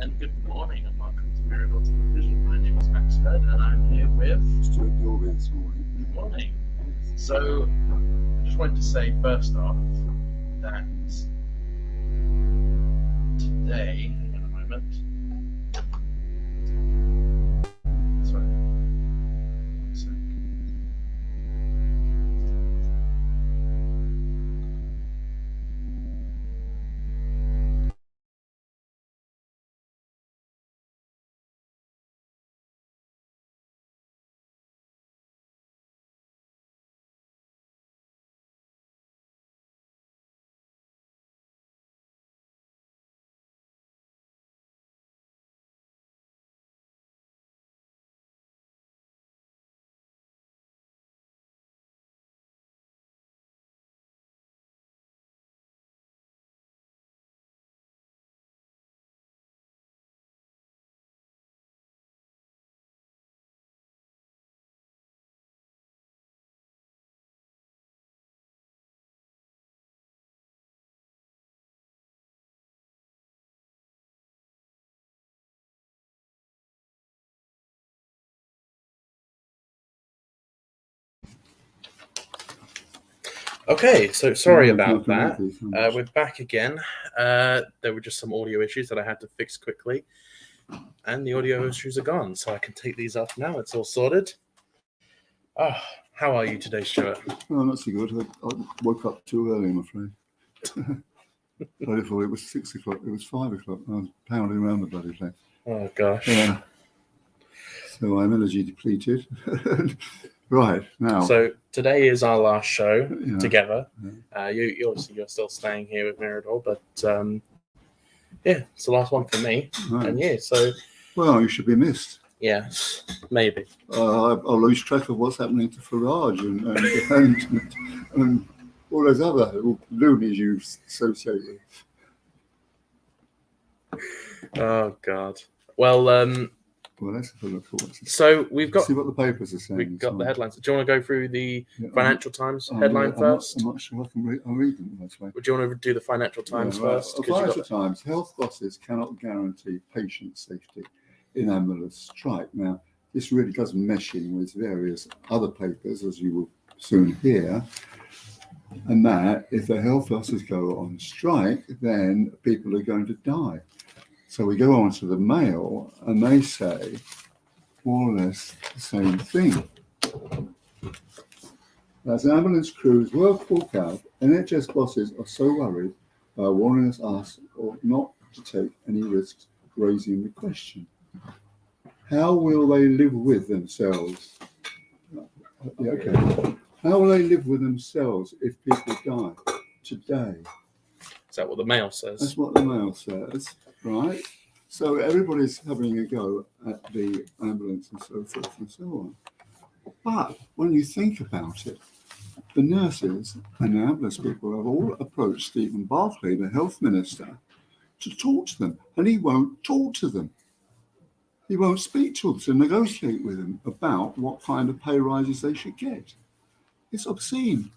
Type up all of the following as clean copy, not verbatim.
and good morning, and welcome to Miracle Television. My name is Max Heard, and I'm here with Stuart Gilby this morning. Good morning. So, I just wanted to say first off that today, hang on a moment. Sorry. One sec. Okay, so sorry about that. We're back again. There were just some audio issues that I had to fix quickly, and the audio issues are gone, so I can take these off now. It's all sorted. How are you today, Stuart? Oh, not so good. I woke up too early, I'm afraid. I thought it was 6 o'clock. It was 5 o'clock. I was pounding around the bloody place. Oh, gosh. So I'm energy depleted. Right, now. So today is our last show together. Yeah. You obviously you're still staying here with Mirador, but yeah, it's the last one for me. Right. And yeah, so... Well, you should be missed. Yes, maybe. I'll lose track of what's happening to Farage and all those other loonies you associate with. Oh, God. Well, let's have a look at what's... So we've got... See what the papers are saying. We've got the headlines. Do you want to go through the Financial Times headline first? I'm not sure I can read. I'll read them this way. Would you want to do the Financial Times first? Financial Times. Health bosses cannot guarantee patient safety in ambulance strike. Now, this really does mesh in with various other papers, as you will soon hear. And that if the health bosses go on strike, then people are going to die. So we go on to the Mail, and they say more or less the same thing. As ambulance crews walk out, NHS bosses are so worried by warning us not to take any risks, raising the question: how will they live with themselves? How will they live with themselves if people die today? Is that what the Mail says? That's what the Mail says, right? So everybody's having a go at the ambulance and so forth and so on. But when you think about it, the nurses and the ambulance people have all approached Stephen Barclay, the health minister, to talk to them, and he won't talk to them. He won't speak to them, to negotiate with them about what kind of pay rises they should get. It's obscene.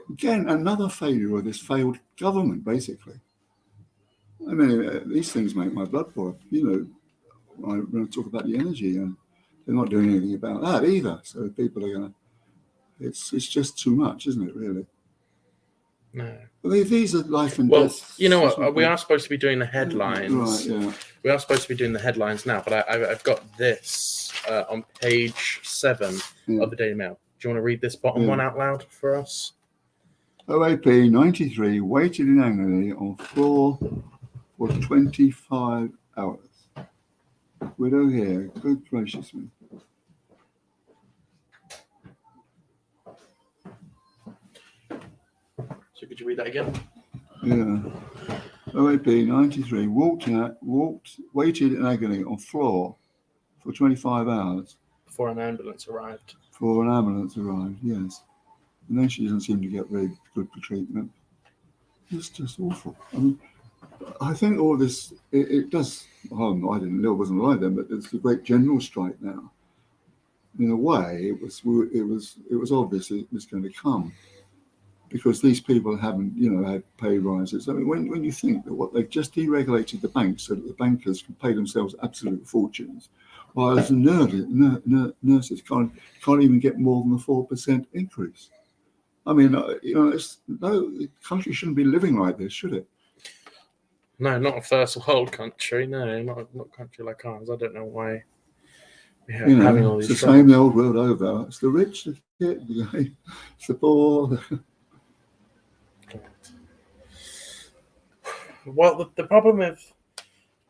Again, another failure of this failed government, basically. I mean, these things make my blood boil. You know, when I talk about the energy, and they're not doing anything about that either. So people are going to... It's just too much, isn't it, really? No. But these are life and death. Well, you know what? We are supposed to be doing the headlines. Right, yeah. We are supposed to be doing the headlines now, but I've got this on page 7 of the Daily Mail. Do you want to read this bottom one out loud for us? OAP 93 waited in agony on floor for 25 hours. Widow here, good gracious me. So could you read that again? Yeah. OAP 93 waited in agony on floor for 25 hours. Before an ambulance arrived. Yes. And then she doesn't seem to get very good treatment. It's just awful. I think all this, it does harm. I didn't know, it wasn't like then, but it's the great general strike now. In a way, it was obvious it was going to come, because these people haven't, had pay rises. I mean, when you think that what they've just deregulated the banks so that the bankers can pay themselves absolute fortunes, while as nurses can't even get more than a 4% increase. I mean, the country shouldn't be living like this, should it? No, not a first world country. No, not a country like ours. I don't know why we're having all these it's the troubles. same the old world over. It's the rich that get it's the poor. Well, the problem with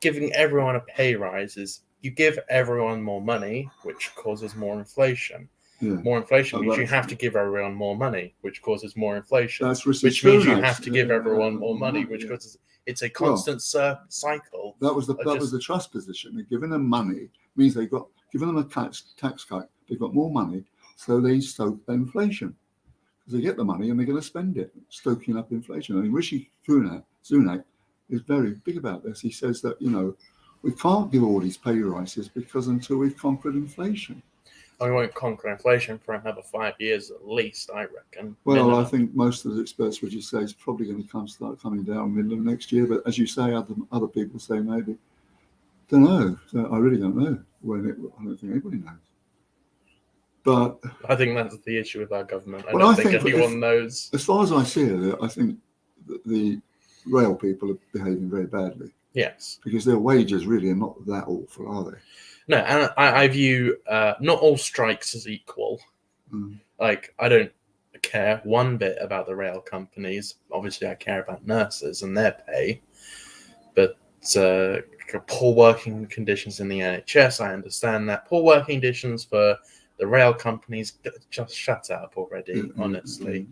giving everyone a pay rise is you give everyone more money, which causes more inflation. Yeah. More inflation means you have to give everyone more money, which causes more inflation. That's which means you have to give everyone more money, which causes it's a constant cycle. That was the trust position. Giving them money means giving them a tax cut. They've got more money, so they stoke inflation because they get the money and they're going to spend it, stoking up inflation. I mean, Rishi Sunak is very big about this. He says that we can't give all these pay rises because until we've conquered inflation. We won't conquer inflation for another 5 years at least, I reckon. Well, minimum. I think most of the experts would just say it's probably going to start coming down middle of next year. But as you say, other people say maybe. Don't know. So I really don't know. I don't think anybody knows. But I think that's the issue with our government. I don't think anyone knows. As far as I see it, I think the rail people are behaving very badly. Yes. Because their wages really are not that awful, are they? No, and I view not all strikes as equal. Mm. Like, I don't care one bit about the rail companies. Obviously, I care about nurses and their pay. But poor working conditions in the NHS, I understand that. Poor working conditions for the rail companies, just shut up already, honestly.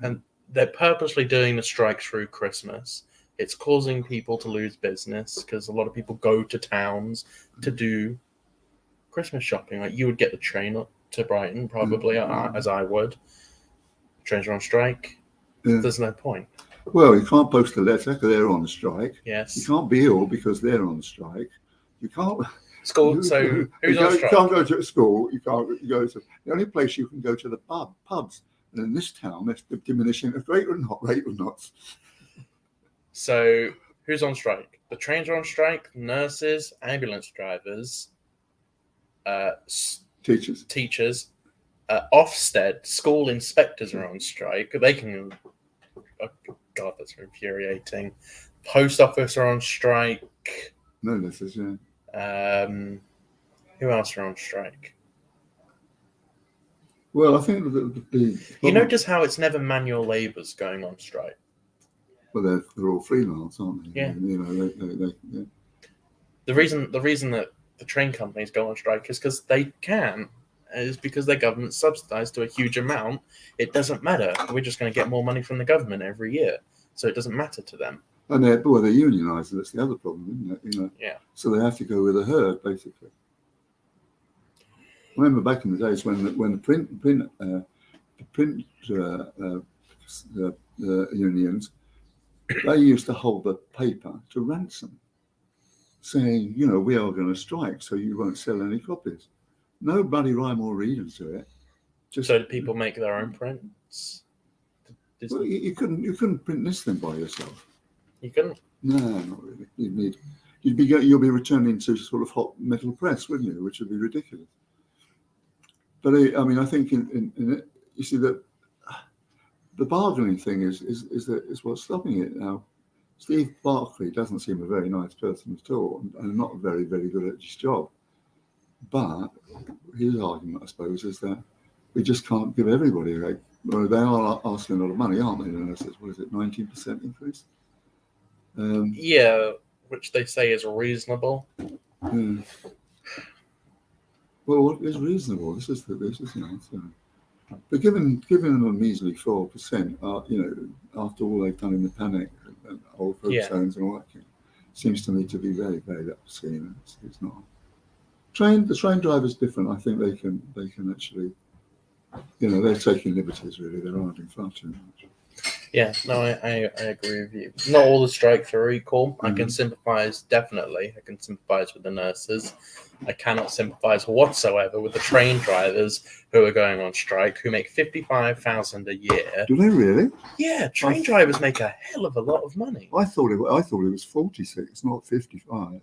And they're purposely doing the strikes through Christmas. It's causing people to lose business because a lot of people go to towns to do Christmas shopping. Like, you would get the train up to Brighton, probably, as I would. Trains are on strike. Yeah. There's no point. Well, you can't post a letter because they're on strike. Yes. You can't be ill because they're on strike. You can't. School. So who's on strike? You can't go to a school. You can't go to the only place you can go to the pubs. And in this town, that's diminishing at rate or not. So who's on strike? The trains are on strike. Nurses, ambulance drivers, teachers, Ofsted school inspectors are on strike. They can. Oh God, that's infuriating. Post office are on strike. No, this is who else are on strike? Well, I think the you notice how it's never manual labourers going on strike. Well, they're all freelance, aren't they? Yeah. They The reason that the train companies go on strike is because they can. Is because their government's subsidised to a huge amount. It doesn't matter. We're just going to get more money from the government every year, so it doesn't matter to them. And they're unionised. That's the other problem, isn't it? Yeah. So they have to go with the herd, basically. I remember back in the days when the print unions, they used to hold the paper to ransom, saying, we are going to strike, so you won't sell any copies. No bloody rhyme or reason to it. So do people make their own prints? Well, you couldn't print this thing by yourself. You couldn't? No, not really. You'll be returning to sort of hot metal press, wouldn't you? Which would be ridiculous. But I think in it, you see that the bargaining thing is what's stopping it now. Steve Barclay doesn't seem a very nice person at all, and not very, very good at his job. But his argument, I suppose, is that we just can't give everybody a rate. Well, they are asking a lot of money, aren't they? What is it, 19% increase? Yeah, which they say is reasonable. Yeah. Well, what is reasonable? This is the answer. But giving them a measly 4%, after all they've done in the panic and old folk zones and all that, seems to me to be very, very obscene. It's not. The train driver's different. I think they can actually, they're taking liberties really. They're arguing far too much. Yeah, no, I agree with you. Not all the strikes are equal. I can Mhm. sympathise, definitely. I can sympathise with the nurses. I cannot sympathise whatsoever with the train drivers who are going on strike, who make 55,000 a year. Do they really? Yeah, train drivers make a hell of a lot of money. I thought it was 46, not 55.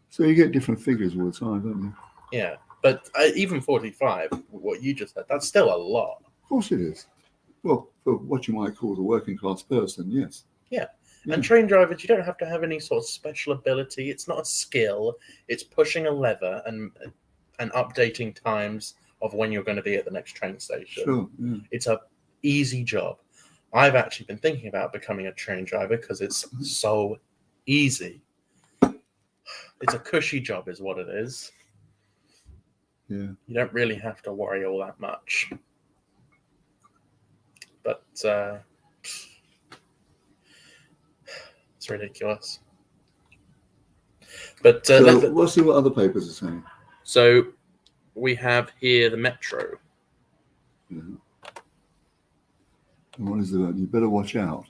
So you get different figures all the time, don't you? Yeah, but even 45, what you just said, that's still a lot. Of course it is. Well, for what you might call the working class person, yes. Yeah. Yeah. And train drivers, you don't have to have any sort of special ability. It's not a skill. It's pushing a lever and updating times of when you're going to be at the next train station. Sure. Yeah. It's a easy job. I've actually been thinking about becoming a train driver because it's so easy. It's a cushy job, is what it is. Yeah. You don't really have to worry all that much. But it's ridiculous. But So we'll see what other papers are saying. So we have here the Metro. Yeah. And what is that? You better watch out.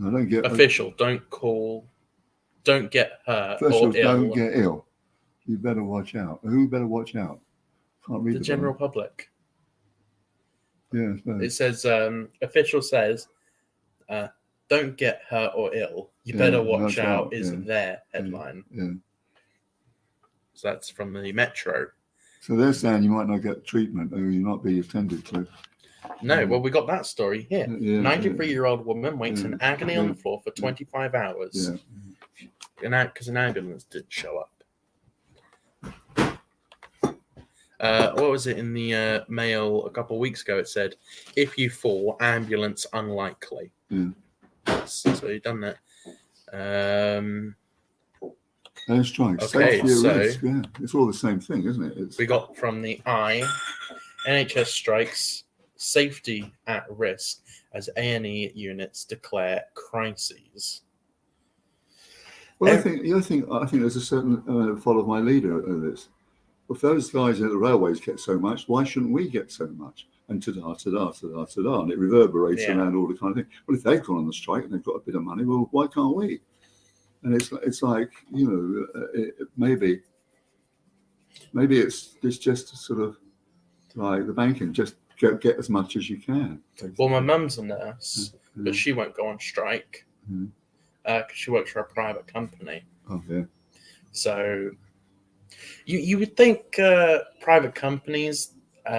I don't get Official, don't get hurt officials or ill. don't get ill. You better watch out. Who better watch out? Can't read The general public. Yeah. It says official says don't get hurt or ill. You better watch out is their headline. Yeah. So that's from the Metro. So they're saying you might not get treatment or you not be attended to. No, well, we got that story here. 93-year-old woman waits in agony on the floor for 25 hours. Yeah. Because an ambulance didn't show up. What was it in the Mail a couple of weeks ago? It said, if you fall, ambulance unlikely. Yeah. So you've done that. Air strikes. Okay, Safety at so risk. Yeah. It's all the same thing, isn't it? We got from the NHS strikes, safety at risk as A&E units declare crises. Well, I think there's a certain follow my leader of this. If those guys at the railways get so much, why shouldn't we get so much? And ta-da, ta-da, ta-da, ta-da, and it reverberates around all the kind of thing. Well, if they've gone on the strike and they've got a bit of money, well, why can't we? And it's like, maybe it's just sort of like the banking, just get as much as you can. Well, my mum's a nurse, but she won't go on strike because she works for a private company. Oh, yeah. So you would think private companies,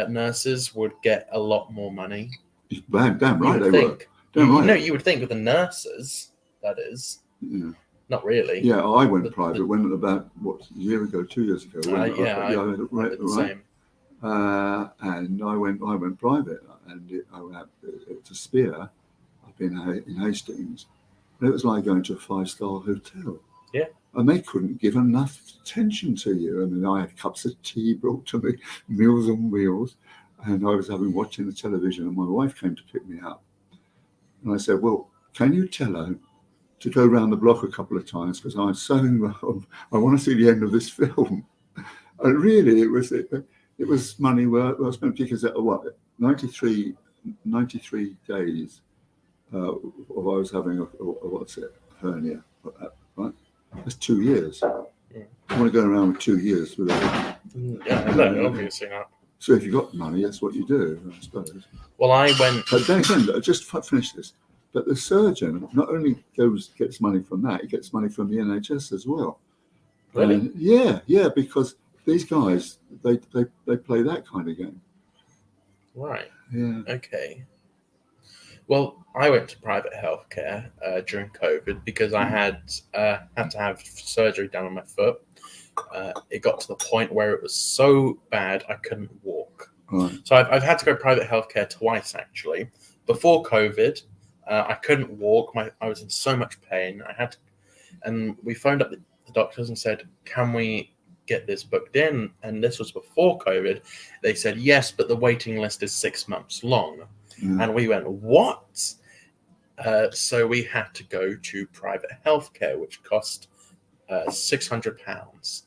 nurses would get a lot more money. Damn right they would. You would think with the nurses, that is. Yeah. Not really. Yeah, I went private. Went about a year ago, 2 years ago. I did the same. And I went private, and it's a Spear up in Hastings. And it was like going to a 5-star hotel. Yeah. And they couldn't give enough attention to you. I mean, I had cups of tea brought to me, meals on wheels, and I was watching the television, and my wife came to pick me up. And I said, well, can you tell her to go round the block a couple of times because I'm so involved. I want to see the end of this film. And really, it was money well spent because 93 days of I was having a hernia, right? That's 2 years. I want to go around with 2 years with it. No, obviously not. So if you got money, that's what you do, I suppose. Well, I went. But then again, just finish this. But the surgeon not only gets money from that, he gets money from the NHS as well. Really? Yeah, because these guys they play that kind of game. Right. Yeah. Okay. Well, I went to private healthcare during COVID because I had to have surgery done on my foot. It got to the point where it was so bad I couldn't walk. Right. So I've had to go private healthcare twice actually. Before COVID, I couldn't walk. I was in so much pain. And we phoned up the doctors and said, "Can we get this booked in?" And this was before COVID. They said yes, but the waiting list is 6 months long. Yeah. And we went, what? So we had to go to private healthcare, which cost £600,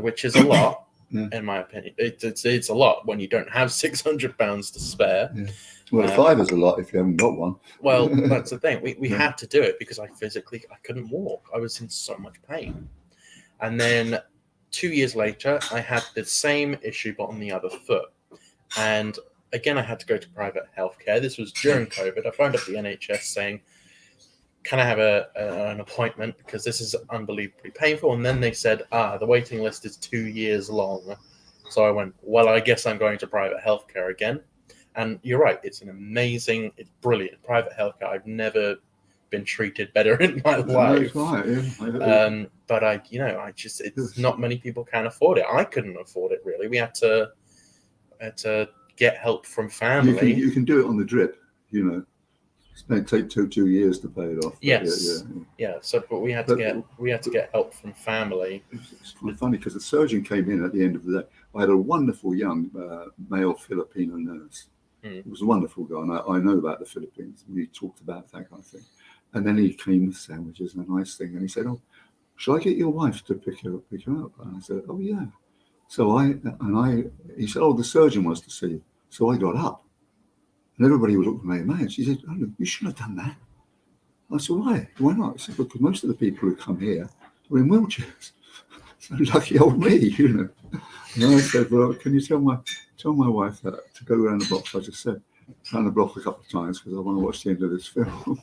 which is a lot. Yeah. in my opinion. It's a lot when you don't have £600 to spare. Yeah. Well, a fiver's a lot if you haven't got one. Well, that's the thing. We Yeah. had to do it because I couldn't walk. I was in so much pain. And then 2 years later, I had the same issue, but on the other foot. And again, I had to go to private healthcare. This was during COVID. I phoned up the NHS saying, can I have an appointment because this is unbelievably painful? And then they said, the waiting list is 2 years long. So I went, well, I guess I'm going to private healthcare again. And you're right, it's it's brilliant. Private healthcare, I've never been treated better in my life. Right, yeah. But it's not many people can afford it. I couldn't afford it really. We had to get help from family. You can do it on the drip, It may take 2 years to pay it off. Yes. Yeah. So, but we had to get help from family. It's quite funny because the surgeon came in at the end of the day. I had a wonderful young male Filipino nurse. He was a wonderful guy, and I know about the Philippines. We talked about that kind of thing. And then he came with sandwiches and a nice thing, and he said, "Oh, shall I get your wife to pick her up?" And I said, "Oh yeah." So he said, "Oh, the surgeon wants to see you." So I got up, and everybody was looking at me, man. She said, "Oh, look, you shouldn't have done that." I said, "Why? Why not?" I said, "Because most of the people who come here are in wheelchairs. So lucky old me, And I said, "Well, can you tell my wife that to go around the block?" So I just said, around the block a couple of times because I want to watch the end of this film.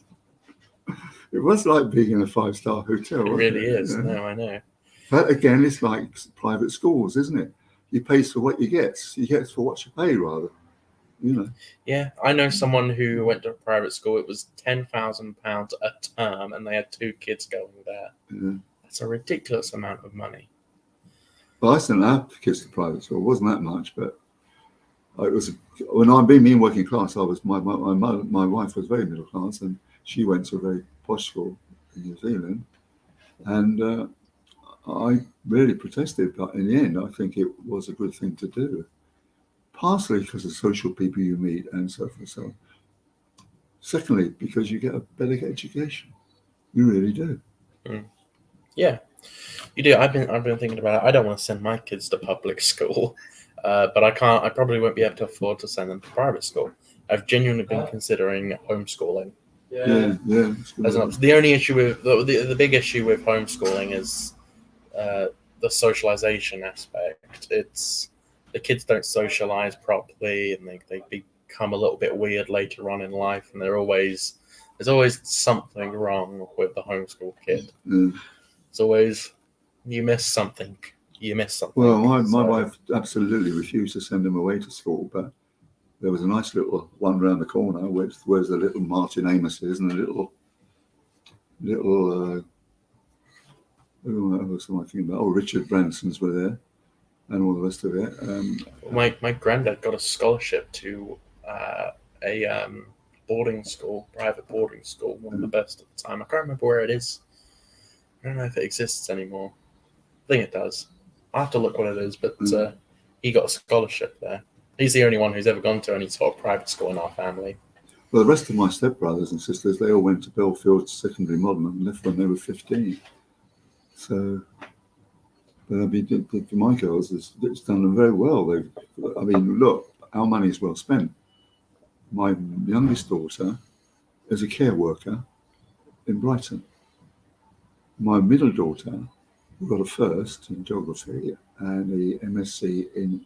It was like being in a 5-star hotel. It really is. No, I know. But again, it's like private schools, isn't it? You pay for what you get. You get for what you pay, rather. Yeah, I know someone who went to a private school. It was £10,000 a term, and they had 2 kids going there. Yeah. That's a ridiculous amount of money. Well, I sent our kids to private school. It wasn't that much, but it was when I've been in working class. I was my wife was very middle class, and she went to a very posh school in New Zealand, and I really protested, but in the end, I think it was a good thing to do. Partially because of social people you meet and so forth and so on. Secondly, because you get a better education. You really do. Yeah, you do. I've been thinking about it. I don't want to send my kids to public school, but I can't. I probably won't be able to afford to send them to private school. I've genuinely been considering homeschooling. Yeah. The only issue with the big issue with homeschooling is the socialization aspect. It's the kids don't socialize properly, and they become a little bit weird later on in life, and there's always something wrong with the homeschool kid. It's always you miss something. Well, my wife absolutely refused to send them away to school, but there was a nice little one around the corner where the little Martin Amos's and a little what was I thinking about? Oh, Richard Branson's were there, and all the rest of it. My granddad got a scholarship to a boarding school, private boarding school, one of the best at the time. I can't remember where it is. I don't know if it exists anymore. I think it does. I'll have to look what it is, but he got a scholarship there. He's the only one who's ever gone to any sort of private school in our family. Well, the rest of my stepbrothers and sisters, they all went to Belfield Secondary Modern and left when they were 15. So, but I mean, for my girls, it's done them very well. Look, our money's well spent. My youngest daughter is a care worker in Brighton. My middle daughter got a first in geography and the MSc in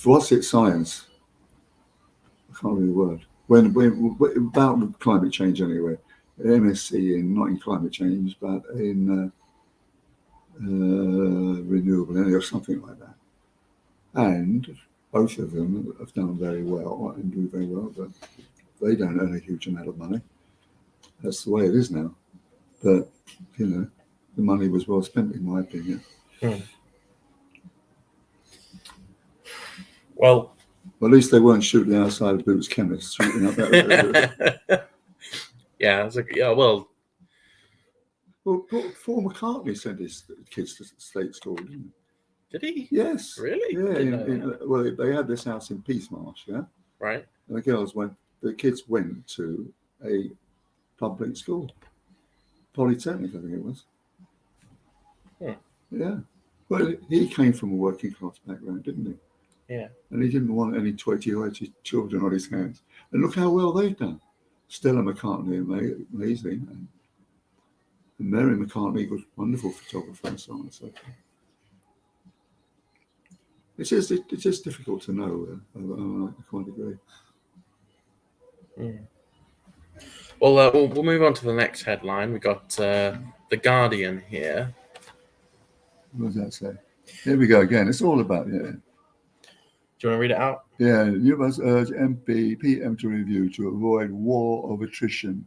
what's it, science? I can't remember the word. When about climate change anyway. MSc not in climate change, but in renewable energy or something like that. And both of them have done very well and do very well, but they don't earn a huge amount of money. That's the way it is now. But, the money was well spent, in my opinion. Well, at least they weren't shooting outside of Boots Chemists, shooting up that. Well, Paul McCartney sent his kids to state school, didn't he? Did he? Yes. Really? Yeah. They had this house in Peace Marsh, yeah? Right. And the kids went to a public school. Polytechnic, I think it was. Hmm. Yeah. Well, he came from a working class background, didn't he? Yeah. And he didn't want any twitty children on his hands. And look how well they've done. Stella McCartney, amazing. And Mary McCartney was a wonderful photographer and so on and so forth. It's just difficult to know. I quite agree. Yeah. Well, we'll move on to the next headline. We got The Guardian here. What does that say? Here we go again. It's all about, Do you want to read it out? Yeah, you must urge PM to review to avoid war of attrition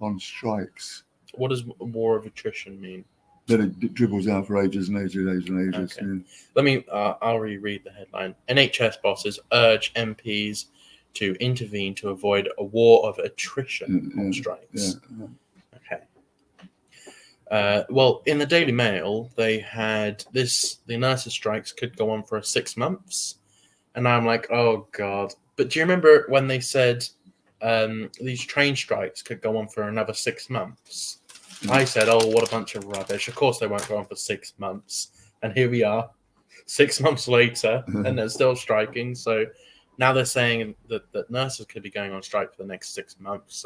on strikes. What does war of attrition mean? Then it dribbles out for ages and ages and ages and ages. Okay. Yeah. Let me, I'll reread the headline. NHS bosses urge MPs to intervene to avoid a war of attrition on strikes. Yeah. Okay. Well, in the Daily Mail, they had the nurses' strikes could go on for 6 months. And I'm like, oh, God. But do you remember when they said these train strikes could go on for another 6 months? I said, oh, what a bunch of rubbish. Of course they won't go on for 6 months. And here we are, 6 months later, and they're still striking. So now they're saying that nurses could be going on strike for the next 6 months.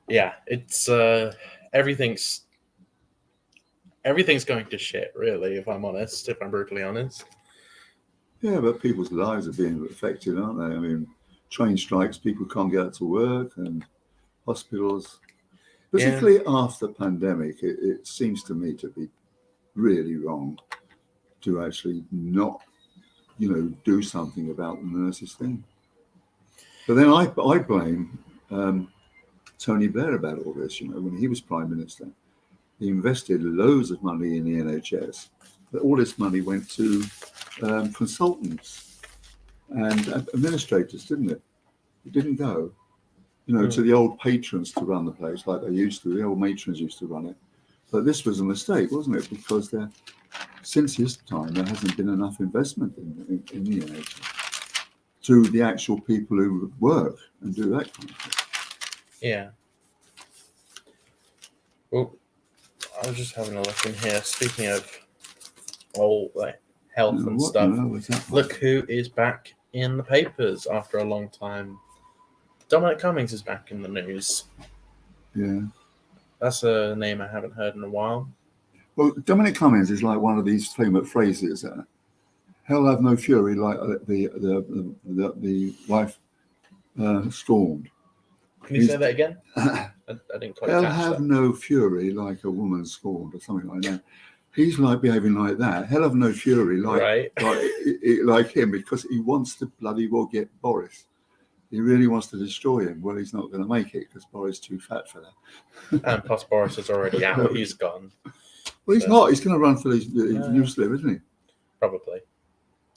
It's everything's going to shit, really, if I'm honest, if I'm brutally honest. Yeah, but people's lives are being affected, aren't they? I mean, train strikes, people can't get out to work, and hospitals, particularly after the pandemic, it seems to me to be really wrong to actually not, do something about the nurses thing. But then I blame Tony Blair about all this. When he was Prime Minister, he invested loads of money in the NHS, but all this money went to consultants and administrators, didn't it? It didn't go, to the old patrons to run the place like they used to. The old matrons used to run it. But this was a mistake, wasn't it? Because since his time, there hasn't been enough investment in the NHS to the actual people who work and do that kind of thing. Yeah. Well, I was just having a look in here. Speaking of health and stuff, look who is back in the papers after a long time. Dominic Cummings is back in the news. Yeah. That's a name I haven't heard in a while. Well, Dominic Cummings is like one of these famous phrases. Hell have no fury like the wife scorned. Can you say that again? I didn't quite catch that. Hell have no fury like a woman scorned, or something like that. He's like behaving like that. Hell have no fury like him, because he wants to bloody well get Boris. He really wants to destroy him. Well, he's not going to make it because Boris is too fat for that. And plus Boris is already out. He's gone. Well, he's not. He's going to run for his new slip, isn't he? Probably.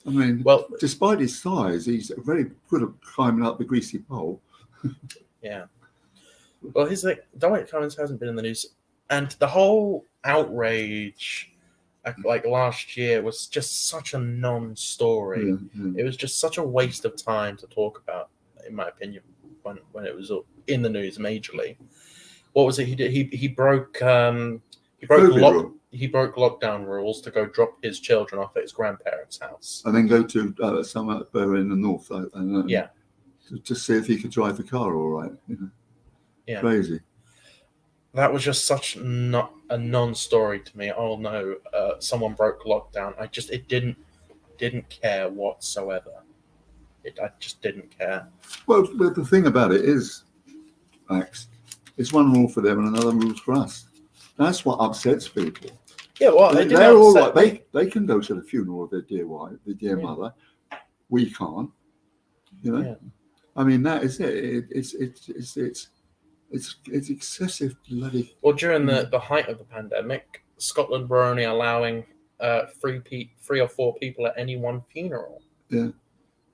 I mean, despite his size, he's very good at climbing up the greasy pole. Yeah. Well, Dominic Cummings hasn't been in the news, and the whole outrage, like last year, was just such a non-story. It was just such a waste of time to talk about, in my opinion, when it was in the news majorly. What was it he did? He broke lockdown rules to go drop his children off at his grandparents' house, and then go to somewhere in the north. To see if he could drive the car all right. Yeah. Crazy. That was just such not a non-story to me. Oh no, someone broke lockdown. It didn't care whatsoever. I just didn't care. Well, the thing about it is, Max, it's one rule for them and another rule for us. That's what upsets people. Yeah, well, they're all right. They can go to the funeral of their dear wife, their dear mother. We can't. Yeah. I mean, that is it. It's excessive bloody. Well, during the height of the pandemic, Scotland were only allowing 3 or 4 people at any one funeral. Yeah,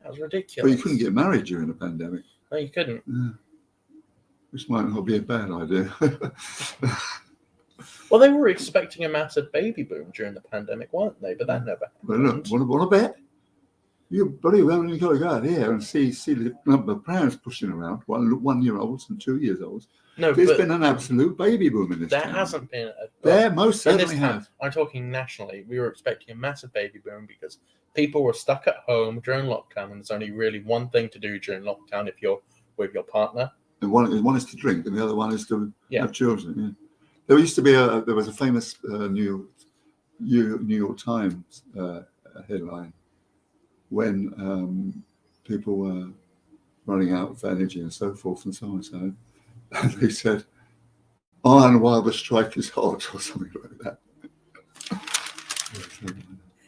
that was ridiculous. But you couldn't get married during the pandemic. No, you couldn't. Yeah. Which might not be a bad idea. Well, they were expecting a massive baby boom during the pandemic, weren't they? But that never happened. Well, look, want to bet? You bloody well only got to go out here and see the number of parents pushing around, 1-year-olds and 2-year-olds. No, There's but been an absolute baby boom in this there town. hasn't been. There most in this certainly town, has. I'm talking nationally. We were expecting a massive baby boom because people were stuck at home during lockdown, and there's only really one thing to do during lockdown if you're with your partner. And one is to drink, and the other one is to Yeah. have children. Yeah. There used to be there was a famous New York Times headline when people were running out of energy and so forth and so on. So and they said, "Iron while the strike is hot," or something like that.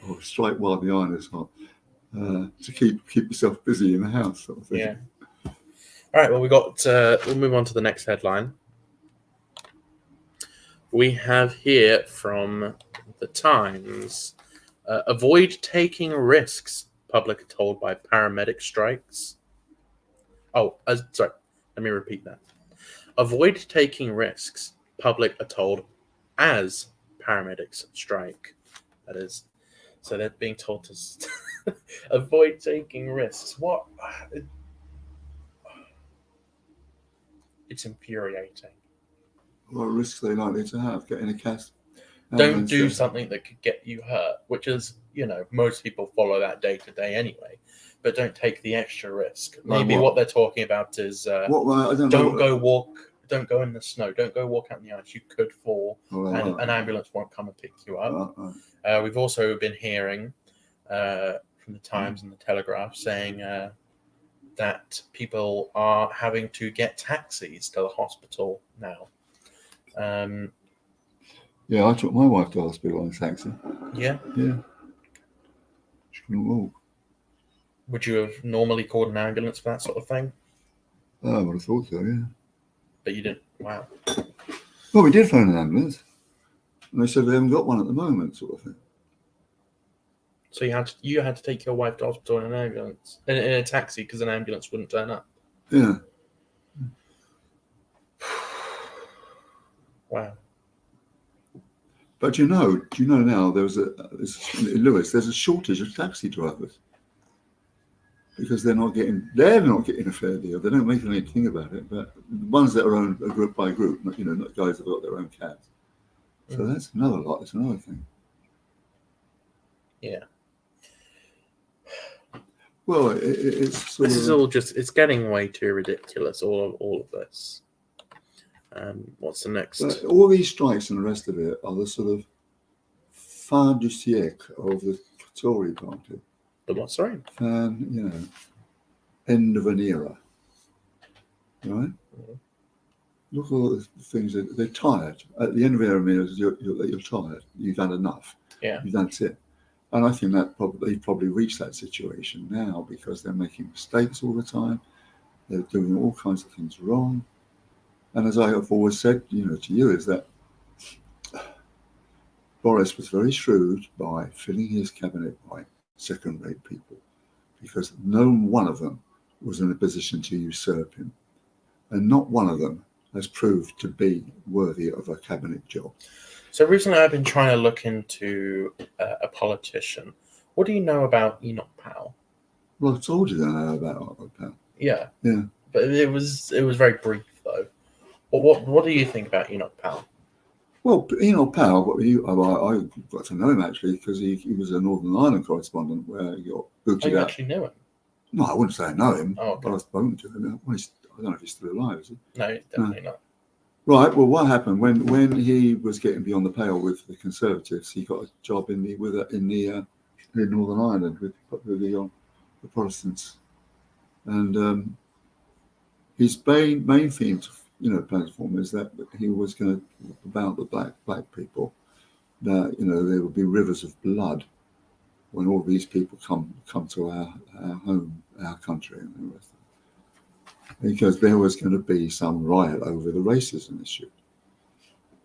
Or strike while the iron is hot, to keep yourself busy in the house, sort of thing. Yeah. All right. Well, we'll move on to the next headline. We have here from the Times: avoid taking risks. Public are told by paramedic strikes. Sorry. Let me repeat that. Avoid taking risks. Public are told as paramedics strike. That is, so they're being told to avoid taking risks. What? It's infuriating. What risks are they likely to have? Getting a cast? Don't do something that could get you hurt, which is, most people follow that day to day anyway. But don't take the extra risk. Maybe what they're talking about is don't go in the snow. Don't go walk out in the ice. You could fall, and an ambulance won't come and pick you up. We've also been hearing from the Times and the Telegraph saying that people are having to get taxis to the hospital now. Yeah, I took my wife to hospital on a taxi. Yeah? Yeah. She couldn't walk. Would you have normally called an ambulance for that sort of thing? I would have thought so, yeah. But you didn't? Wow. Well, we did phone an ambulance. And they said they haven't got one at the moment, sort of thing. So you had to take your wife to hospital in an ambulance, in a taxi, because an ambulance wouldn't turn up? Yeah. Wow. But do you know now in Lewis, there's a shortage of taxi drivers because they're not getting a fair deal. They don't make anything about it. But the ones that are owned group by group, not guys that have got their own cabs. So that's another lot. That's another thing. Yeah. Well, it's getting way too ridiculous. All of this. What's the next? All these strikes and the rest of it are the sort of fin du siècle of the Tory party. The what? Sorry. End of an era. Right? Mm-hmm. Look at all the things that they're tired. At the end of an era, you're tired. You've had enough. Yeah. That's it. And I think that they've probably reached that situation now because they're making mistakes all the time. They're doing all kinds of things wrong. And as I have always said, to you, is that Boris was very shrewd by filling his cabinet by second-rate people, because no one of them was in a position to usurp him, and not one of them has proved to be worthy of a cabinet job. So recently, I've been trying to look into a politician. What do you know about Enoch Powell? Well, I told you that I know about Enoch Powell. Yeah. Yeah. But it was very brief though. What do you think about Enoch Powell? Well, Enoch Powell, I got to know him actually because he was a Northern Ireland correspondent where he got booted out. You actually knew him? No, I wouldn't say I know him, okay. But I've spoken to him. I don't know if he's still alive, is he? No, definitely not. Right. Well, what happened when he was getting beyond the pale with the Conservatives? He got a job in Northern Ireland with the Protestants, and his main theme to platform is that he was going to about the black people, that there would be rivers of blood when all these people come to our home, our country, and the rest of it. Because there was going to be some riot over the racism issue.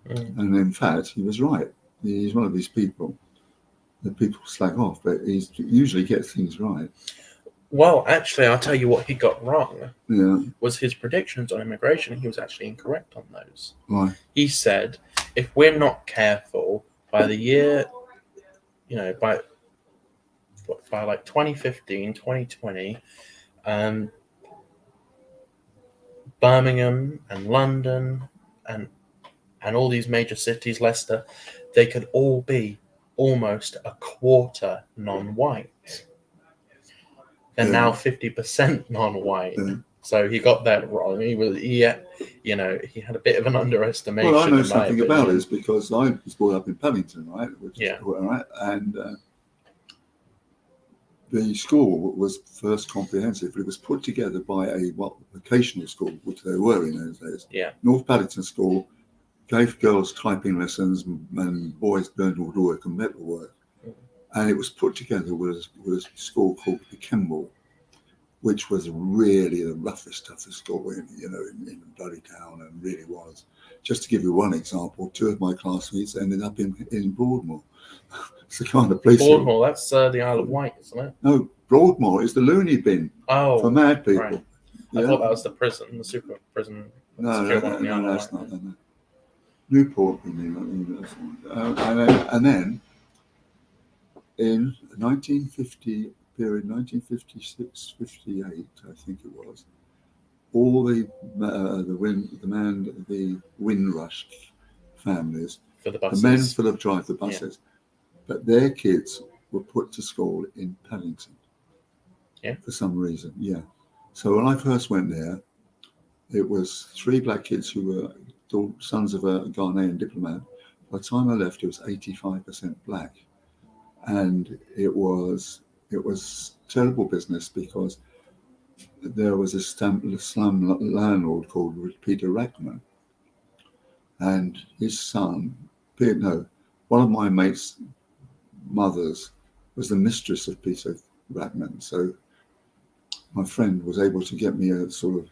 And in fact, he was right. He's one of these people that people slag off, but he usually gets things right. Well, actually, I'll tell you what he got wrong. Yeah. Was his predictions on immigration. He was actually incorrect on those. Why? He said, if we're not careful, by the year, by by like 2015, 2020, Birmingham and London and all these major cities, Leicester, they could all be almost a quarter non-white. They're now 50% non-white. Yeah. So he got that wrong. He had a bit of an underestimation. Well, I know something about this because I was brought up in Paddington, right? And the school was first comprehensive. It was put together by a vocational school, which they were in those days. Yeah. North Paddington School gave girls typing lessons and boys learned woodwork and metalwork. And it was put together with a school called the Kemble, which was really the roughest, toughest school in bloody town, and really was. Just to give you one example, 2 of my classmates ended up in Broadmoor. It's the kind of place. Broadmoor, that's the Isle of Wight, isn't it? No, Broadmoor is the loony bin for mad people. Right. I thought that was the prison, the super prison. No, that's not. No. Newport, and then in 1950 period, 1956-58, I think it was, all the Windrush families, for the buses, the men for the drive the buses, but their kids were put to school in Paddington. Yeah. For some reason, yeah. So when I first went there, it was 3 black kids who were sons of a Ghanaian diplomat. By the time I left, it was 85% black, and it was terrible business because there was a slum landlord called Peter Rackman, and his son, one of my mates' mothers was the mistress of Peter Rackman. So my friend was able to get me a sort of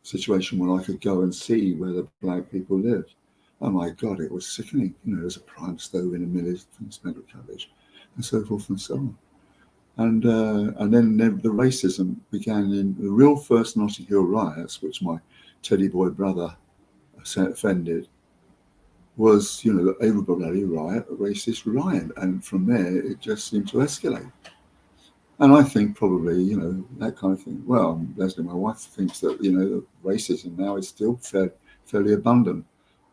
situation where I could go and see where the black people lived. Oh my God, it was sickening. There was a prime stove in a middle cabbage, and so forth and so on. And then the racism began in the real first Notting Hill riots, which my teddy boy brother offended, was, a bloody riot, a racist riot. And from there, it just seemed to escalate. And I think probably, that kind of thing. Well, Leslie, my wife, thinks that, the racism now is still fairly abundant.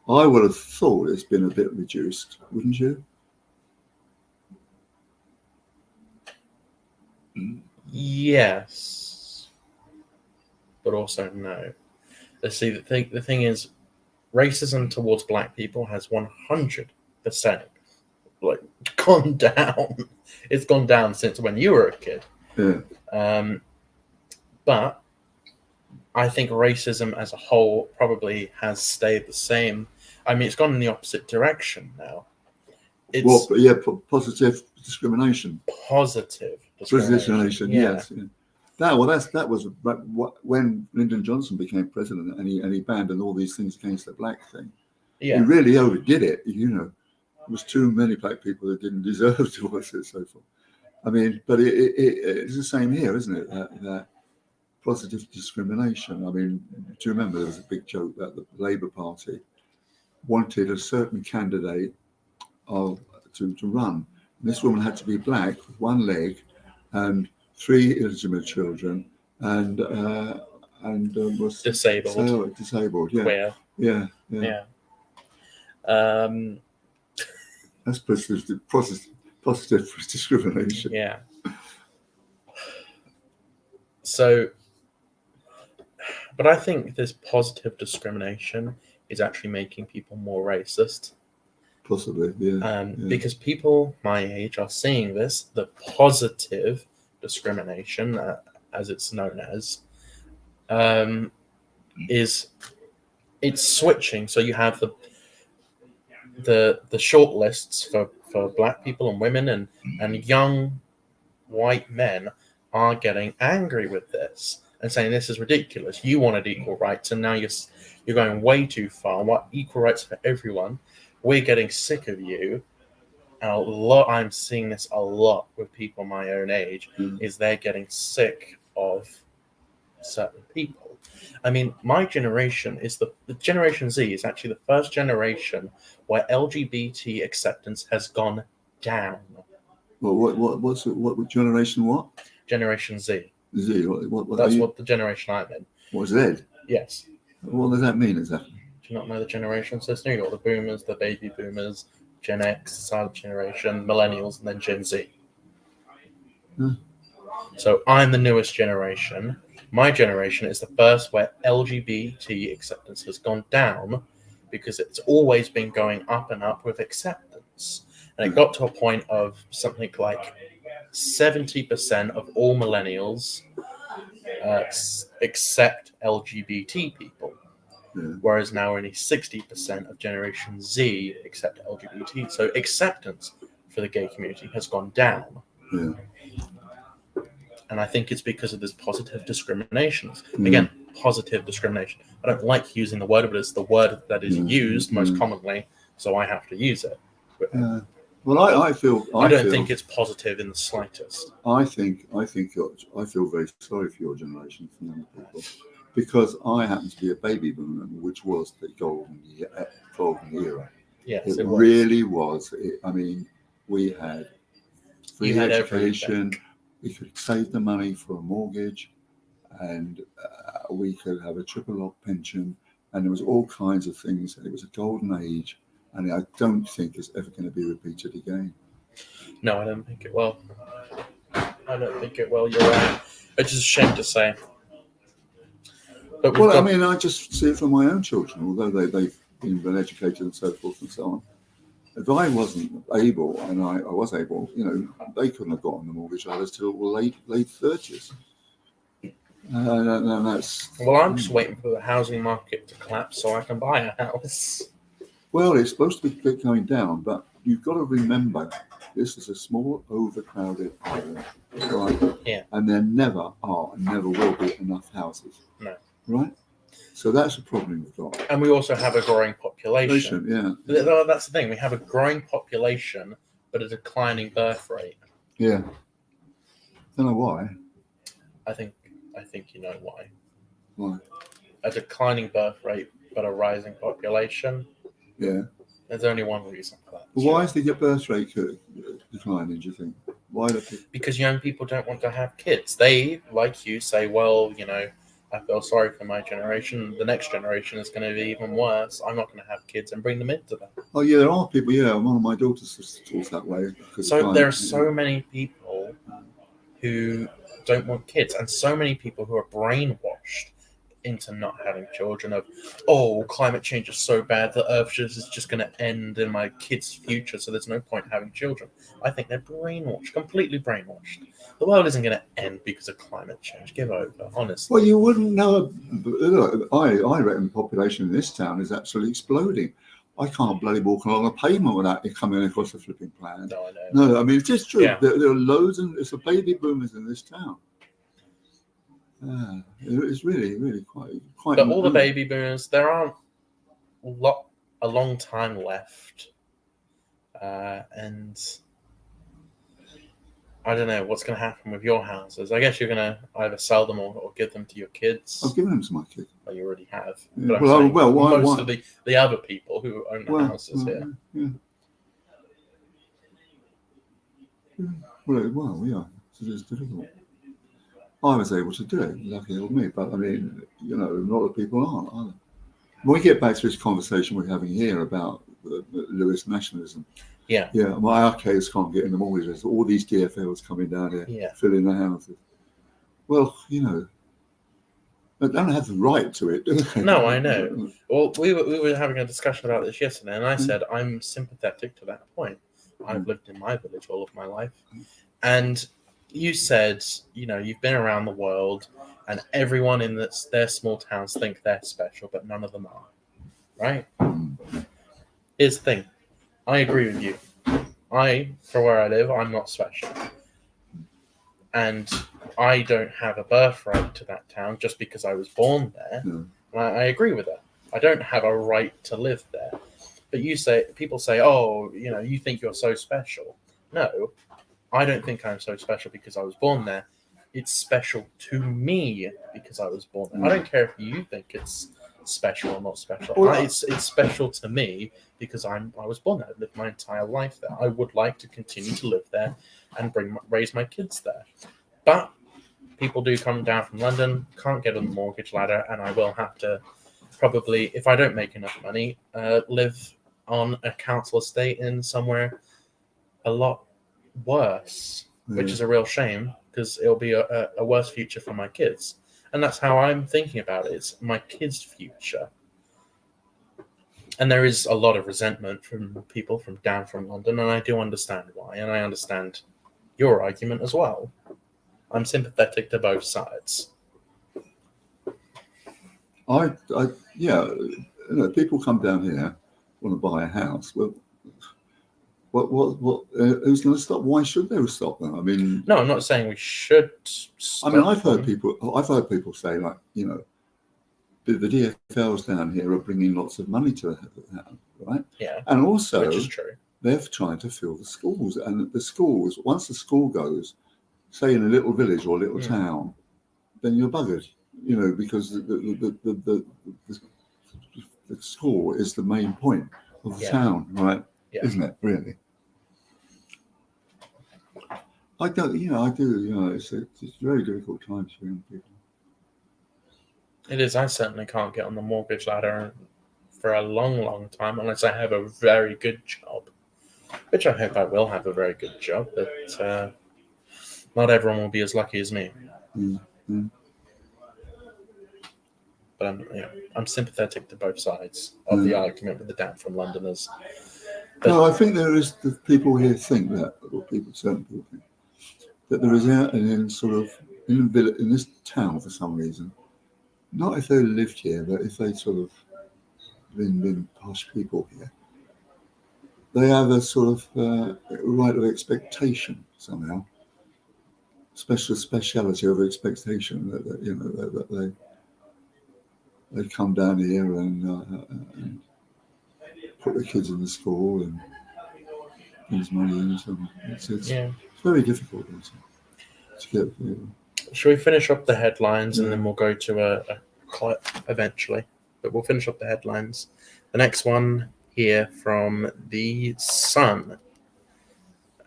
I would have thought it's been a bit reduced, wouldn't you? Yes, but also no. Let's see. The thing is, racism towards black people has 100% gone down. It's gone down since when you were a kid. Yeah. But I think racism as a whole probably has stayed the same. I mean, it's gone in the opposite direction now. Positive discrimination. Positive discrimination. Yes. Yeah. That was when Lyndon Johnson became president, and he banned all these things against the black thing. Yeah. He really overdid it. There was too many black people that didn't deserve to watch it, so forth. I mean, but it's the same here, isn't it? That positive discrimination. I mean, do you remember there was a big joke that the Labour Party wanted a certain candidate to run? And this woman had to be black with 1 leg and 3 illegitimate children, and was disabled. Disabled, yeah. Queer. Yeah. That's positive discrimination. Yeah. So, but I think this positive discrimination is actually making people more racist. Possibly, yeah. Because people my age are seeing this, the positive discrimination, as it's known as, it's switching. So you have the short lists for black people and women and young white men are getting angry with this and saying this is ridiculous. You wanted equal rights, and now you're going way too far. What equal rights for everyone? We're getting sick of you. And I'm seeing this a lot with people my own age, is they're getting sick of certain people. I mean, my generation is the Generation Z is actually the first generation where LGBT acceptance has gone down. What generation? What Generation Z. Z? What That's what the generation I'm in. What Z? Yes. What does that mean exactly? Do you not know the generation system? You got the boomers, the baby boomers, Gen X, silent generation, millennials, and then Gen Z. So I'm the newest generation. My generation is the first where LGBT acceptance has gone down because it's always been going up and up with acceptance. And it got to a point of something like 70% of all millennials accept LGBT people. Whereas now only 60% of Generation Z accept LGBT. So acceptance for the gay community has gone down. Yeah. And I think it's because of this positive discrimination. Again, positive discrimination. I don't like using the word, but it's the word that is used most commonly, so I have to use it. Well, I don't think it's positive in the slightest. I feel very sorry for your generation, for young people, because I happen to be a baby boomer, which was the golden era. Yes, it really was. I mean, we had free education. We could save the money for a mortgage, and we could have a triple lock pension, and there was all kinds of things. It was a golden age, and I don't think it's ever going to be repeated again. No, I don't think it will. You're right. It's just a shame to say. But I mean, I just see it from my own children, although they've been well educated and so forth and so on. If I wasn't able, and I was able, they couldn't have gotten the mortgage either till late 30s. And that's. Well, I'm just waiting for the housing market to collapse so I can buy a house. Well, it's supposed to be going down, but you've got to remember this is a small, overcrowded area, right? Yeah. And there never are and never will be enough houses. No. Right? So that's a problem we've got. And we also have a growing population. Yeah. That's the thing. We have a growing population, but a declining birth rate. Yeah. Don't know why. I think you know why. Why? A declining birth rate, but a rising population. Yeah. There's only one reason for that. But why is the birth rate declining, do you think? Why? Because young people don't want to have kids. They, like you, say, well, I feel sorry for my generation. The next generation is going to be even worse. I'm not going to have kids and bring them into that. Oh, yeah, there are people. Yeah, one of my daughters talks that way. So there are so many people who don't want kids, and so many people who are brainwashed into not having children of, climate change is so bad, the earth is just going to end in my kids' future, so there's no point having children. I think they're brainwashed, completely brainwashed. The world isn't going to end because of climate change. Give over, honestly. Well, you wouldn't know. Look, I reckon the population in this town is absolutely exploding. I can't bloody walk along a pavement without it coming across the flipping plan. No, I know. No, I mean, it's just true. Yeah. There are loads, and it's a baby boomers in this town. It's really, really quite. But all the baby boomers, there aren't a long time left, and I don't know what's going to happen with your houses. I guess you're going to either sell them or give them to your kids. I've given them to my kids. Well, you already have. Yeah. But why? Most of the other people who own the houses here. Yeah. Well, yeah. It's difficult. I was able to do it, lucky old me. But I mean, a lot of people aren't, are they? When we get back to this conversation we're having here about the Lewis nationalism. Yeah. Yeah, my arcades can't get in the mortgages. All these DFLs coming down here, filling the houses. Well, they don't have the right to it, do they? No, I know. Well, we were having a discussion about this yesterday, and I said I'm sympathetic to that point. I've lived in my village all of my life, and you said, you've been around the world, and everyone in their small towns think they're special, but none of them are. Right? Here's the thing. I agree with you. For where I live, I'm not special. And I don't have a birthright to that town just because I was born there. No. And I agree with that. I don't have a right to live there. But people say, you think you're so special. No, I don't think I'm so special because I was born there. It's special to me because I was born there. I don't care if you think it's special or not special. Well, It's special to me because I was born there, lived my entire life there. I would like to continue to live there and raise my kids there. But people do come down from London, can't get on the mortgage ladder, and I will have to probably, if I don't make enough money, live on a council estate in somewhere a lot worse, which is a real shame because it'll be a worse future for my kids. And that's how I'm thinking about it. It's my kids' future. And there is a lot of resentment from people from down from London, and I do understand why. And I understand your argument as well. I'm sympathetic to both sides. Yeah, people come down here, want to buy a house. Well, who's going to stop? Why should they stop them? I mean, no, I'm not saying we should stop. I mean, I've heard people say, like, the DFLs down here are bringing lots of money to the house, right? Yeah, and also, which is true. They're trying to fill the schools, and the schools, once the school goes, say in a little village or a little town, then you're buggered, because the school is the main point of the town, right? Yeah. Isn't it, really? I do, it's very difficult times for young people. It is. I certainly can't get on the mortgage ladder for a long, long time unless I have a very good job, which I hope I will have a very good job, but not everyone will be as lucky as me. Mm-hmm. But I'm sympathetic to both sides of the argument with the down from Londoners. But, no, I think there is the people here think that, or certain people think that there is in this town for some reason. Not if they lived here, but if they sort of been posh people here, they have a sort of right of expectation somehow, speciality of expectation that they come down here and put the kids in the school and brings money in. So it's very difficult to get. Shall we finish up the headlines and then we'll go to a clip eventually? But we'll finish up the headlines. The next one here from The Sun.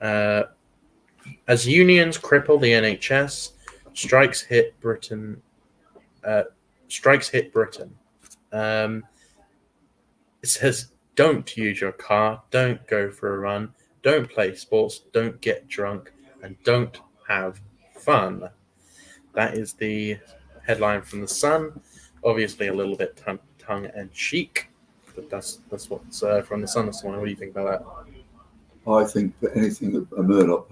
As unions cripple the NHS, strikes hit Britain. It says, don't use your car, don't go for a run, don't play sports, don't get drunk, and don't have fun. That is the headline from The Sun. Obviously a little bit tongue-in-cheek, but that's what's from The Sun this morning. What do you think about that? I think that anything that a Murdoch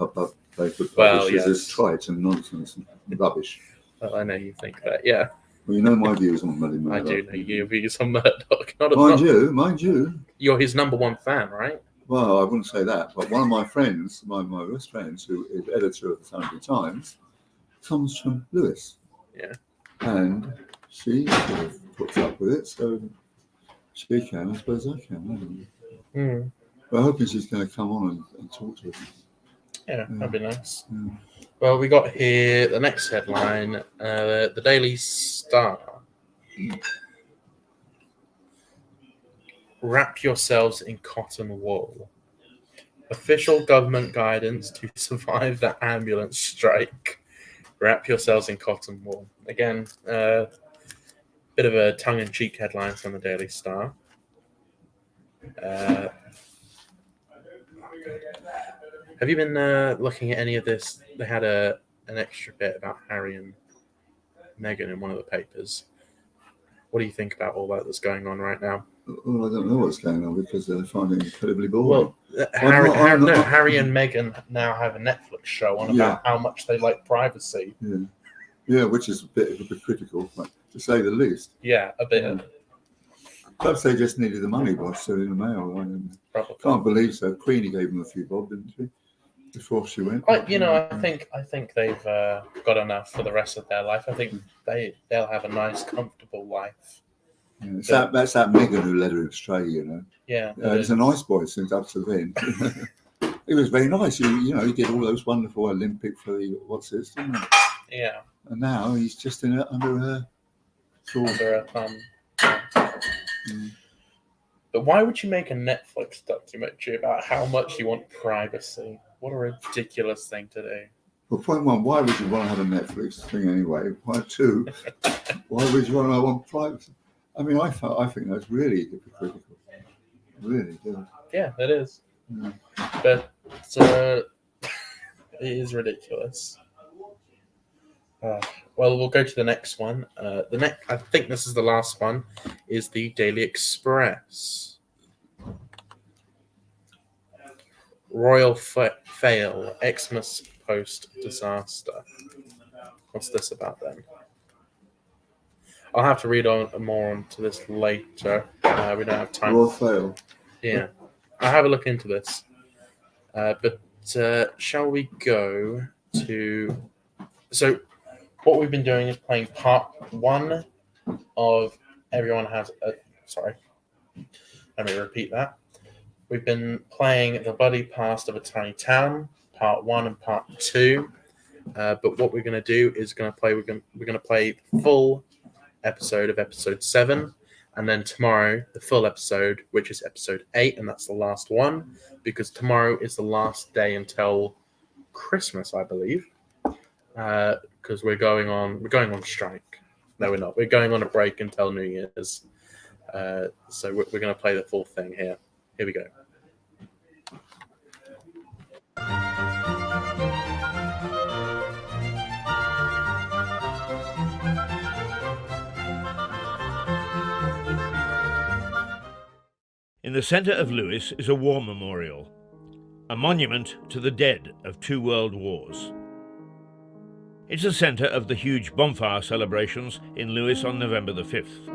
paper publishes is trite and nonsense and rubbish. Well, I know you think that, yeah. Well, you know my views on Murdoch. I do know your views on Murdoch. Mind you. You're his number one fan, right? Well, I wouldn't say that, but one of my friends, my best friends, who is editor of the Sunday Times, comes from Lewis. Yeah. And she sort of puts up with it, so she can, I suppose I can. But I'm hoping she's going to come on and talk to us. Yeah, that'd be nice. Yeah. Well, we got here the next headline, the Daily Star. Wrap yourselves in cotton wool. Official government guidance to survive the ambulance strike. Wrap yourselves in cotton wool. Again, bit of a tongue-in-cheek headline from the Daily Star. Have you been looking at any of this? They had an extra bit about Harry and Meghan in one of the papers. What do you think about all that that's going on right now? Well, I don't know what's going on because they're finding it incredibly boring. Well, Harry and Meghan now have a Netflix show on about how much they like privacy. Yeah, which is a bit critical, to say the least. Yeah, a bit. Perhaps they just needed the money by selling the mail. I can't believe so. Queenie gave them a few bob, didn't she? Before she went. I think they've got enough for the rest of their life. I think they'll have a nice, comfortable life. Yeah, that's that Meghan who led her astray, Yeah. He's a nice boy since up to then. He was very nice. He did all those wonderful Olympic for the didn't he? Yeah. And now he's just under her thumb. But why would you make a Netflix documentary about how much you want privacy? What a ridiculous thing to do. Well, point one, why would you want to have a Netflix thing anyway? Point two, why would you want privacy? I mean, I think that's really hypocritical. Really do. Yeah, it is. Mm. But it is ridiculous. Well, we'll go to the next one. I think this is the last one, is the Daily Express. Royal fail, Xmas post disaster. What's this about then? I'll have to read more onto this later. We don't have time. Royal fail. Yeah, I'll have a look into this. But shall we go to... So what we've been doing is playing part 1 of Everyone Has a... Sorry. Let me repeat that. We've been playing The Bloody Past of a Tiny Town, part 1 and part 2. But what we're going to do is we're going to play the full episode of episode 7, and then tomorrow the full episode, which is episode 8, and that's the last one, because tomorrow is the last day until Christmas, I believe. Because we're going on strike. No, we're not. We're going on a break until New Year's. So we're going to play the full thing here. Here we go. In the centre of Lewes is a war memorial, a monument to the dead of 2 world wars. It's the centre of the huge bonfire celebrations in Lewes on November the 5th.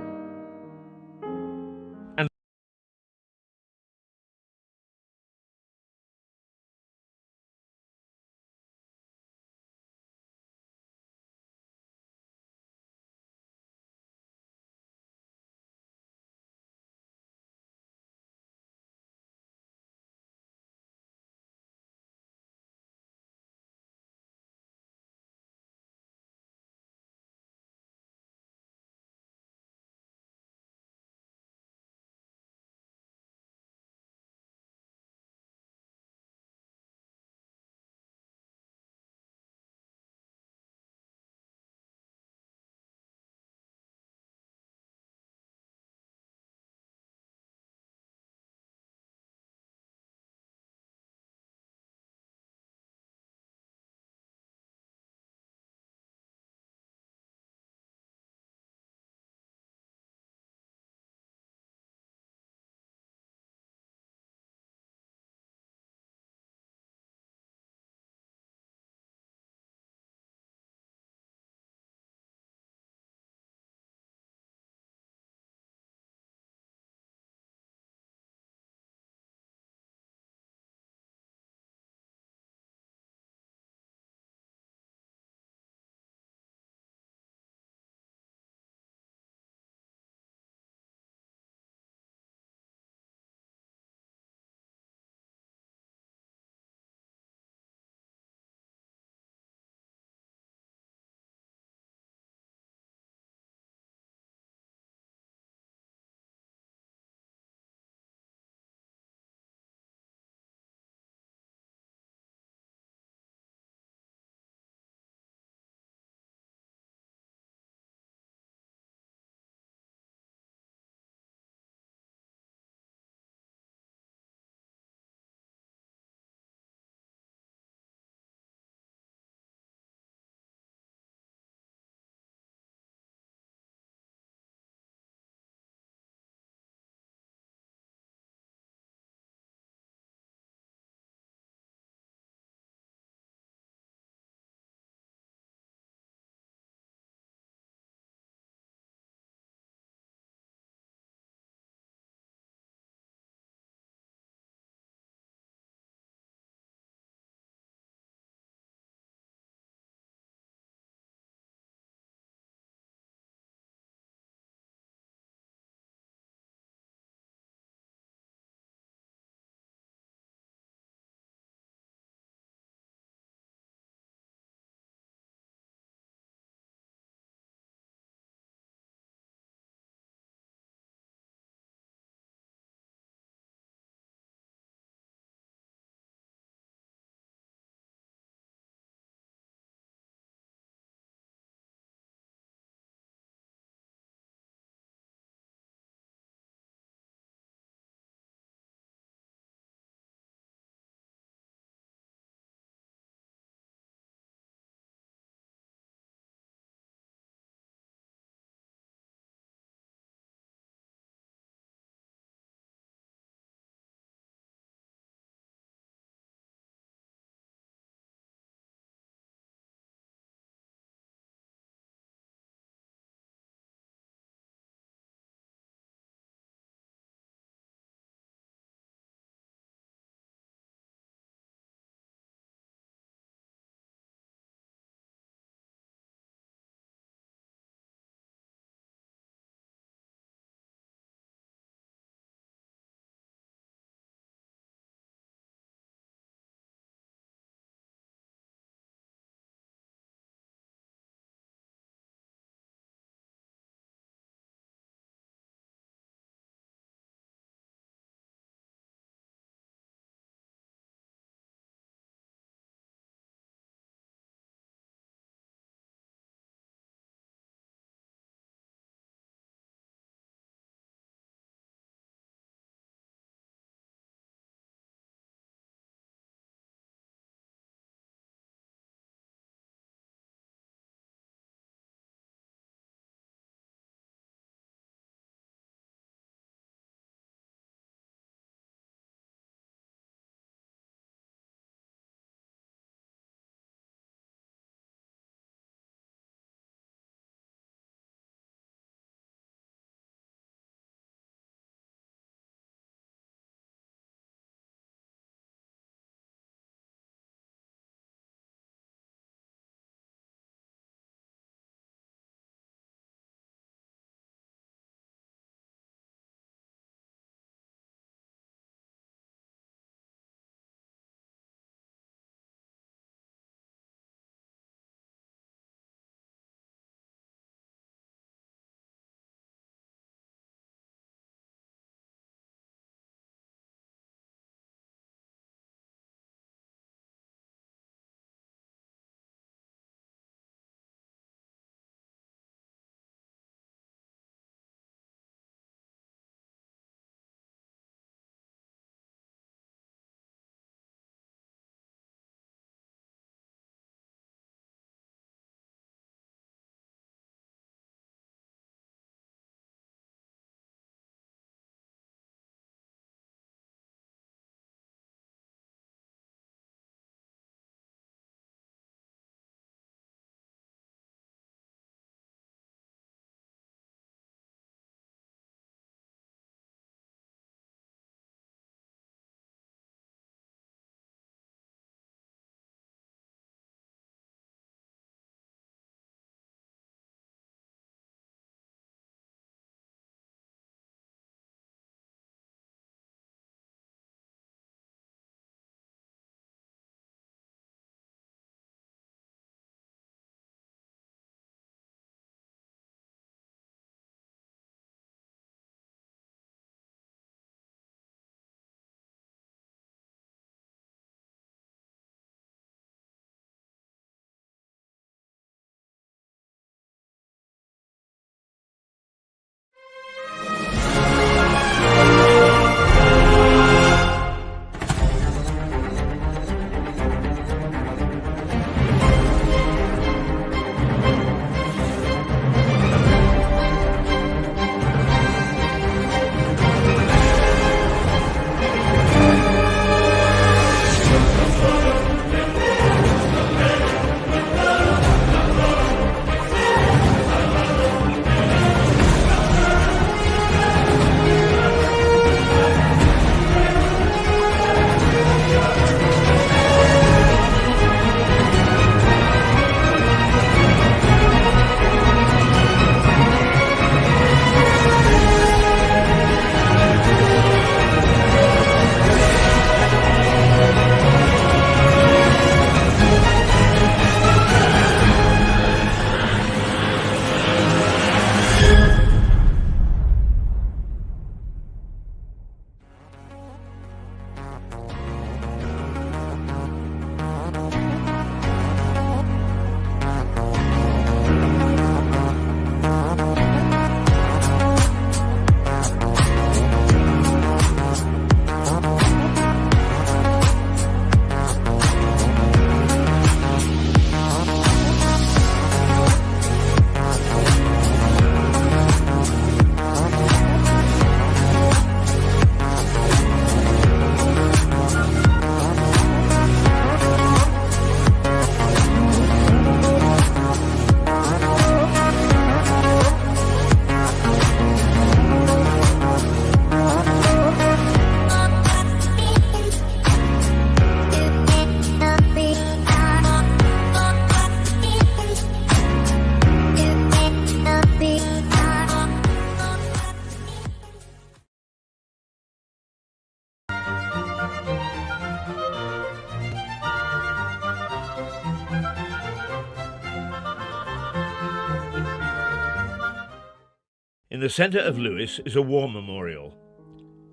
In the centre of Lewes is a war memorial,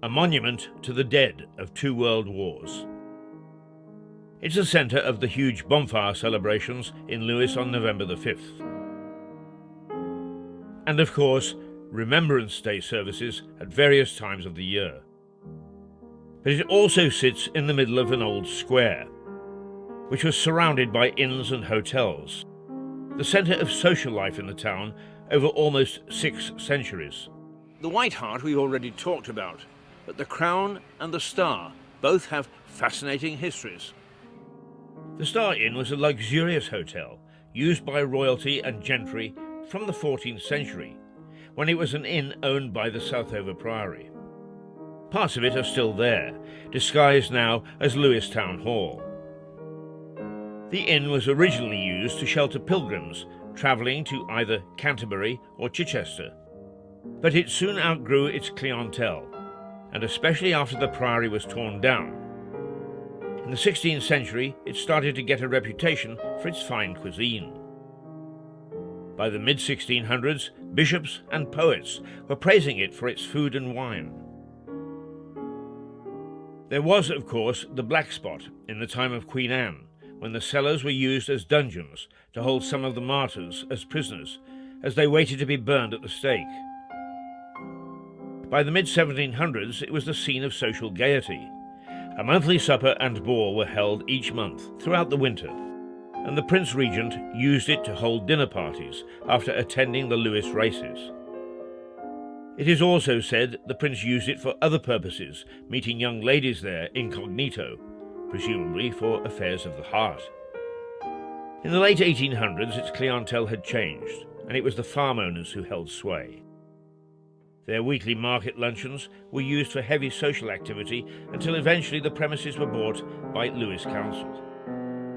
a monument to the dead of 2 world wars. It's the centre of the huge bonfire celebrations in Lewes on November the 5th. And of course, Remembrance Day services at various times of the year. But it also sits in the middle of an old square, which was surrounded by inns and hotels, the centre of social life in the town over almost 6 centuries. The White Hart we already talked about, but the Crown and the Star both have fascinating histories. The Star Inn was a luxurious hotel used by royalty and gentry from the 14th century, when it was an inn owned by the Southover Priory. Parts of it are still there, disguised now as Lewes Town Hall. The inn was originally used to shelter pilgrims travelling to either Canterbury or Chichester, but it soon outgrew its clientele, and especially after the priory was torn down. In the 16th century, it started to get a reputation for its fine cuisine. By the mid-1600s, bishops and poets were praising it for its food and wine. There was, of course, the Black Spot in the time of Queen Anne, when the cellars were used as dungeons to hold some of the martyrs as prisoners, as they waited to be burned at the stake. By the mid-1700s, it was the scene of social gaiety. A monthly supper and ball were held each month throughout the winter, and the Prince Regent used it to hold dinner parties after attending the Lewes races. It is also said the Prince used it for other purposes, meeting young ladies there incognito, presumably for affairs of the heart. In the late 1800s, its clientele had changed, and it was the farm owners who held sway. Their weekly market luncheons were used for heavy social activity until eventually the premises were bought by Lewes Council.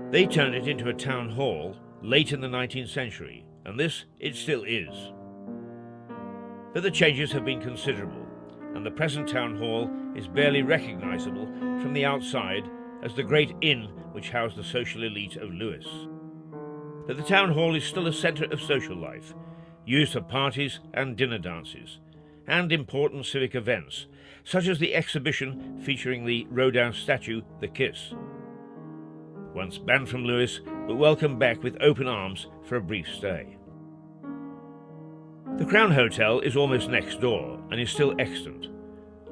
They turned it into a town hall late in the 19th century, and this it still is. But the changes have been considerable, and the present town hall is barely recognisable from the outside as the great inn which housed the social elite of Lewes. But the town hall is still a centre of social life, used for parties and dinner dances, and important civic events, such as the exhibition featuring the Rodin statue, The Kiss. Once banned from Lewes, but welcomed back with open arms for a brief stay. The Crown Hotel is almost next door and is still extant.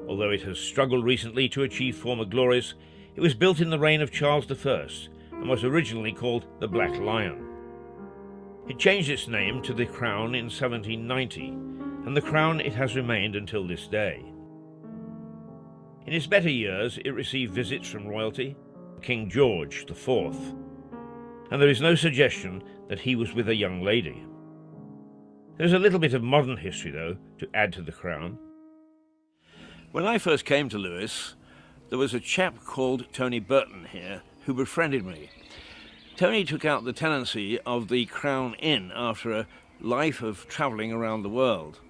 Although it has struggled recently to achieve former glories, it was built in the reign of Charles I and was originally called the Black Lion. It changed its name to the Crown in 1790, and the Crown it has remained until this day. In its better years, it received visits from royalty, King George IV, and there is no suggestion that he was with a young lady. There's a little bit of modern history, though, to add to the Crown. When I first came to Lewes, there was a chap called Tony Burton here who befriended me. Tony took out the tenancy of the Crown Inn after a life of travelling around the world.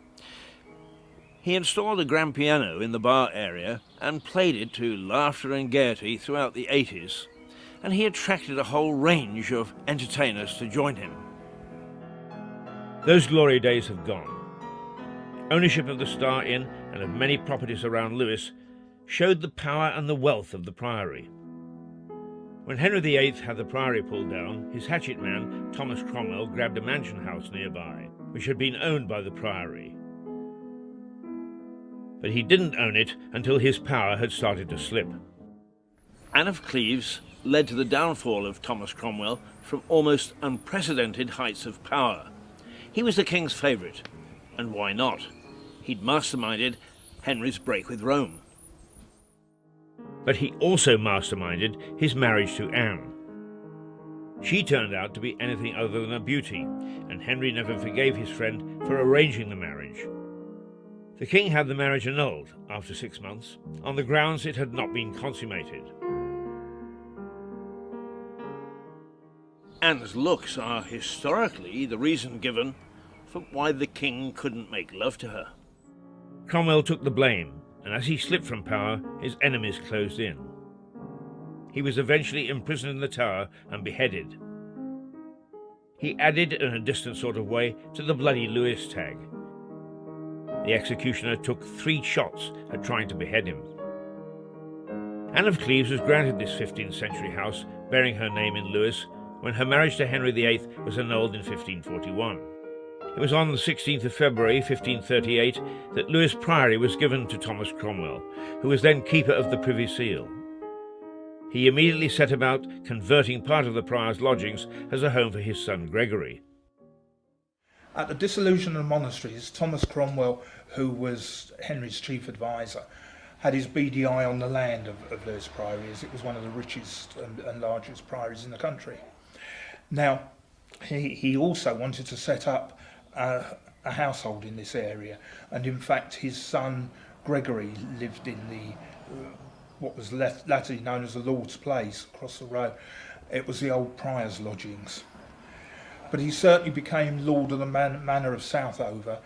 He installed a grand piano in the bar area and played it to laughter and gaiety throughout the 80s, and he attracted a whole range of entertainers to join him. Those glory days have gone. Ownership of the Star Inn and of many properties around Lewes showed the power and the wealth of the Priory. When Henry VIII had the Priory pulled down, his hatchet man, Thomas Cromwell, grabbed a mansion house nearby, which had been owned by the Priory. But he didn't own it until his power had started to slip. Anne of Cleves led to the downfall of Thomas Cromwell from almost unprecedented heights of power. He was the king's favourite, and why not? He'd masterminded Henry's break with Rome. But he also masterminded his marriage to Anne. She turned out to be anything other than a beauty, and Henry never forgave his friend for arranging the marriage. The king had the marriage annulled after 6 months, on the grounds it had not been consummated. Anne's looks are historically the reason given for why the king couldn't make love to her. Cromwell took the blame, and as he slipped from power, his enemies closed in. He was eventually imprisoned in the Tower and beheaded. He added, in a distant sort of way, to the bloody Lewes tag. The executioner took 3 shots at trying to behead him. Anne of Cleves was granted this 15th century house bearing her name in Lewes when her marriage to Henry VIII was annulled in 1541. It was on the 16th of February 1538 that Lewes Priory was given to Thomas Cromwell, who was then Keeper of the Privy Seal. He immediately set about converting part of the prior's lodgings as a home for his son Gregory. At the dissolution of the monasteries, Thomas Cromwell, who was Henry's chief advisor, had his beady eye on the land of Lewes Priory, as it was one of the richest and largest priories in the country. Now, he also wanted to set up a household in this area, and in fact his son Gregory lived in the what was latterly known as the Lord's Place across the road. It was the old prior's lodgings. But he certainly became Lord of the Manor of Southover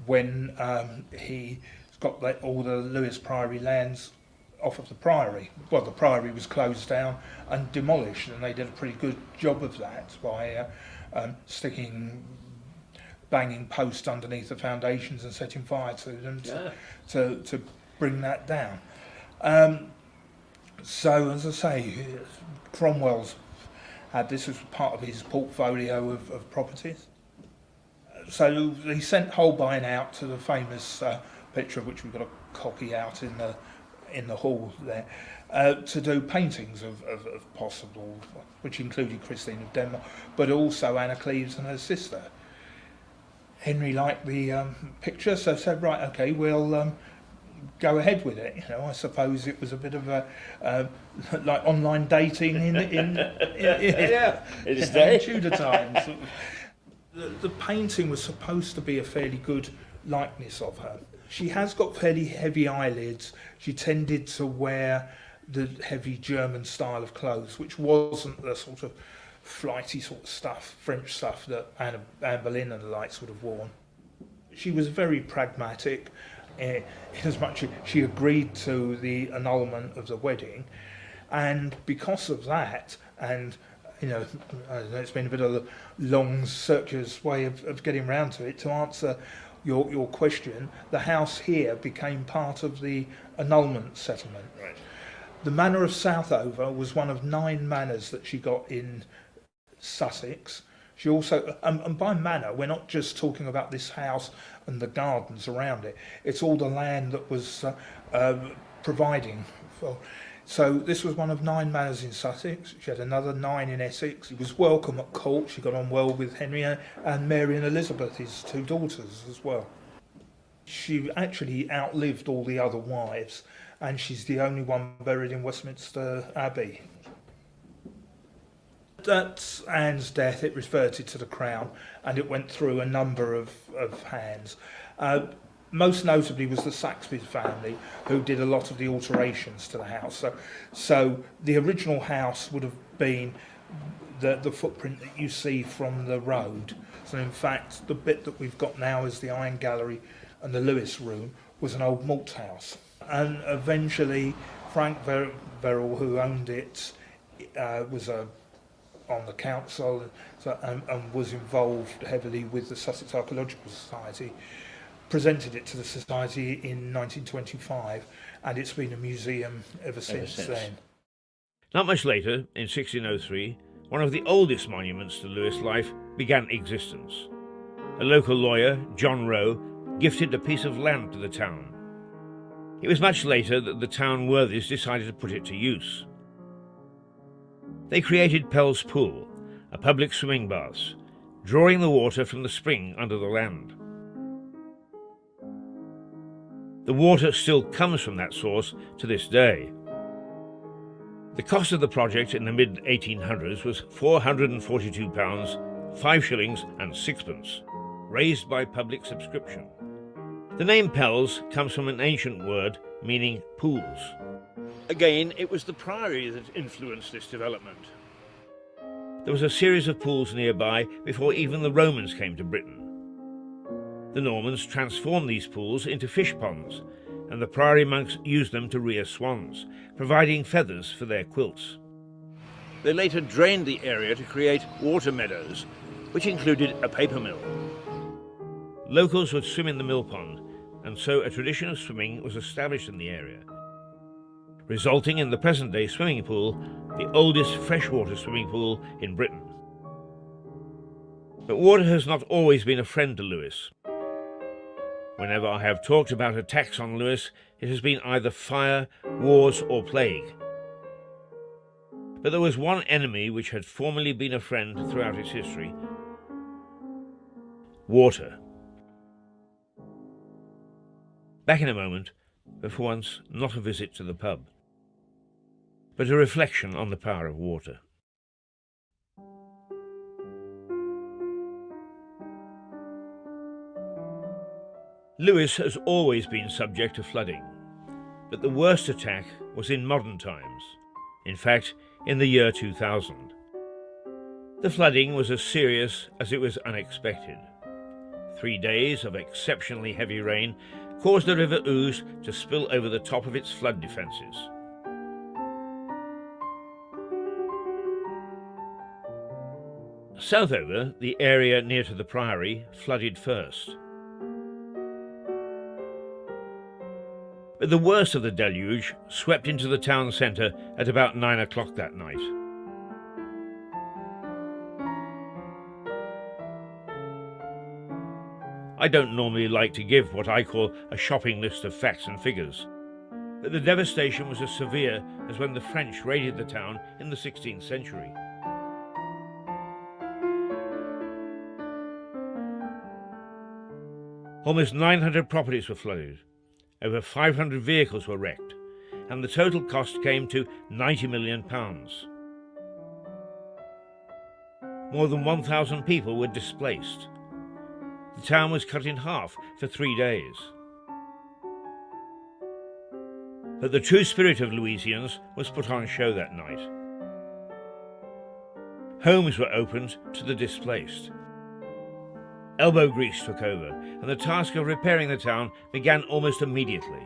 when he got all the Lewes Priory lands off of the Priory. Well, the Priory was closed down and demolished, and they did a pretty good job of that by banging posts underneath the foundations and setting fire to them to bring that down. So, as I say, Cromwell's had this as part of his portfolio of properties. So he sent Holbein out to the famous picture, of which we've got a copy out in the hall there, to do paintings of possible, which included Christine of Denmark, but also Anne of Cleves and her sister. Henry liked the picture, so said, right, okay, we'll go ahead with it. I suppose it was a bit of a like online dating in Tudor times. The painting was supposed to be a fairly good likeness of her. She has got fairly heavy eyelids. She tended to wear the heavy German style of clothes, which wasn't the sort of flighty sort of stuff, French stuff that Anne Boleyn and the likes would have worn. She was very pragmatic, in as much as she agreed to the annulment of the wedding, and because of that, and I don't know, it's been a bit of a long, circuitous way of getting around to it. To answer your question, the house here became part of the annulment settlement. Right. The Manor of Southover was one of 9 manors that she got in Sussex. She also, and by manor, we're not just talking about this house and the gardens around it. It's all the land that was providing for. So this was one of 9 manors in Sussex. She had another 9 in Essex. She was welcome at court. She got on well with Henry and Mary and Elizabeth, his 2 daughters as well. She actually outlived all the other wives, and she's the only one buried in Westminster Abbey. At Anne's death, it reverted to the crown, and it went through a number of hands. Most notably was the Saxby family, who did a lot of the alterations to the house. So the original house would have been the footprint that you see from the road. So in fact, the bit that we've got now as the Iron Gallery and the Lewes Room was an old malt house. And eventually, Frank Verrill, who owned it, was on the council and was involved heavily with the Sussex Archaeological Society, presented it to the Society in 1925, and it's been a museum ever since then. Not much later, in 1603, one of the oldest monuments to Lewes life began existence. A local lawyer, John Roe, gifted a piece of land to the town. It was much later that the town worthies decided to put it to use. They created Pell's Pool, a public swimming baths, drawing the water from the spring under the land. The water still comes from that source to this day. The cost of the project in the mid-1800s was £442, 5 shillings and 6pence, raised by public subscription. The name Pell's comes from an ancient word meaning pools. Again, it was the priory that influenced this development. There was a series of pools nearby before even the Romans came to Britain. The Normans transformed these pools into fish ponds, and the priory monks used them to rear swans, providing feathers for their quilts. They later drained the area to create water meadows, which included a paper mill. Locals would swim in the mill pond, and so a tradition of swimming was established in the area, resulting in the present-day swimming pool, the oldest freshwater swimming pool in Britain. But water has not always been a friend to Lewes. Whenever I have talked about attacks on Lewes, it has been either fire, wars, or plague. But there was one enemy which had formerly been a friend throughout its history: water. Back in a moment, but for once not a visit to the pub, but a reflection on the power of water. Lewes has always been subject to flooding, but the worst attack was in modern times, in fact, in the year 2000. The flooding was as serious as it was unexpected. 3 days of exceptionally heavy rain caused the River Ouse to spill over the top of its flood defences. Southover, the area near to the Priory, flooded first. But the worst of the deluge swept into the town centre at about 9 o'clock that night. I don't normally like to give what I call a shopping list of facts and figures, but the devastation was as severe as when the French raided the town in the 16th century. Almost 900 properties were flooded, over 500 vehicles were wrecked, and the total cost came to £90 million. More than 1,000 people were displaced. The town was cut in half for 3 days. But the true spirit of Louisians was put on show that night. Homes were opened to the displaced. Elbow grease took over, and the task of repairing the town began almost immediately.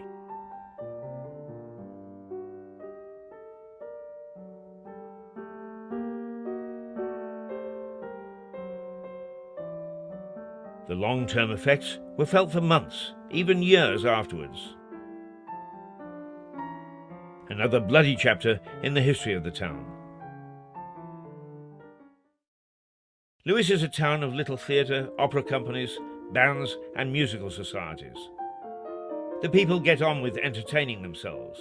The long-term effects were felt for months, even years afterwards. Another bloody chapter in the history of the town. Lewes is a town of little theatre, opera companies, bands and musical societies. The people get on with entertaining themselves.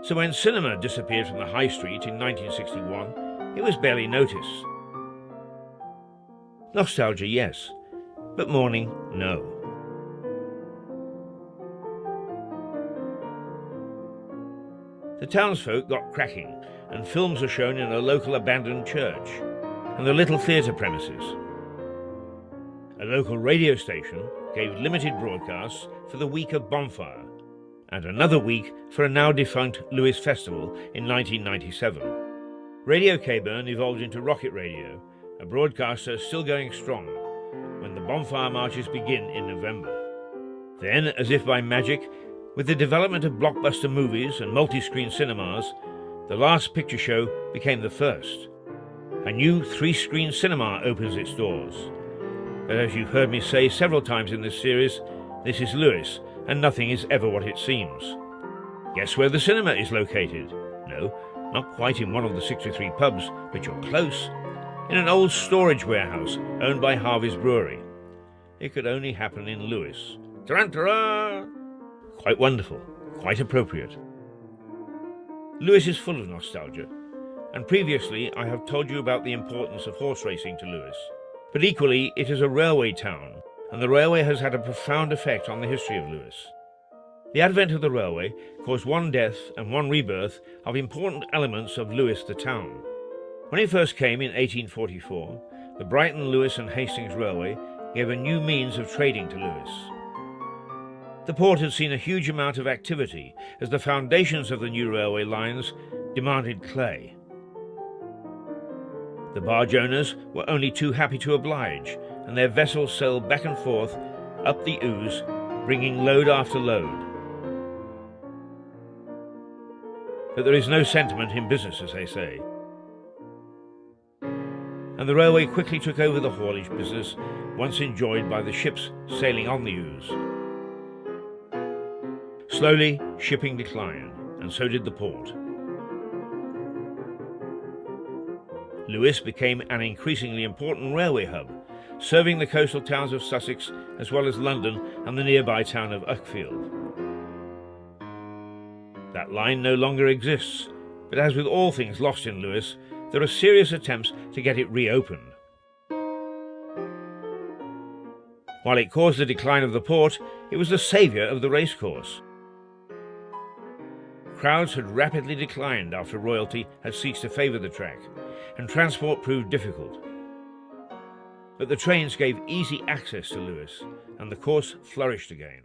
So when cinema disappeared from the high street in 1961, it was barely noticed. Nostalgia, yes, but mourning, no. The townsfolk got cracking, and films are shown in a local abandoned church and the little theatre premises. A local radio station gave limited broadcasts for the week of Bonfire, and another week for a now-defunct Lewes Festival in 1997. Radio Caburn evolved into Rocket Radio, a broadcaster still going strong, when the Bonfire marches begin in November. Then, as if by magic, with the development of blockbuster movies and multi-screen cinemas, the Last Picture Show became the first. A new 3-screen cinema opens its doors. But as you've heard me say several times in this series, this is Lewes, and nothing is ever what it seems. Guess where the cinema is located? No, not quite in one of the 63 pubs, but you're close. In an old storage warehouse owned by Harvey's Brewery. It could only happen in Lewes. Ta-ran-ta-ra! Quite wonderful, quite appropriate. Lewes is full of nostalgia, and previously I have told you about the importance of horse racing to Lewes. But equally, it is a railway town, and the railway has had a profound effect on the history of Lewes. The advent of the railway caused one death and one rebirth of important elements of Lewes the town. When it first came in 1844, the Brighton, Lewes and Hastings Railway gave a new means of trading to Lewes. The port had seen a huge amount of activity as the foundations of the new railway lines demanded clay. The barge owners were only too happy to oblige, and their vessels sailed back and forth up the Ouse, bringing load after load. But there is no sentiment in business, as they say. And the railway quickly took over the haulage business, once enjoyed by the ships sailing on the Ouse. Slowly, shipping declined, and so did the port. Lewes became an increasingly important railway hub, serving the coastal towns of Sussex as well as London and the nearby town of Uckfield. That line no longer exists, but as with all things lost in Lewes, there are serious attempts to get it reopened. While it caused the decline of the port, it was the saviour of the racecourse. Crowds had rapidly declined after royalty had ceased to favour the track, and transport proved difficult. But the trains gave easy access to Lewes, and the course flourished again.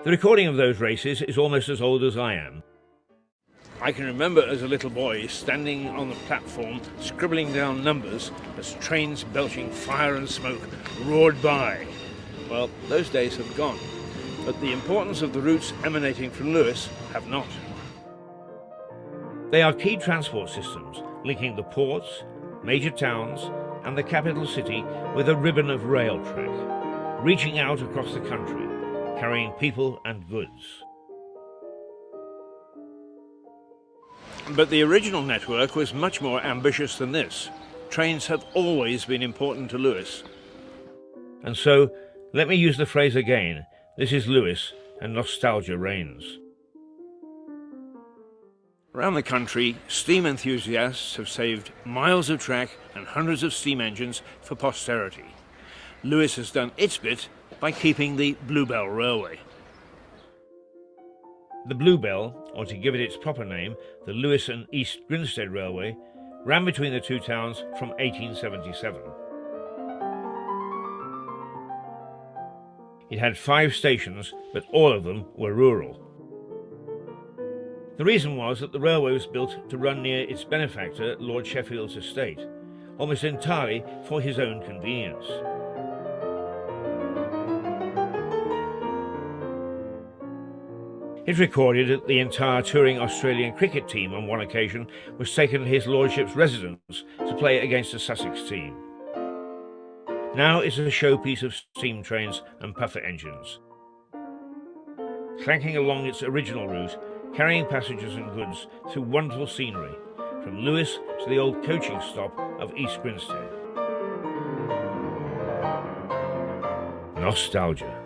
The recording of those races is almost as old as I am. I can remember as a little boy standing on the platform scribbling down numbers as trains belching fire and smoke roared by. Well, those days have gone, but the importance of the routes emanating from Lewes have not. They are key transport systems linking the ports, major towns and the capital city with a ribbon of rail track, reaching out across the country, carrying people and goods. But the original network was much more ambitious than this. Trains have always been important to Lewes. And so, let me use the phrase again, this is Lewes and nostalgia reigns. Around the country, steam enthusiasts have saved miles of track and hundreds of steam engines for posterity. Lewes has done its bit by keeping the Bluebell Railway. The Bluebell, or to give it its proper name, the Lewes and East Grinstead Railway, ran between the two towns from 1877. It had 5 stations, but all of them were rural. The reason was that the railway was built to run near its benefactor, Lord Sheffield's estate, almost entirely for his own convenience. It recorded that the entire touring Australian cricket team on one occasion was taken to his lordship's residence to play against the Sussex team. Now it's a showpiece of steam trains and puffer engines, clanking along its original route, carrying passengers and goods through wonderful scenery, from Lewes to the old coaching stop of East Grinstead. Nostalgia.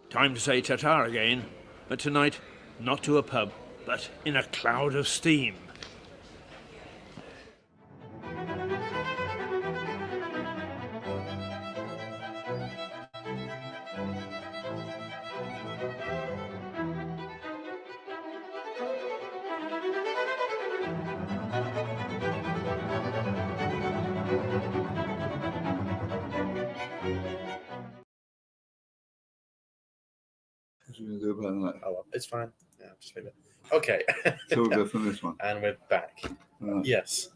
Time to say ta-ta again, but tonight, not to a pub, but in a cloud of steam. What are you going to do about that? Oh, well, it's fine. Yeah, just leave it. Okay. So we'll go from this one. And we're back. Right. Yes.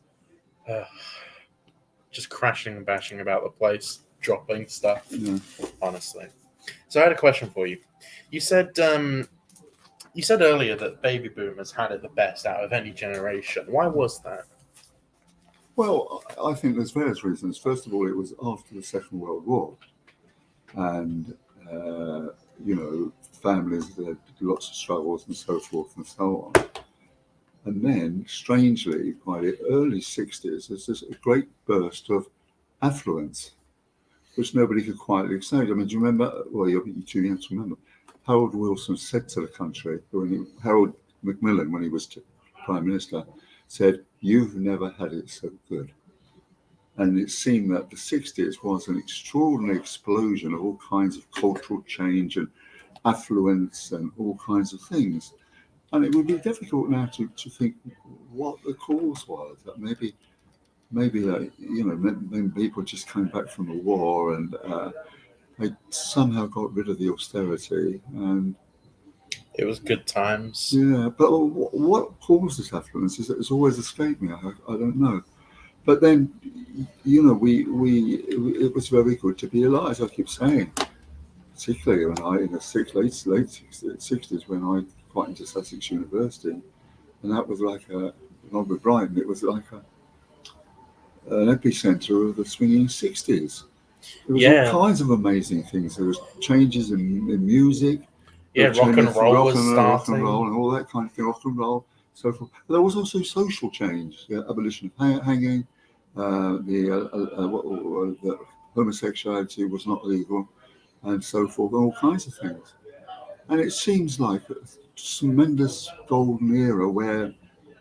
Just crashing and bashing about the place, dropping stuff, Yeah. honestly. So I had a question for you. You said earlier that baby boomers had it the best out of any generation. Why was that? Well, I think there's various reasons. First of all, it was after the Second World War, and families had lots of struggles and so forth and so on. And then, strangely, by the early 60s, there's this great burst of affluence, which nobody could quite explain. I mean, do you remember? Well, you're too young to remember. Harold Wilson said to the country, Harold Macmillan, when he was Prime Minister, said, "You've never had it so good." And it seemed that the 60s was an extraordinary explosion of all kinds of cultural change and affluence and all kinds of things. And it would be difficult now to think what the cause was. That maybe when people just came back from the war and they somehow got rid of the austerity. And It was good times. yeah, but what caused this affluence it's always escaped me. I don't know. But then, it was very good to be alive. As I keep saying, particularly when in the late 60s, when I got into Sussex University, and that was like along with Brighton, it was like an epicenter of the swinging 60s. There was all kinds of amazing things. There was changes in music. Yeah, rock and roll was starting. Rock and roll and all that kind of thing, rock and roll, so forth. But there was also social change, the abolition of hanging, the homosexuality was not legal, and so forth, and all kinds of things. And it seems like a tremendous golden era where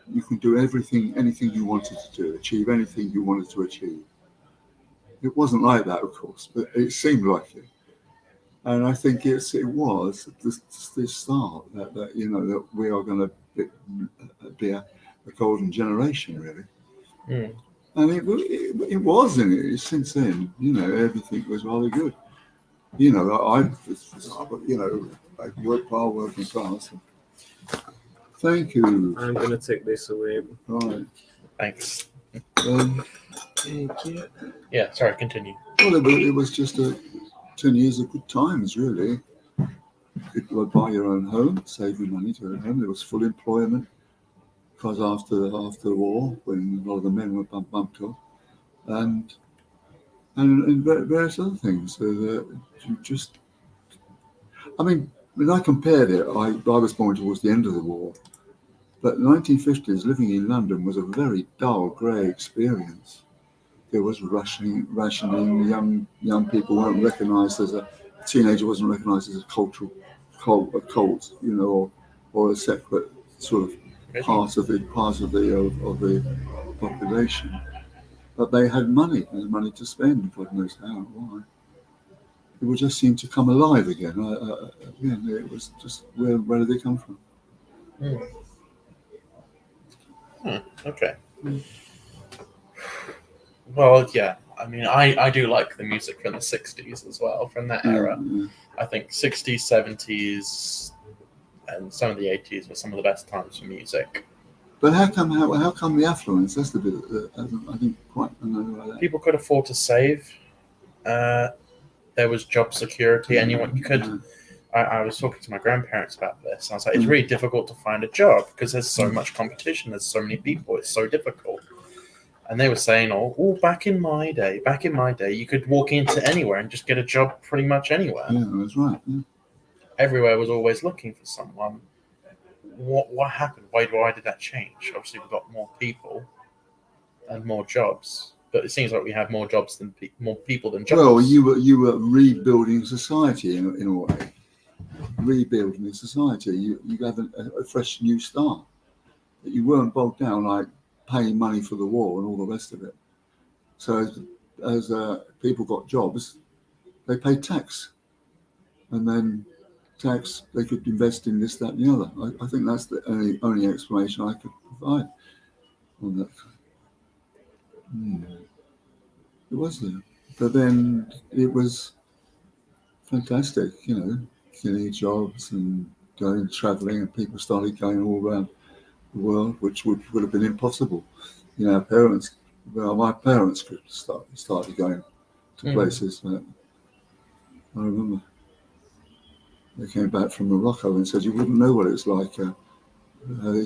you can do anything you wanted to do, achieve anything you wanted to achieve. It wasn't like that, of course, but it seemed like it. And I think it was the start that we are going to be a golden generation, really. Mm. And it was, and since then, everything was rather good. I worked while working class. Thank you. I'm going to take this away. Right. Thanks. Thank you. Yeah, sorry, continue. Well, it was just 10 years of good times, really. You could buy your own home, save your money to own a home. There was full employment, because after the war, when a lot of the men were bumped off, and various other things. So that you just, when I compared it, I was born towards the end of the war, but 1950s living in London was a very dull, grey experience. There was rationing. Young people weren't recognised as a teenager wasn't recognised as a cultural cult, or a separate sort of part of the population. But they had money to spend. God knows how, why. It would just seem to come alive again. It was just where did they come from? Okay. Well, yeah. I do like the music from the 60s as well, from that era. Yeah. I think 60s, 70s, and some of the 80s were some of the best times for music. But how come the affluence? That's the bit I didn't quite know about that. People could afford to save. There was job security. Anyone could. I was talking to my grandparents about this, and I was like, it's really difficult to find a job because there's so much competition, there's so many people, it's so difficult. And they were saying, oh, back in my day, you could walk into anywhere and just get a job pretty much anywhere. Yeah, that's right. Yeah. Everywhere was always looking for someone. What happened? Why did that change? Obviously, we've got more people and more jobs, but it seems like we have more jobs than more people than jobs. Well, you were rebuilding society in a way. Rebuilding the society. You have a fresh new start. You weren't bogged down like paying money for the war and all the rest of it. So as people got jobs, they paid tax, and then tax they could invest in this, that, and the other. I think that's the only explanation I could provide on that. It was there, but then it was fantastic, getting jobs and going travelling, and people started going all around the world, which would have been impossible. My parents started going to places. I remember they came back from Morocco and said, you wouldn't know what it's like. He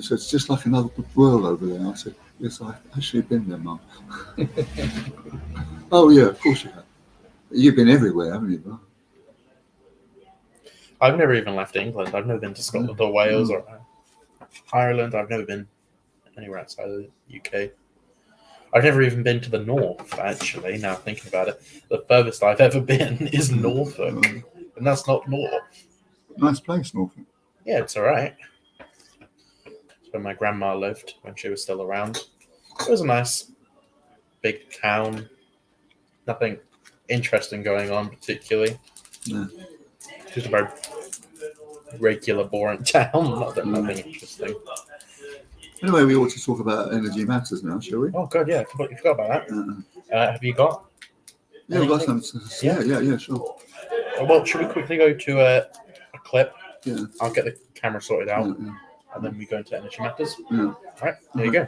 said, it's just like another world over there. I said, yes, I've actually been there, Mum. Oh, yeah, of course you have. You've been everywhere, haven't you, Mum? I've never even left England. I've never been to Scotland or Wales or Ireland. I've never been anywhere outside of the UK. I've never even been to the north, actually, now thinking about it. The furthest I've ever been is Norfolk, and that's not north. Nice place, Norfolk. Yeah, it's all right. It's where my grandma lived when she was still around. It was a nice big town. Nothing interesting going on particularly. Yeah. Just a very regular, boring town. Nothing interesting. Anyway, we ought to talk about energy matters now, shall we? Oh, God, yeah. I completely forgot about that. Have you got? Yeah, we've got some. Yeah, sure. Well, should we quickly go to a clip? Yeah. I'll get the camera sorted out, Yeah. and then we go into energy matters. Yeah. All right, there you go.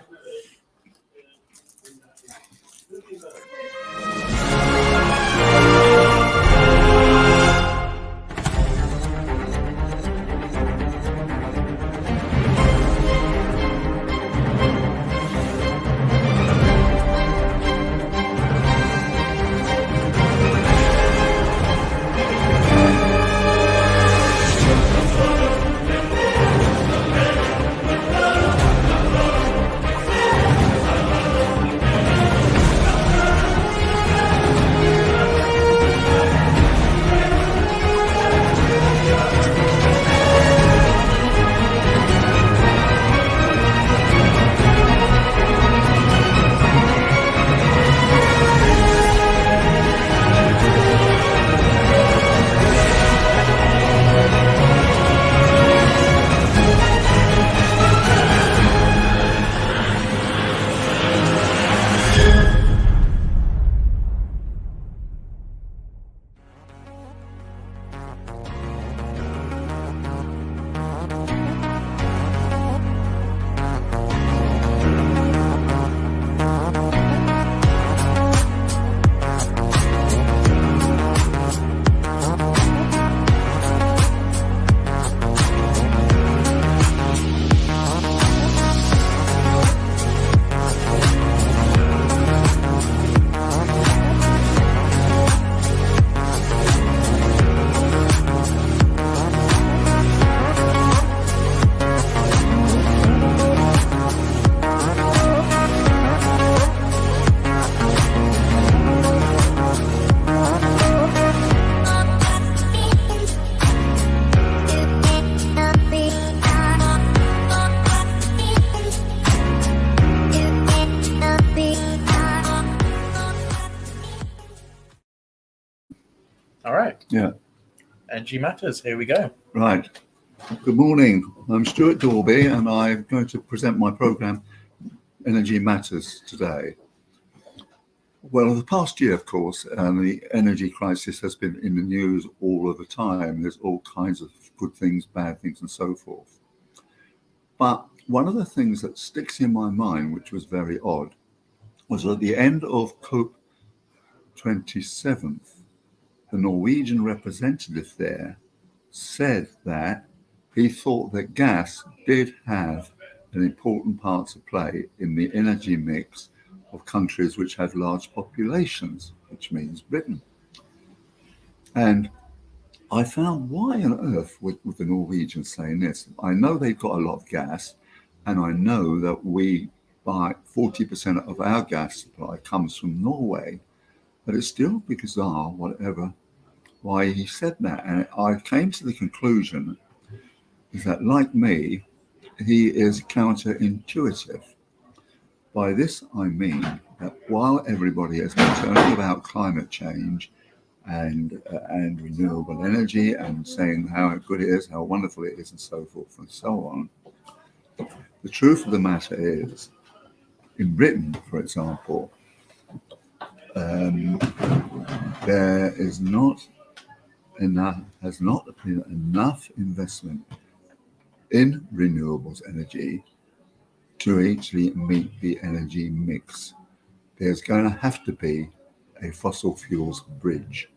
All right. Yeah. Energy Matters. Here we go. Right. Good morning. I'm Stuart Dorby, and I'm going to present my program, Energy Matters, today. Well, the past year, of course, the energy crisis has been in the news all of the time. There's all kinds of good things, bad things, and so forth. But one of the things that sticks in my mind, which was very odd, was at the end of COP27, the Norwegian representative there said that he thought that gas did have an important part to play in the energy mix of countries which have large populations, which means Britain. And I found, why on earth would the Norwegians saying this? I know they've got a lot of gas, and I know that we buy 40% of our gas supply comes from Norway, but it's still bizarre, whatever, why he said that. And I came to the conclusion is that, like me, he is counterintuitive. By this I mean that while everybody is concerned about climate change and renewable energy and saying how good it is, how wonderful it is, and so forth and so on, the truth of the matter is, in Britain, for example, there is not enough, has not been enough investment in renewables energy to actually meet the energy mix. There's going to have to be a fossil fuels bridge.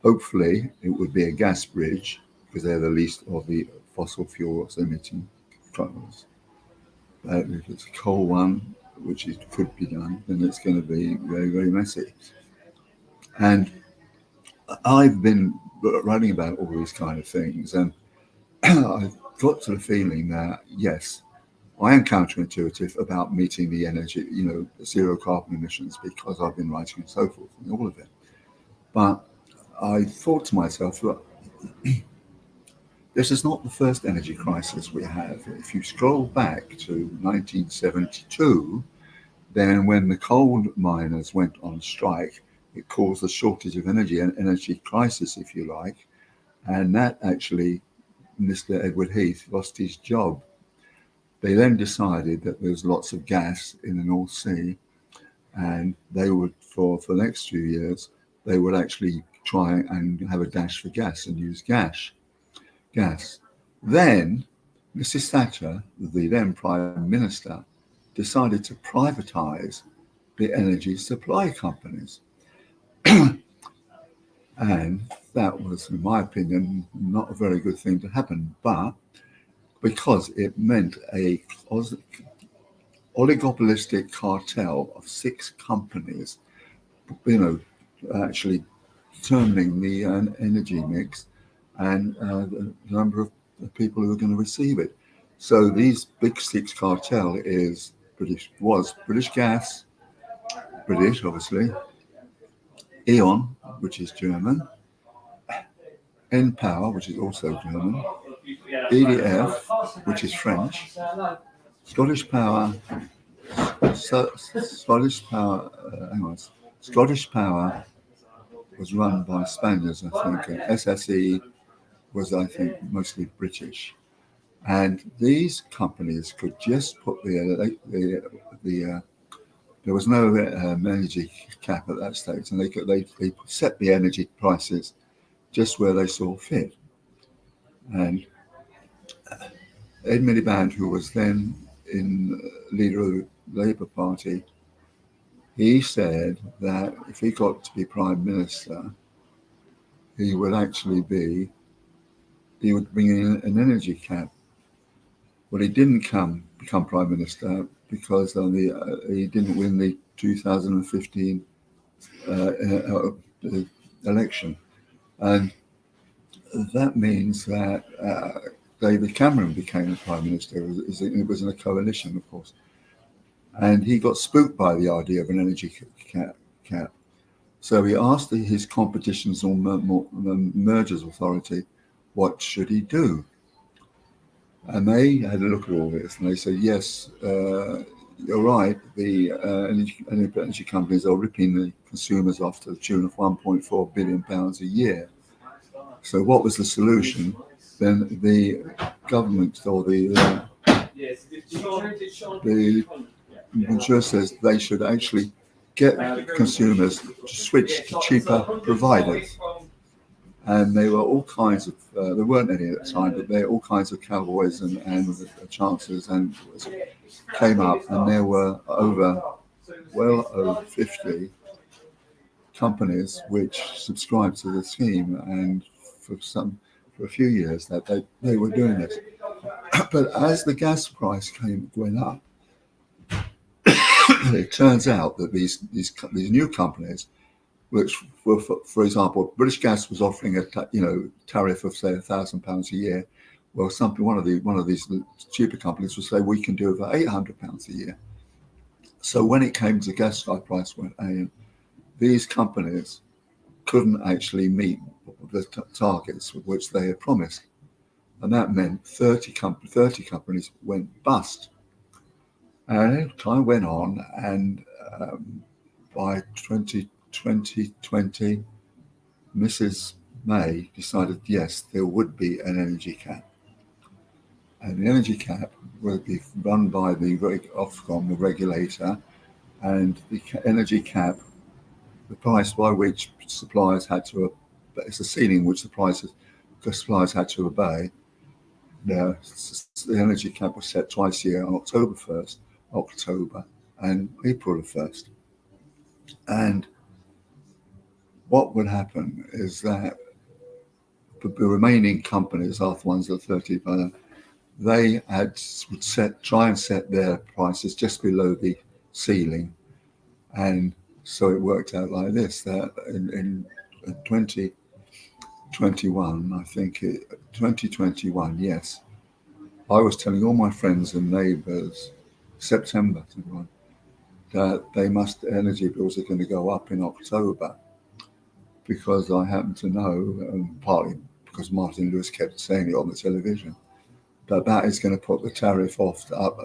Hopefully, it would be a gas bridge because they're the least of the fossil fuels emitting fuels. If it's a coal one, which could be done, then it's going to be very, very messy. And I've been writing about all these kind of things, and I've got to the feeling that, yes, I am counterintuitive about meeting the energy, zero carbon emissions, because I've been writing and so forth and all of it. But I thought to myself, look, this is not the first energy crisis we have. If you scroll back to 1972, then when the coal miners went on strike, it caused a shortage of energy, an energy crisis, if you like. And that actually, Mr. Edward Heath lost his job. They then decided that there was lots of gas in the North Sea, and they would, for the next few years, they would actually try and have a dash for gas and use gas. Then Mrs. Thatcher, the then Prime Minister, decided to privatize the energy supply companies. And that was, in my opinion, not a very good thing to happen, but because it meant a oligopolistic cartel of 6 companies, actually determining the energy mix and the number of people who are going to receive it. So these big 6 cartel was British Gas, British obviously, E.ON, which is German, Npower, which is also German, EDF, which is French, Scottish Power was run by Spaniards, I think, and SSE was, I think, mostly British. And these companies could just put there was no energy cap at that stage, and they set the energy prices just where they saw fit. And Ed Miliband, who was then leader of the Labour Party, he said that if he got to be Prime Minister, he would bring in an energy cap. Well, he didn't become Prime Minister because he didn't win the 2015 election. And that means that David Cameron became the Prime Minister. It was in a coalition, of course. And he got spooked by the idea of an energy cap. So he asked his Competitions and Mergers Authority, what should he do? And they had a look at all this, and they said, yes, you're right, the energy companies are ripping the consumers off to the tune of £1.4 billion a year. So what was the solution? Then the government or the insurer says they should actually get consumers to switch to cheaper providers. And they were all kinds of, there weren't any at the time, but they were all kinds of cowboys and chancellors and came up, and there were well over 50 companies which subscribed to the scheme. And for for a few years that they were doing this. But as the gas price went up, it turns out that these new companies, which were, for example, British Gas was offering a tariff of say £1,000 a year. Well, one of these cheaper companies would say we can do it for £800 a year. So when it came to gas price went in, these companies couldn't actually meet the targets which they had promised, and that meant 30 companies went bust. And time went on, and by 2020, Mrs. May decided, yes, there would be an energy cap. And the energy cap would be run by the Ofcom, the regulator, and the energy cap, the price by which suppliers had to, it's a ceiling which the suppliers had to obey. The energy cap was set twice a year, on October 1st, October, and April 1st. And what would happen is that the remaining companies, after ones at 30, they would try and set their prices just below the ceiling. And so it worked out like this, that in 2021, I think 2021, yes, I was telling all my friends and neighbours, September 21, that energy bills are going to go up in October, because I happen to know, partly because Martin Lewis kept saying it on the television, that is going to put the tariff up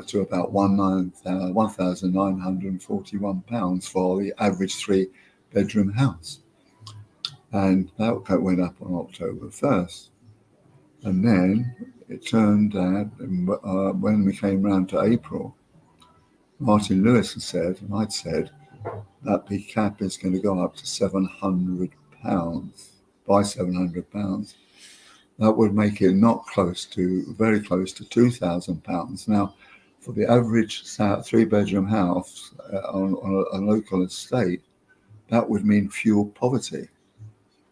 to about £1,941 for the average 3-bedroom house. And that went up on October 1st. And then it turned out, when we came round to April, Martin Lewis had said, and I'd said, that the cap is going to go up to £700, by £700. That would make it very close to £2,000. Now, for the average 3-bedroom house on a local estate, that would mean fuel poverty.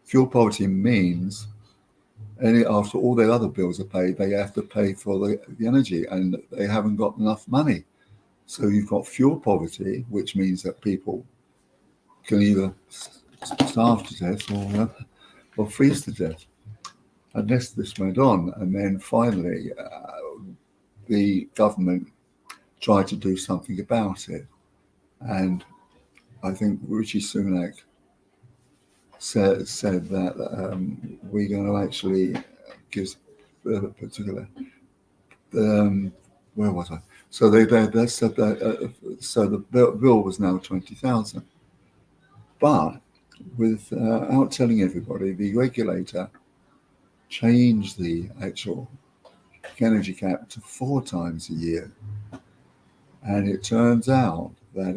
Fuel poverty means after all their other bills are paid, they have to pay for the energy, and they haven't got enough money. So you've got fuel poverty, which means that people can either starve to death or freeze to death. And this went on, and then finally the government tried to do something about it. And I think Rishi Sunak said that we're going to actually give a particular. Where was I? So they said that. So the bill was now 20,000, but without telling everybody, the regulator changed the actual energy cap to 4 times a year, and it turns out that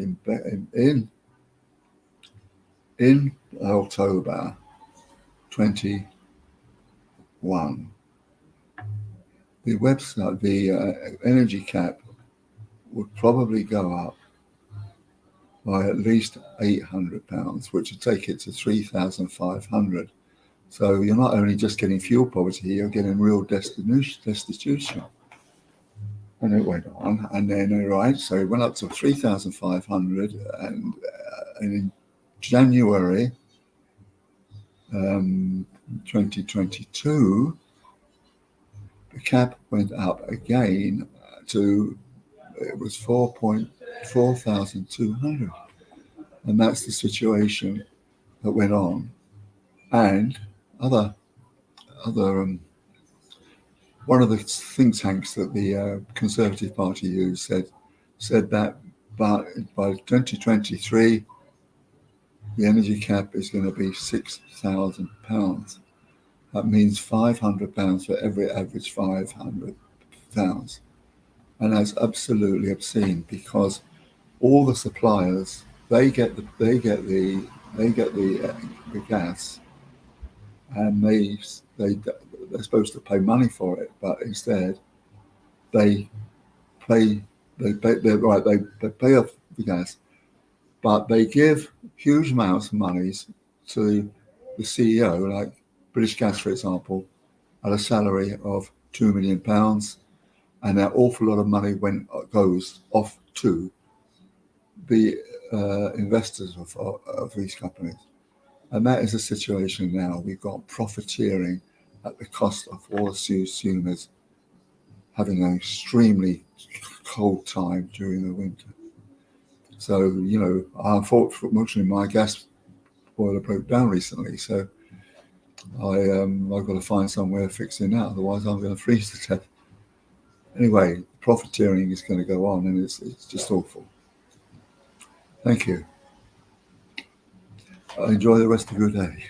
in October 21, the energy cap would probably go up by at least £800, which would take it to 3,500. So you're not only just getting fuel poverty, you're getting real destitution. And it went on, and then so it went up to 3,500, and in January 2022, the cap went up again to, it was 4,200, and that's the situation that went on. And one of the think tanks that the Conservative Party used said that by 2023 the energy cap is going to be £6,000. That means £500 for every average £500, and that's absolutely obscene, because all the suppliers they get the gas, and they're supposed to pay money for it, but instead they pay off the gas, but they give huge amounts of monies to the CEO, like British Gas, for example, at a salary of £2 million, and an awful lot of money goes off to the investors of these companies. And that is the situation now. We've got profiteering at the cost of all the consumers having an extremely cold time during the winter. So, you know, unfortunately, my gas boiler broke down recently, so I've got to find somewhere fixing that, otherwise I'm going to freeze to death. Anyway, profiteering is going to go on, and it's just awful. Thank you. Enjoy the rest of your day.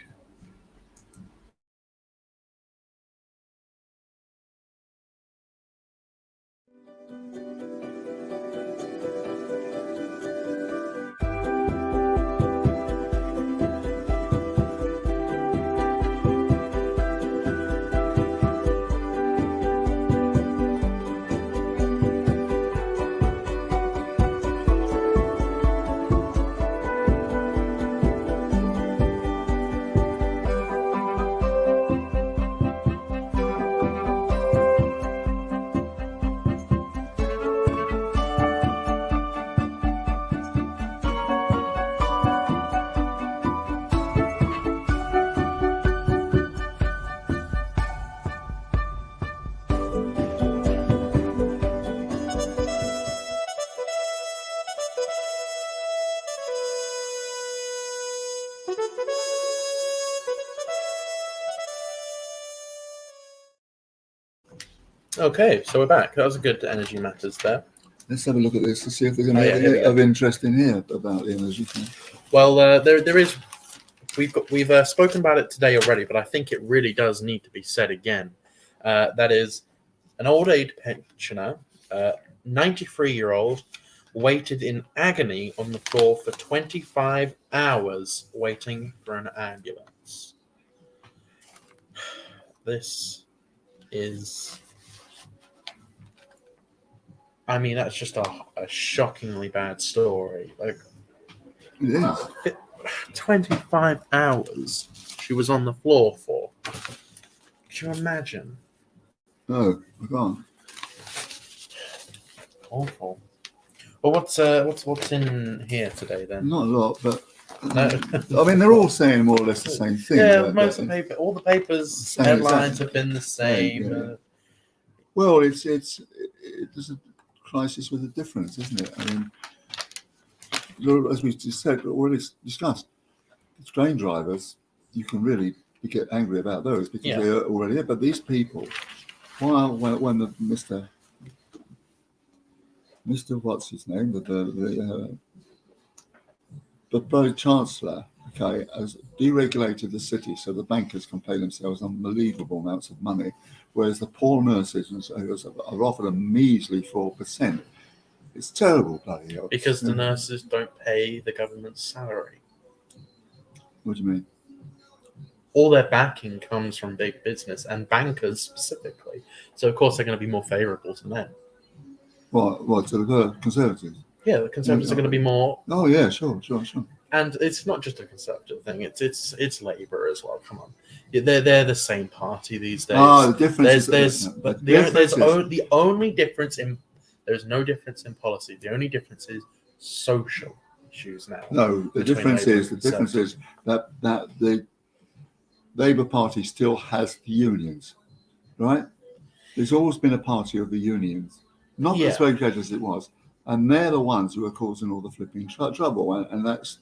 Okay, so we're back. That was a good energy matters there. Let's have a look at this to see if there's anything of interest in here about the energy thing. Well, there is. We've spoken about it today already, but I think it really does need to be said again. That is, an old age pensioner, 93-year-old, waited in agony on the floor for 25 hours waiting for an ambulance. This is. I mean, that's just a shockingly bad story. Like, It is. 25 hours she was on the floor for. Could you imagine? No, I can't. Awful. Well, what's in here today then? Not a lot, but No. I mean, they're all saying more or less the same thing. Yeah, most of the paper, all the papers Same, headlines exactly. have been the same. Yeah. Well, it's there's a crisis with a difference, isn't it? I mean, as we just said, already discussed, train drivers, you can really get angry about those because they're already there. But these people, when the Mr. What's his name, the Pro Chancellor, okay, has deregulated the city, so the bankers can pay themselves unbelievable amounts of money, whereas the poor nurses are offered a measly 4%. It's terrible, bloody hell. Because the nurses don't pay the government's salary. What do you mean? All their backing comes from big business and bankers specifically. So, of course, they're going to be more favourable to them. What, to the Conservatives? Yeah, the Conservatives are going to be more. Oh, yeah, sure. And it's not just a Conservative thing; it's Labour as well. Come on, they're the same party these days. The difference the only difference in there's no difference in policy. The only difference is social issues now. No, the difference is that the Labour Party still has the unions, right? There's always been a party of the unions, not as regulated as it was. And they're the ones who are causing all the flipping trouble, and that's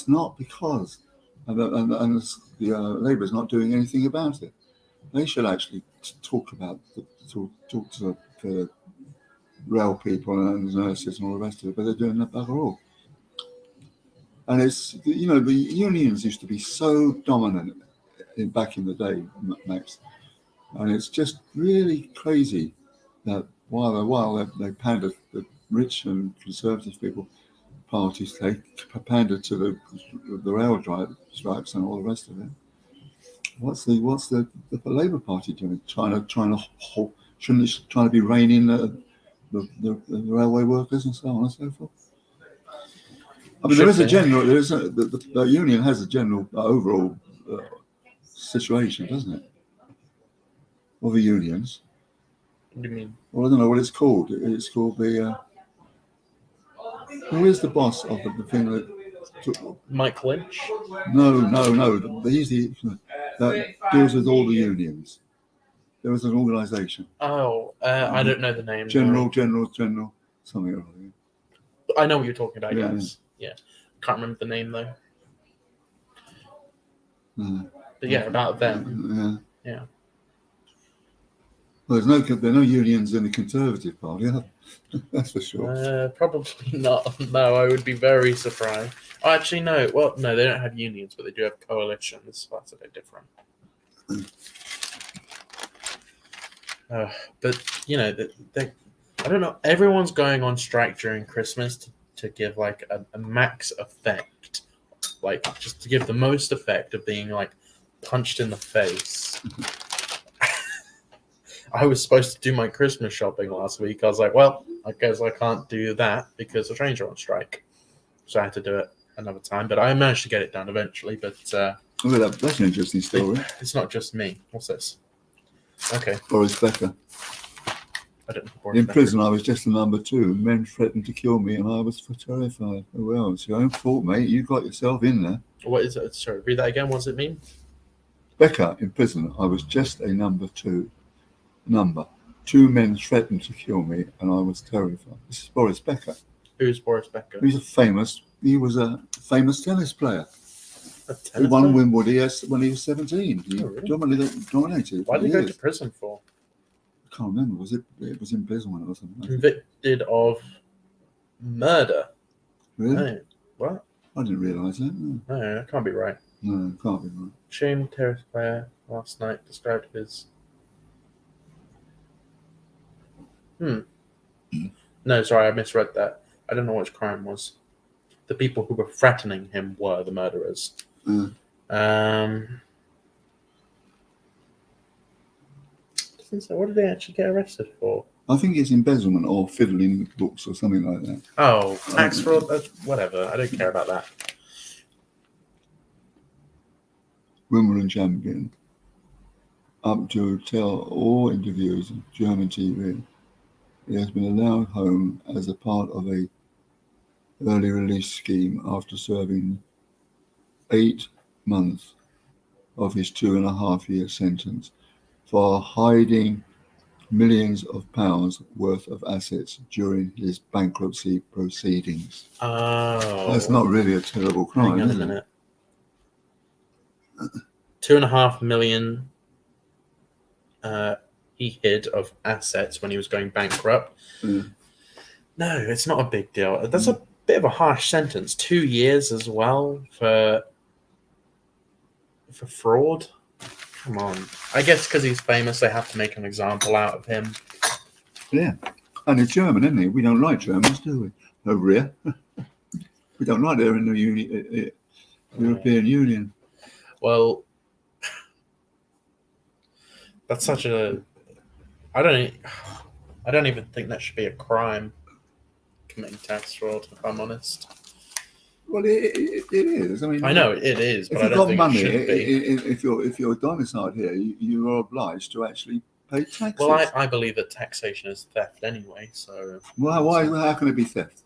not because Labour is not doing anything about it. They should actually talk to the rail people and the nurses and all the rest of it, but they're doing that bugger all. And it's the unions used to be so dominant back in the day, Max, and it's just really crazy that while they pander the rich and conservative people parties, they pander to the rail strikes and all the rest of it. What's the Labour Party doing? Trying to be reining the railway workers and so on and so forth. I mean, the union has a general overall situation, doesn't it? of the unions. What do you mean? Well, I don't know what it's called. It's called the. Who is the boss of the thing that? Mike Lynch? No. He's the that deals with all the unions. There was an organisation. Oh, I don't know the name. General, something or other. I know what you're talking about, Yeah. yes. Yeah. Can't remember the name, though. No. But yeah, about them. Yeah. Yeah. Well, there are no unions in the Conservative Party. That's for sure. Probably not. No, I would be very surprised. Oh, actually, no. Well, no, they don't have unions, but they do have coalitions. That's a bit different. But, you know, I don't know. Everyone's going on strike during Christmas to give, like, a max effect. Like, just to give the most effect of being, like, punched in the face. I was supposed to do my Christmas shopping last week. I was like, well, I guess I can't do that because the trains are on strike. So I had to do it another time. But I managed to get it done eventually. But Well, that's an interesting story. it's not just me. What's this? Okay. Boris Becker. I don't know. In prison, I was just a number 2. Men threatened to kill me, and I was terrified. Oh, well, it's your own fault, mate. You got yourself in there. What is it? Sorry, read that again. What does it mean? Becker, in prison, I was just a number 2. 2 men threatened to kill me, and I was terrified. This is Boris Becker. Who's Boris Becker? He was a famous tennis player. A He tennis won player? Wimbledon when he was 17. He Oh, really? dominated. Why did he for go to years. prison for? I can't remember. It was embezzlement or something? Convicted of murder. Really? No. What? I didn't realise that. No, that can't be right. No, it can't be right. Shane tennis player last night described his. No, sorry, I misread that. I don't know what his crime was. The people who were threatening him were the murderers. So what did they actually get arrested for? I think it's embezzlement or fiddling with books or something like that. Oh, tax fraud? Whatever. I don't care about that. Wimbledon champion. Up to tell all interviews of German TV, he has been allowed home as a part of a early release scheme after serving 8 months of his 2.5-year sentence for hiding millions of pounds worth of assets during his bankruptcy proceedings. Oh. That's not really a terrible crime, Hang on a is it? minute. 2.5 million he hid of assets when he was going bankrupt. Mm. No, it's not a big deal. That's a bit of a harsh sentence. 2 years as well for fraud. Come on. I guess because he's famous, they have to make an example out of him. Yeah. And he's German, isn't he? We don't like Germans, do we? Over here. We don't like they're in the European Union. Well, that's such a. I don't even think that should be a crime. Committing tax fraud, if I'm honest. Well, it is. I mean, I know it is, but if I you've don't got think money, it should be. if you're domiciled here, you are obliged to actually pay taxes. Well, I believe that taxation is theft anyway. So How can it be theft?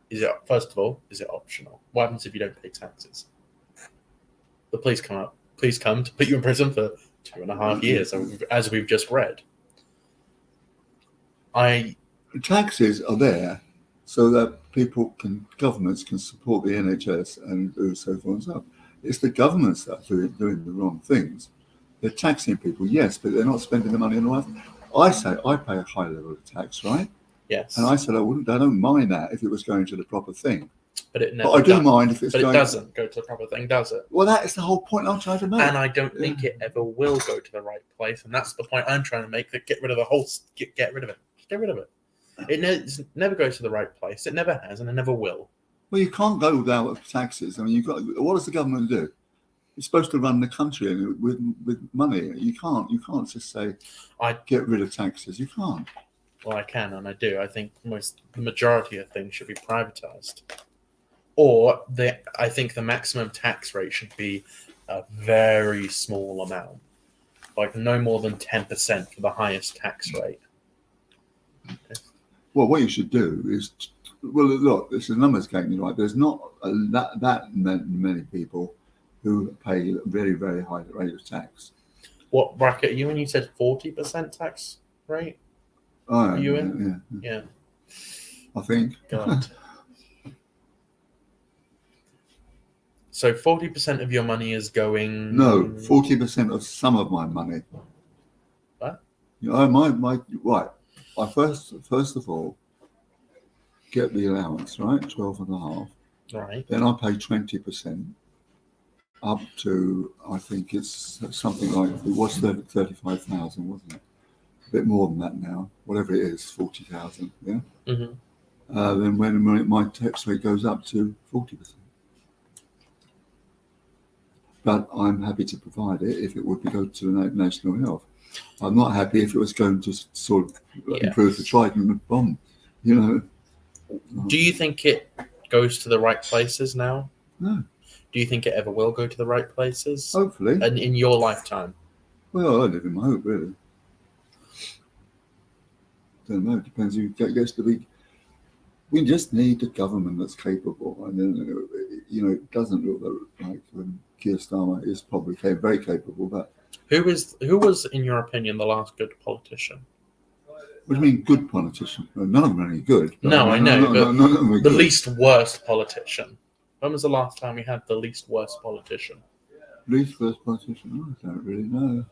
is it, first of all, is it optional? What happens if you don't pay taxes? The police come to put you in prison for 2.5 years, as we've just read. Taxes are there so that governments can support the NHS and do so forth and so on. It's the governments that are doing the wrong things. They're taxing people, yes, but they're not spending the money on the right. I say I pay a high level of tax, right? Yes. And I said I don't mind that if it was going to the proper thing. But it never But I do does. mind if it's But going. it doesn't go to the proper thing, does it? Well, that is the whole point I'm trying to make. And I don't think it ever will go to the right place. And that's the point I'm trying to make. That get rid of the whole. Get rid of it. Just get rid of it. It never goes to the right place. It never has, and it never will. Well, you can't go without taxes. I mean, what does the government do? It's supposed to run the country with money. You can't just say, get rid of taxes. You can't. Well, I can, and I do. I think the majority of things should be privatized. Or I think the maximum tax rate should be a very small amount. like no more than 10% for the highest tax rate. Well, what you should do is, well, look, it's a numbers game, you're right. There's not that many people who pay a very, very high rate of tax. What bracket are you in? You said 40% tax rate? Oh, Are you in? Yeah, Yeah. I think. God. So 40% of your money is going. No, 40% of some of my money. What? You know, my right. I first of all get the allowance, right? 12.5. Right. Then I pay 20% up to, I think it's something like, it was 35,000, wasn't it? A bit more than that now, whatever it is, 40,000, yeah? Mm-hmm. Then when my tax rate goes up to 40%. But I'm happy to provide it if it would go to the national health. I'm not happy if it was going to sort of improve the Trident bomb, you know. Do you think it goes to the right places now? No. Do you think it ever will go to the right places? Hopefully. And in your lifetime? Well, I live in my hope, really. Don't know. It depends who gets to be. We just need a government that's capable. And then, you know, it doesn't look like Keir Starmer is probably very capable. But who was, in your opinion, the last good politician? What do you mean, good politician? Well, none of them are any good. No, I know. But none of them are the good. least worst politician. When was the last time we had the least worst politician? Least worst politician? I don't really know.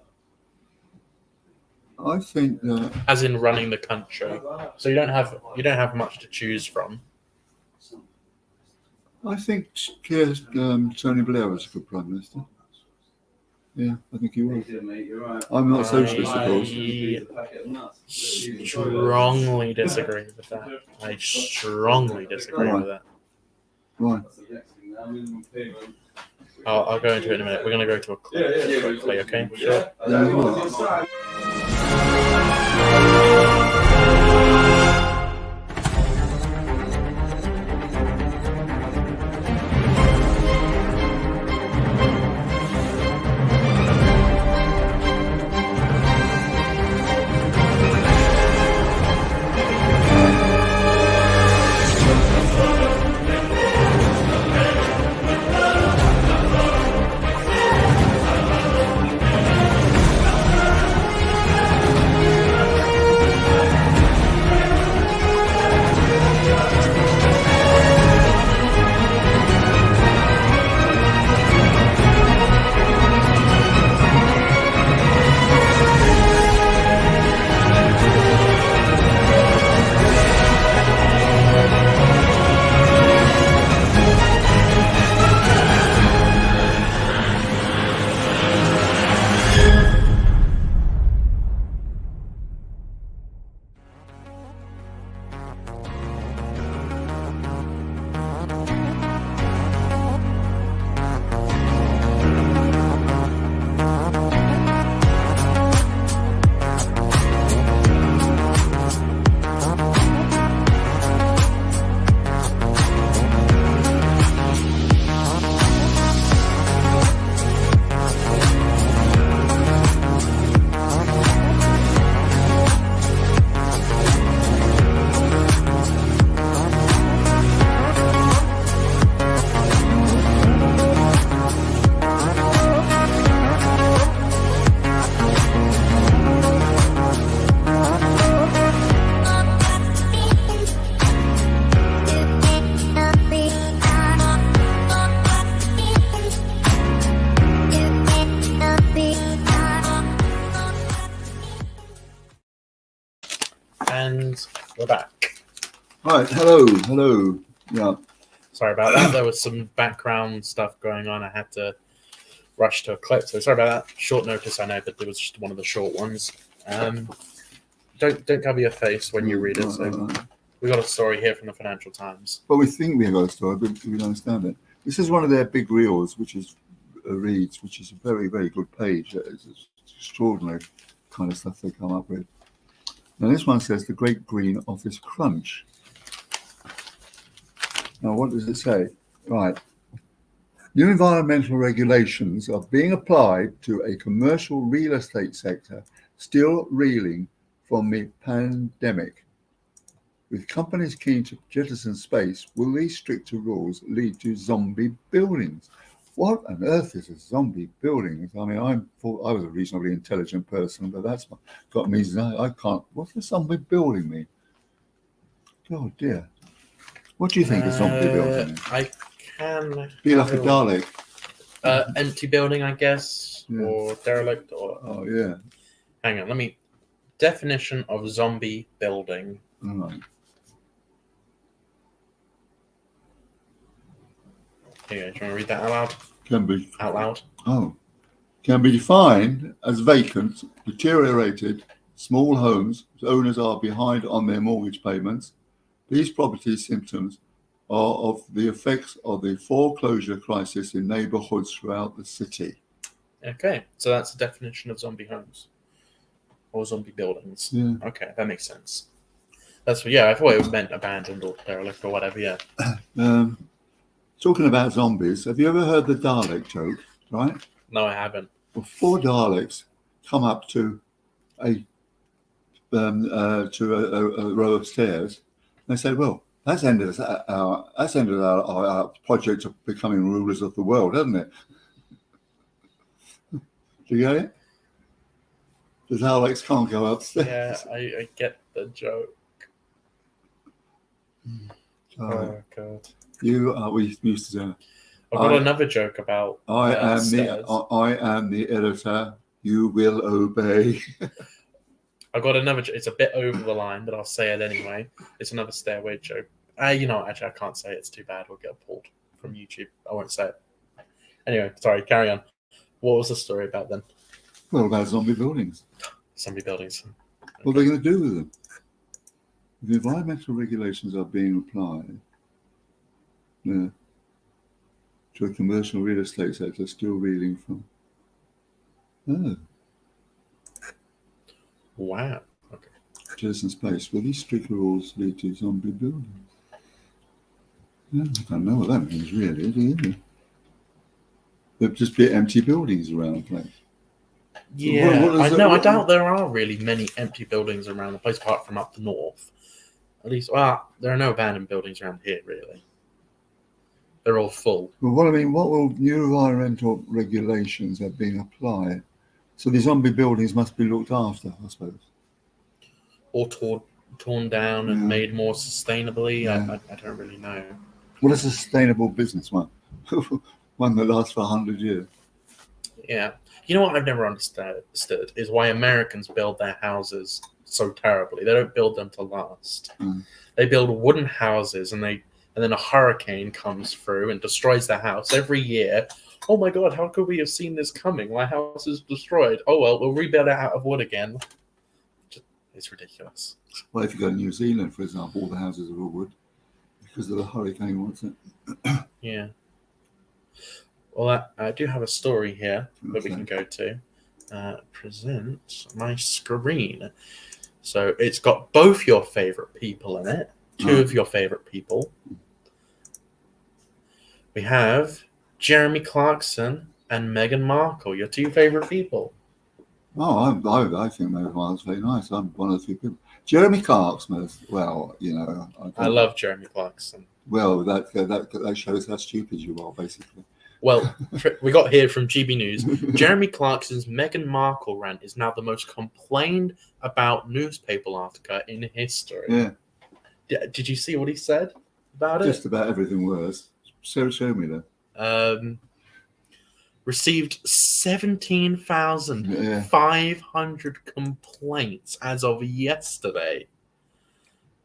I think that, as in running the country. So you don't have much to choose from. I think Tony Blair was a good prime minister. Yeah, I think he was. I'm not a socialist, of course. Strongly disagree with that. I strongly disagree with that. Right. I'll go into it in a minute. We're going to go to a clip quickly, okay? Yeah, right. And we're back. Right, hello. Yeah. Sorry about that. There was some background stuff going on. I had to rush to a clip, so sorry about that. Short notice, I know, but it was just one of the short ones. Don't cover your face when you read it. So we got a story here from the Financial Times. Well, we think we have got a story, but we don't understand it. This is one of their big reels, which is reads, which is a very, very good page. It's extraordinary kind of stuff they come up with. Now, this one says the Great Green Office Crunch. Now, what does it say? Right. New environmental regulations are being applied to a commercial real estate sector still reeling from the pandemic. With companies keen to jettison space, will these stricter rules lead to zombie buildings? What on earth is a zombie building? I mean, I thought I was a reasonably intelligent person, but that's got me. I can't. What's a zombie building mean? Oh dear. What do you think a zombie building is? I can Be like a Dalek. empty building, I guess, Yeah. or derelict, or Oh yeah. hang on. Let me definition of zombie building. All right. Here, do you want to read that out loud? Can be. Out loud. Oh. Can be defined as vacant, deteriorated, small homes whose owners are behind on their mortgage payments. These property symptoms are of the effects of the foreclosure crisis in neighbourhoods throughout the city. Okay, so that's the definition of zombie homes or zombie buildings. Yeah. Okay, that makes sense. That's I thought it meant abandoned or derelict or whatever. Yeah. Talking about zombies, have you ever heard the Dalek joke? Right? No, I haven't. Well, 4 Daleks come up to a row of stairs. They say, "Well, that's ended our project of becoming rulers of the world, hasn't it?" Do you get it? The Daleks can't go upstairs. Yeah, I get the joke. Oh god. We used to say, I've got another joke about. I am stairs. the editor. You will obey. I got another. It's a bit over the line, but I'll say it anyway. It's another stairway joke. You know, actually, I can't say it. It's too bad. We'll get pulled from YouTube. I won't say it. Anyway, sorry. Carry on. What was the story about then? Well, about zombie buildings. Zombie buildings. What are they going to do with them? The environmental regulations are being applied to a commercial real estate sector still reeling from. Oh, Wow. Okay. jettison space. Will these strict rules lead to zombie buildings? Yeah, I don't know what that means, really, do you? There'll just be empty buildings around the place. Yeah, What is I that- know. I what- doubt there are really many empty buildings around the place, apart from up the north. At least, well, there are no abandoned buildings around here, really. They're all full. Well, what I mean, what will new environmental regulations have been applied? So the zombie buildings must be looked after, I suppose. Or torn down and Yeah. made more sustainably. Yeah. I don't really know. What is a sustainable business one? One that lasts for 100 years. Yeah. You know what I've never understood is why Americans build their houses so terribly. They don't build them to last. Mm. They build wooden houses and then a hurricane comes through and destroys the house every year. Oh my god, how could we have seen this coming? My house is destroyed. Oh well, we'll rebuild it out of wood again. It's ridiculous. Well, if you go to New Zealand, for example, all the houses are all wood because of the hurricane, wasn't it? Yeah. Well, I do have a story here that we Okay. can go to. Present my screen. So it's got both your favorite people in it. Two Oh. of your favorite people. We have Jeremy Clarkson and Meghan Markle, your two favorite people. Oh, I think Meghan Markle's very nice. I'm one of the few people. Jeremy Clarkson, well, you know. I love Jeremy Clarkson. Well, that shows how stupid you are, basically. Well, we got here from GB News. Jeremy Clarkson's Meghan Markle rant is now the most complained about newspaper article in history. Yeah, Did you see what he said about it? just about everything worse. Show me that. Received 17,500 complaints as of yesterday.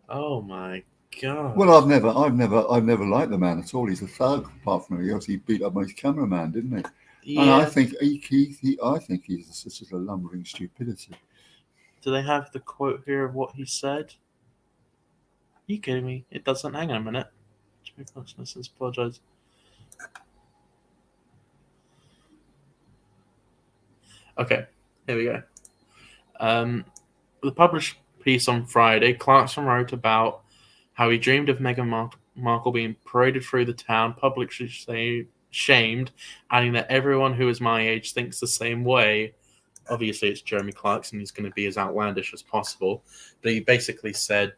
Oh my god! Well, I've never liked the man at all. He's a thug. Apart from he beat up my cameraman, didn't he? yeah. And I think I think he's such a lumbering stupidity. Do they have the quote here of what he said? Are you kidding me? It doesn't. Hang on a minute. Let's apologize. Okay, here we go. The published piece on Friday, Clarkson wrote about how he dreamed of Meghan Markle being paraded through the town, publicly shamed, adding that everyone who is my age thinks the same way. Obviously, it's Jeremy Clarkson. He's going to be as outlandish as possible. But he basically said,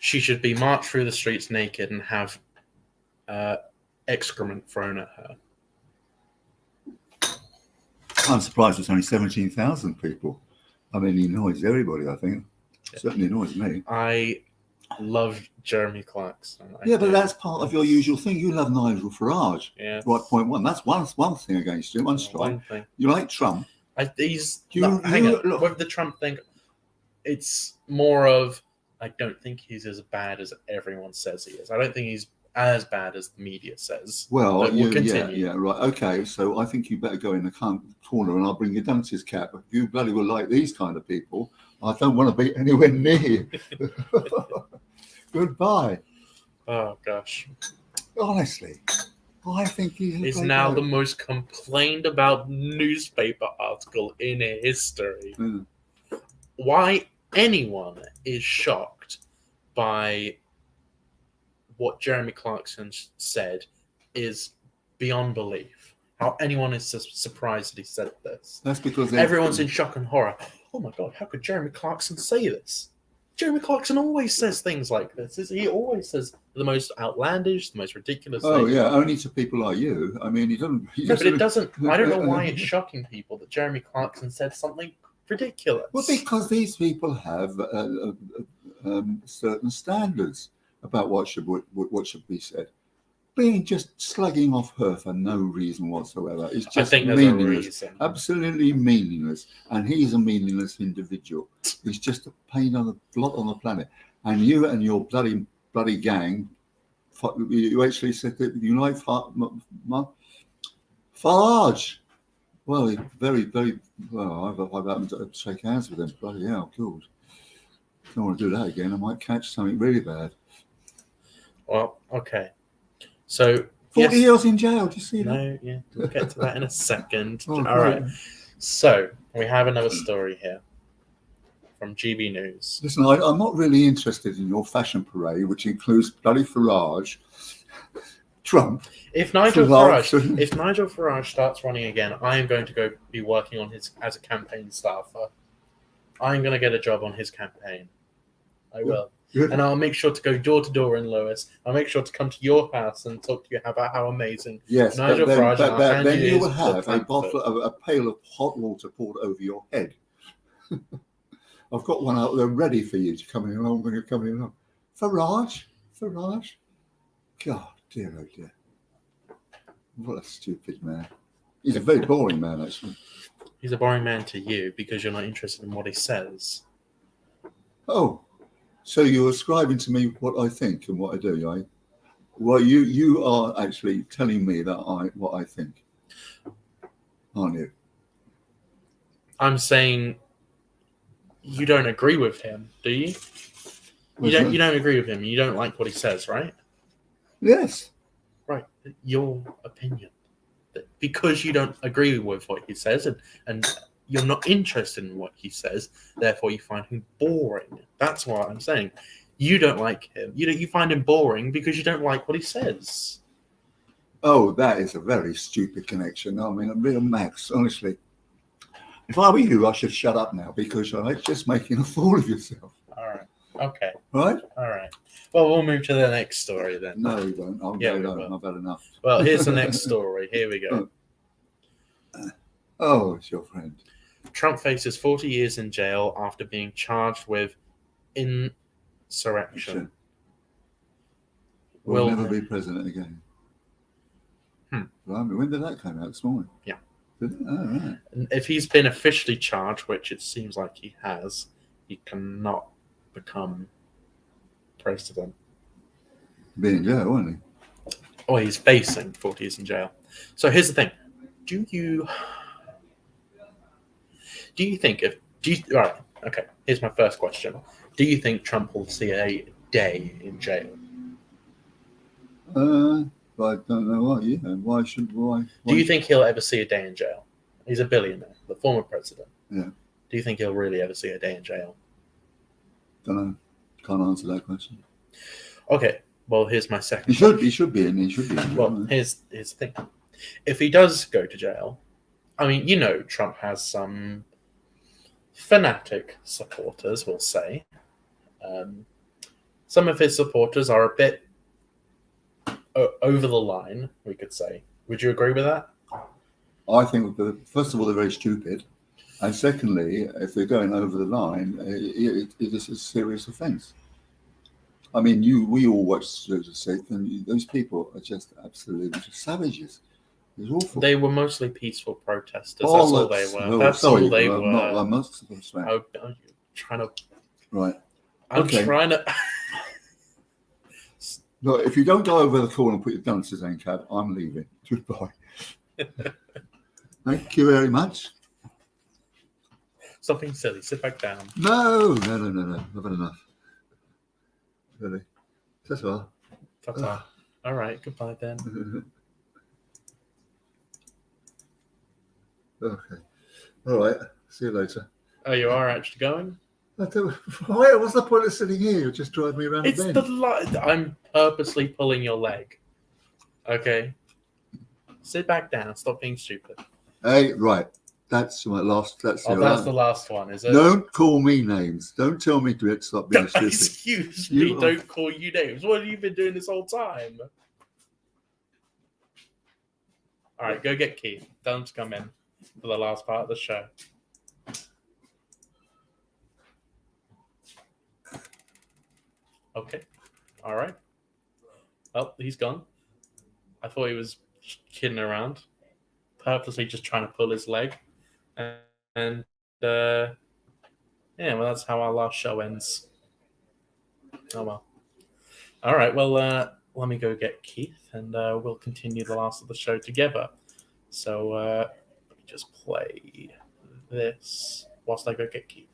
she should be marched through the streets naked and have excrement thrown at her. I'm surprised it's only 17,000 people. I mean, he annoys everybody, I think. Certainly annoys me. I love Jeremy Clarkson. But that's part of your usual thing. You love Nigel Farage. Yeah. Right, point one. That's one thing against you, one strike. One thing. You like Trump. Hang look. on. With the Trump thing, it's more of, I don't think he's as bad as everyone says he is. I don't think he's as bad as the media says. Well, But we'll continue. yeah, right. Okay, so I think you better go in the corner and I'll bring your dunce's cap. If you bloody will like these kind of people, I don't want to be anywhere near you. Goodbye. Oh, gosh. Honestly, I think he's a It's great now guy. the most complained about newspaper article in history. Mm. Why anyone is shocked by what Jeremy Clarkson said is beyond belief. How anyone is surprised that he said this. That's because Everyone's in shock and horror. Oh my God, how could Jeremy Clarkson say this? Jeremy Clarkson always says things like this. He always says the most outlandish, the most ridiculous Oh things. yeah, only to people like you. I mean, he doesn't. No, but it doesn't. I don't know why it's shocking people that Jeremy Clarkson said something ridiculous. Well, because these people have certain standards about what should be said. Being just slugging off her for no reason whatsoever is I just think there's a meaningless. reason. Absolutely meaningless, and he's a meaningless individual. He's just a pain on the blot on the planet. And you and your bloody gang, you actually said that you like Farage. Well, he's very, very well. I've happened to shake hands with him. Bloody hell, good. Don't want to do that again. I might catch something really bad. Well, okay. So 40 years in jail. Do you see that? No, yeah, we'll get to that in a second. Oh, All right. great. So we have another story here from GB News. Listen, I'm not really interested in your fashion parade, which includes bloody Farage, Trump. If Nigel Farage. Farage starts running again, I am going to be working on his as a campaign staffer. I'm going to get a job on his campaign. I will. Good. And I'll make sure to go door to door in Lewis. I'll make sure to come to your house and talk to you about how amazing. Yes, Nigel but Farage, then, I'll but hand then you you his will have a pamphlet. bottle of a pail of hot water poured over your head. I've got one out there ready for you to come in along when you're coming along. Farage. God, dear, oh dear. What a stupid man. He's a very boring man, actually. He's a boring man to you because you're not interested in what he says. Oh, so you're ascribing to me what I think and what I do, right? Well, you are actually telling me that what I think, aren't you? I'm saying you don't agree with him, do you? You don't agree with him. You don't like what he says, right? Yes. Right. Your opinion. Because you don't agree with what he says and you're not interested in what he says, therefore you find him boring. That's what I'm saying. You don't like him. You find him boring because you don't like what he says. Oh, that is a very stupid connection. I mean, real Max, honestly. If I were you, I should shut up now because you're just making a fool of yourself. All right. Okay. Right? All right. Well, we'll move to the next story then. No, you don't. I'll Yeah, go we home. will. I've had enough. Well, here's the next story. Here we go. Oh, it's your friend. Trump faces 40 years in jail after being charged with insurrection. Will Will- never be president again. Right. When did that come out? This morning? Yeah. Did it? Oh, right. And if he's been officially charged, which it seems like he has, he cannot become president. Be in jail, won't he? Or he's facing 40 years in jail. So here's the thing. Right, okay, here's my first question. Do you think Trump will see a day in jail? I don't know why. Yeah, why? Do you think he'll ever see a day in jail? He's a billionaire, the former president. Yeah. Do you think he'll really ever see a day in jail? Don't know. Can't answer that question. Okay, Well, here's my second. He should be in. He should be in. Well, here's the thing. If he does go to jail, I mean, Trump has some fanatic supporters, we'll say. Some of his supporters are a bit over the line, we could say. Would you agree with that? I think, first of all, they're very stupid. And secondly, if they're going over the line, it is a serious offence. I mean, we all watch Joseph State, and those people are just absolutely savages. It's awful. They were mostly peaceful protesters. That's all they were. That's all they were. I'm not saying. Oh, you're trying to. Right. I'm Okay. trying to. Look, if you don't go over the corner and put your dunces in, Cab, I'm leaving. Goodbye. Thank you very much. Something silly. Sit back down. No. I've had enough. Really. That's all. Ta-ta. All right. Goodbye then. Okay. All right. See you later. Oh, you are actually going? Why? What's the point of sitting here? You'll just drive me around It's the the bend. I'm purposely pulling your leg. Okay. Sit back down. Stop being stupid. Hey, right. That's my last. That's Oh, that's the last one, is it? Don't call me names. Don't tell me to stop being stupid. Excuse me. You are- Don't call you names. What have you been doing this whole time? All right, go get Keith. Tell him to come in for the last part of the show. Okay. All right. Well, he's gone. I thought he was kidding around, purposely just trying to pull his leg. And yeah, well, that's how our last show ends. Oh, well. All right, well, let me go get Keith, and we'll continue the last of the show together. So let me just play this whilst I go get Keith.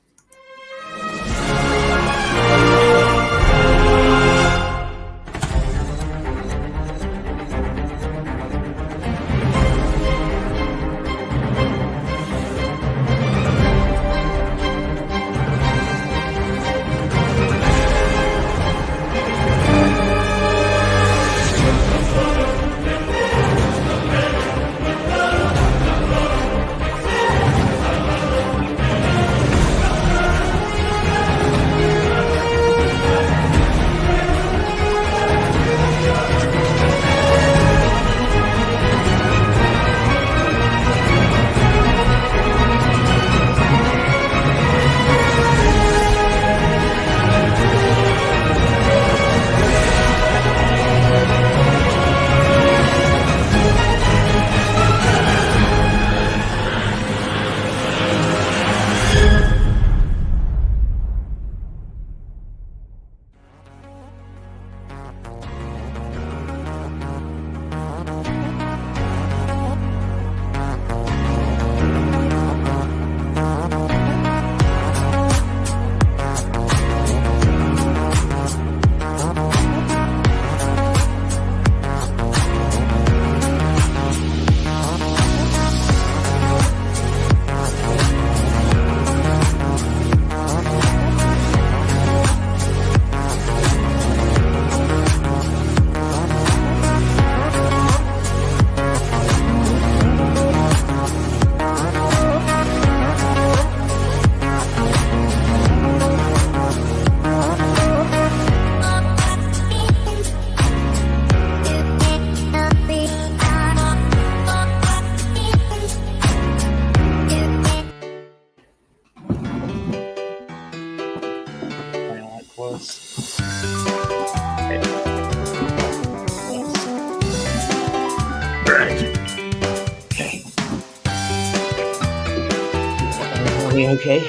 Okay.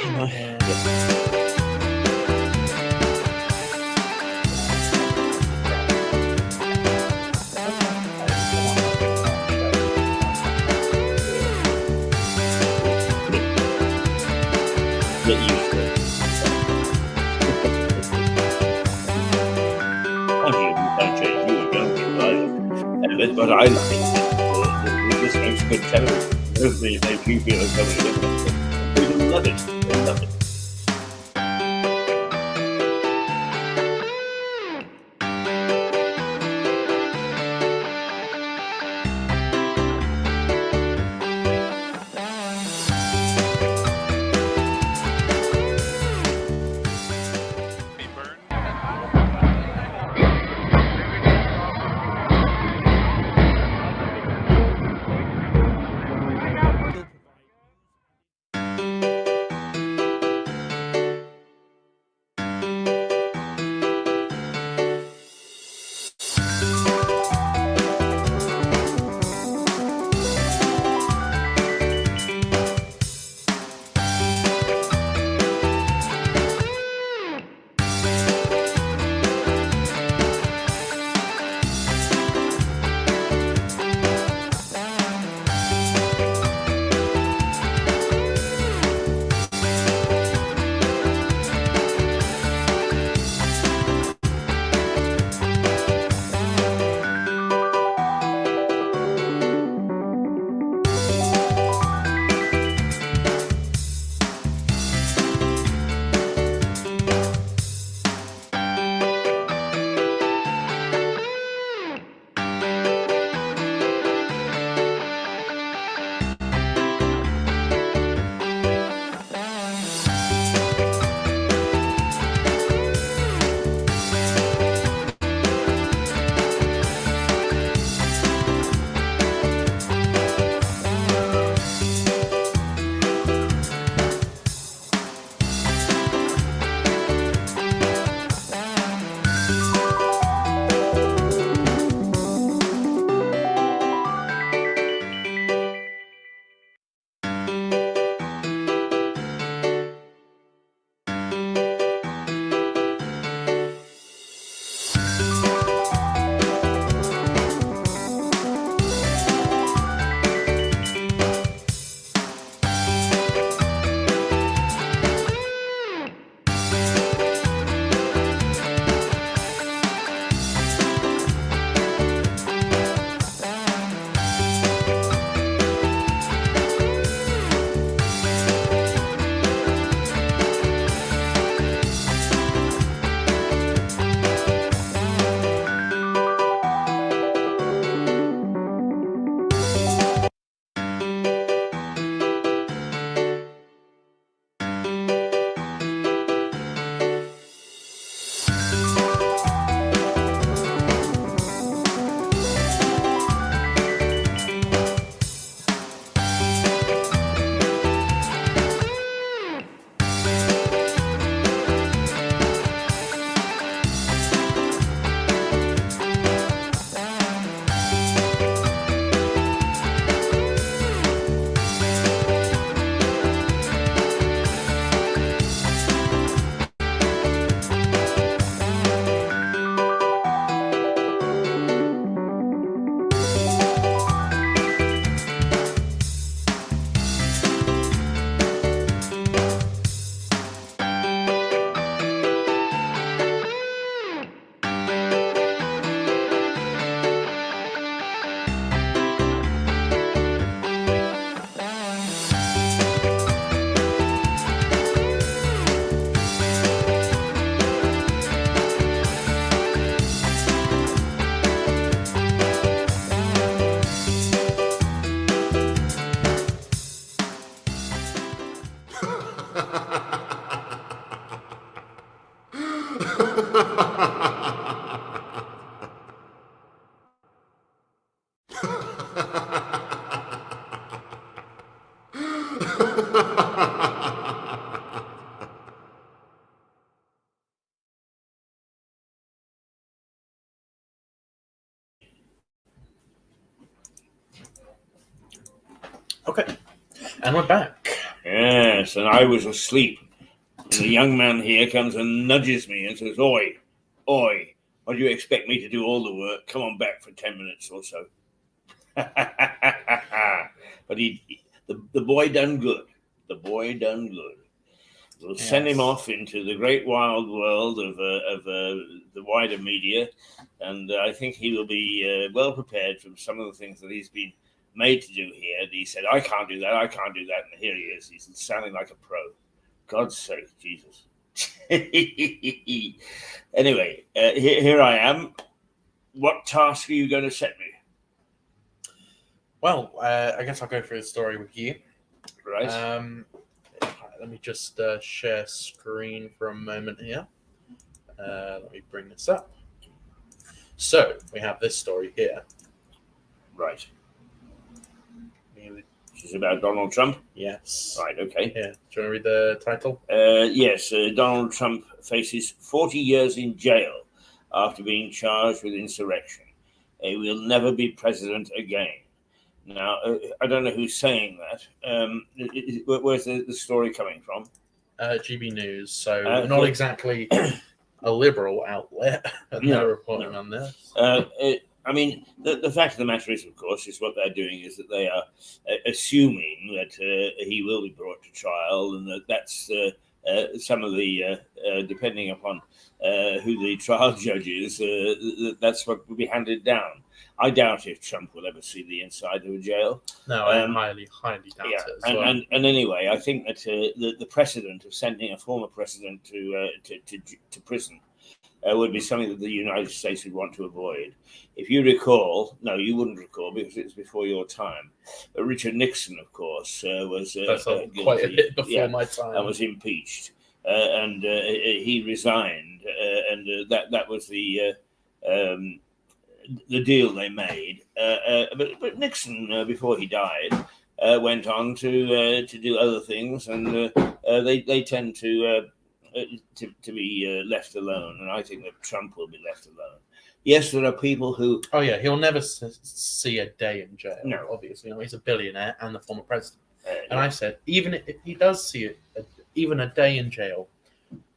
Get used to it. Don't change. You don't get right. But I like this makes good television. Hopefully, they keep it over. We love it. We love it. Okay, and we're back. Yes, and I was asleep. And the young man here comes and nudges me and says, Oi, oi, what do you expect me to do all the work? Come on back for 10 minutes or so. But the boy done good. The boy done good. We'll send him off into the great wild world of the wider media, and I think he will be well prepared from some of the things that he's been made to do here. And he said, I can't do that, and here he is. He's sounding like a pro. God's sake, Jesus. Anyway, here I am. What task are you going to set me? Well, I guess I'll go through the story with you. Right. Let me just share screen for a moment here. Let me bring this up. So, we have this story here. Right. This is about Donald Trump? Yes. Right, okay. Yeah. Do you want to read the title? Yes, Donald Trump faces 40 years in jail after being charged with insurrection. He will never be president again. Now, I don't know who's saying that. Where's the story coming from? GB News. So, not exactly a liberal outlet. They're reporting on this. I mean, the fact of the matter is, of course, is what they're doing is that they are assuming that he will be brought to trial, and that's some of the, depending upon who the trial judge is, that's what will be handed down. I doubt if Trump will ever see the inside of a jail. No, I highly doubt it as well. And anyway, I think that the precedent of sending a former president to prison would be something that the United States would want to avoid. If you recall, no, you wouldn't recall because it was before your time. Richard Nixon, of course, was guilty, quite a bit before my time, and was impeached, and he resigned, and that was the deal they made. But Nixon, before he died, went on to do other things, and they tend to be left alone, and I think that Trump will be left alone. Yes, there are people who... Oh, yeah, he'll never see a day in jail, no. Obviously. He's a billionaire and the former president. And I said, even if he does see even a day in jail,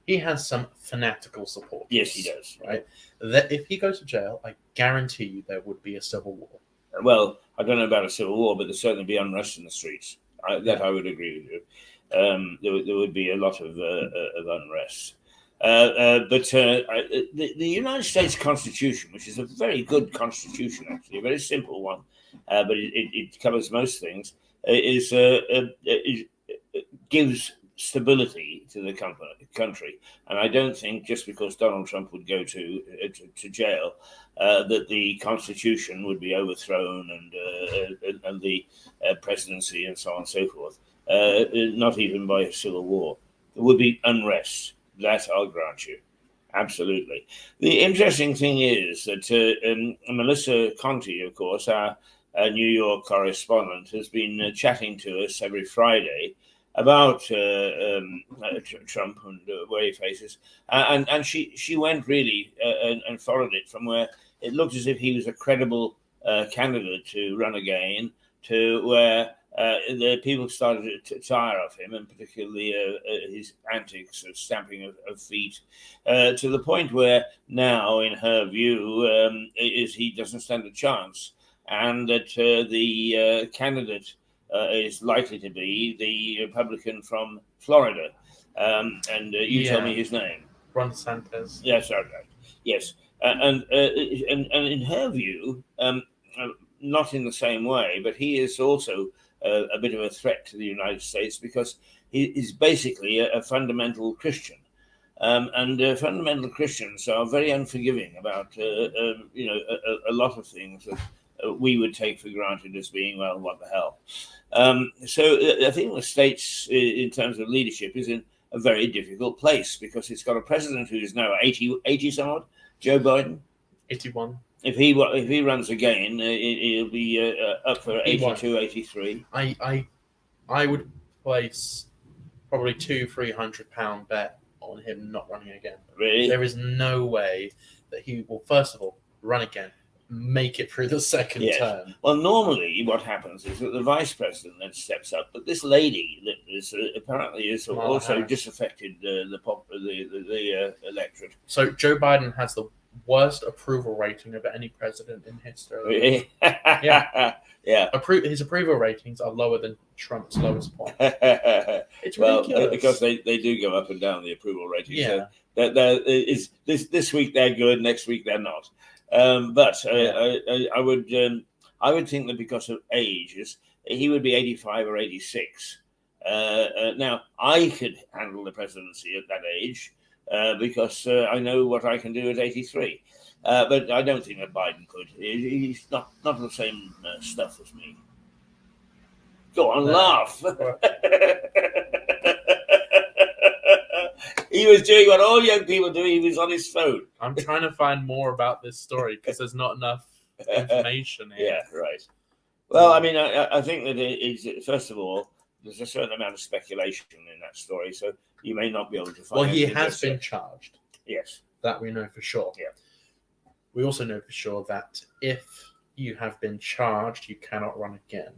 he has some fanatical support. Yes, he does. Right? That if he goes to jail, I guarantee you there would be a civil war. Well, I don't know about a civil war, but there'd certainly be unrest in the streets. I would agree with you. There would be a lot of unrest. But the United States Constitution, which is a very good constitution, actually, a very simple one, but it covers most things, gives stability to the country. And I don't think just because Donald Trump would go to jail that the Constitution would be overthrown and the presidency and so on and so forth. Not even by a civil war. There would be unrest. That I'll grant you. Absolutely. The interesting thing is that Melissa Conte, of course, our New York correspondent, has been chatting to us every Friday about Trump and where he faces. And she went really and followed it from where it looked as if he was a credible candidate to run again to where the people started to tire of him, and particularly his antics of stamping of feet, to the point where now, in her view, is he doesn't stand a chance, and that the candidate is likely to be the Republican from Florida. And you tell me his name. Ron DeSantis. Yes, right. Yes, and in her view, not in the same way, but he is also a bit of a threat to the United States because he is basically a fundamental Christian. And fundamental Christians are very unforgiving about, a lot of things that we would take for granted as being, well, what the hell. So I think the states, in terms of leadership, is in a very difficult place because it's got a president who is now 80 some odd, Joe Biden. 81. If he runs again, he'll be up for He won't. 82, 83. I would place probably £200-300 bet on him not running again. Really? There is no way that he will, first of all, run again, make it through the second Yes. term. Well, normally what happens is that the vice president then steps up, but this lady that is apparently is Kamala also Harris. disaffected the electorate. So Joe Biden has the worst approval rating of any president in history. Yeah. His approval ratings are lower than Trump's lowest point. It's Well, ridiculous. because they do go up and down the approval ratings. Yeah. So there is this week they're good, next week they're not. But I would think that because of ages, he would be 85 or 86. Now I could handle the presidency at that age because I know what I can do at 83. But I don't think that Biden could. He's not the same stuff as me. Go on, No. laugh. He was doing what all young people do. He was on his phone. I'm trying to find more about this story because there's not enough information here. Yeah, right. Well, I mean, I think that it's, first of all, there's a certain amount of speculation in that story, so you may not be able to find. Well, he anything has that's, been charged. Yes. That we know for sure. Yeah. We also know for sure that if you have been charged, you cannot run again.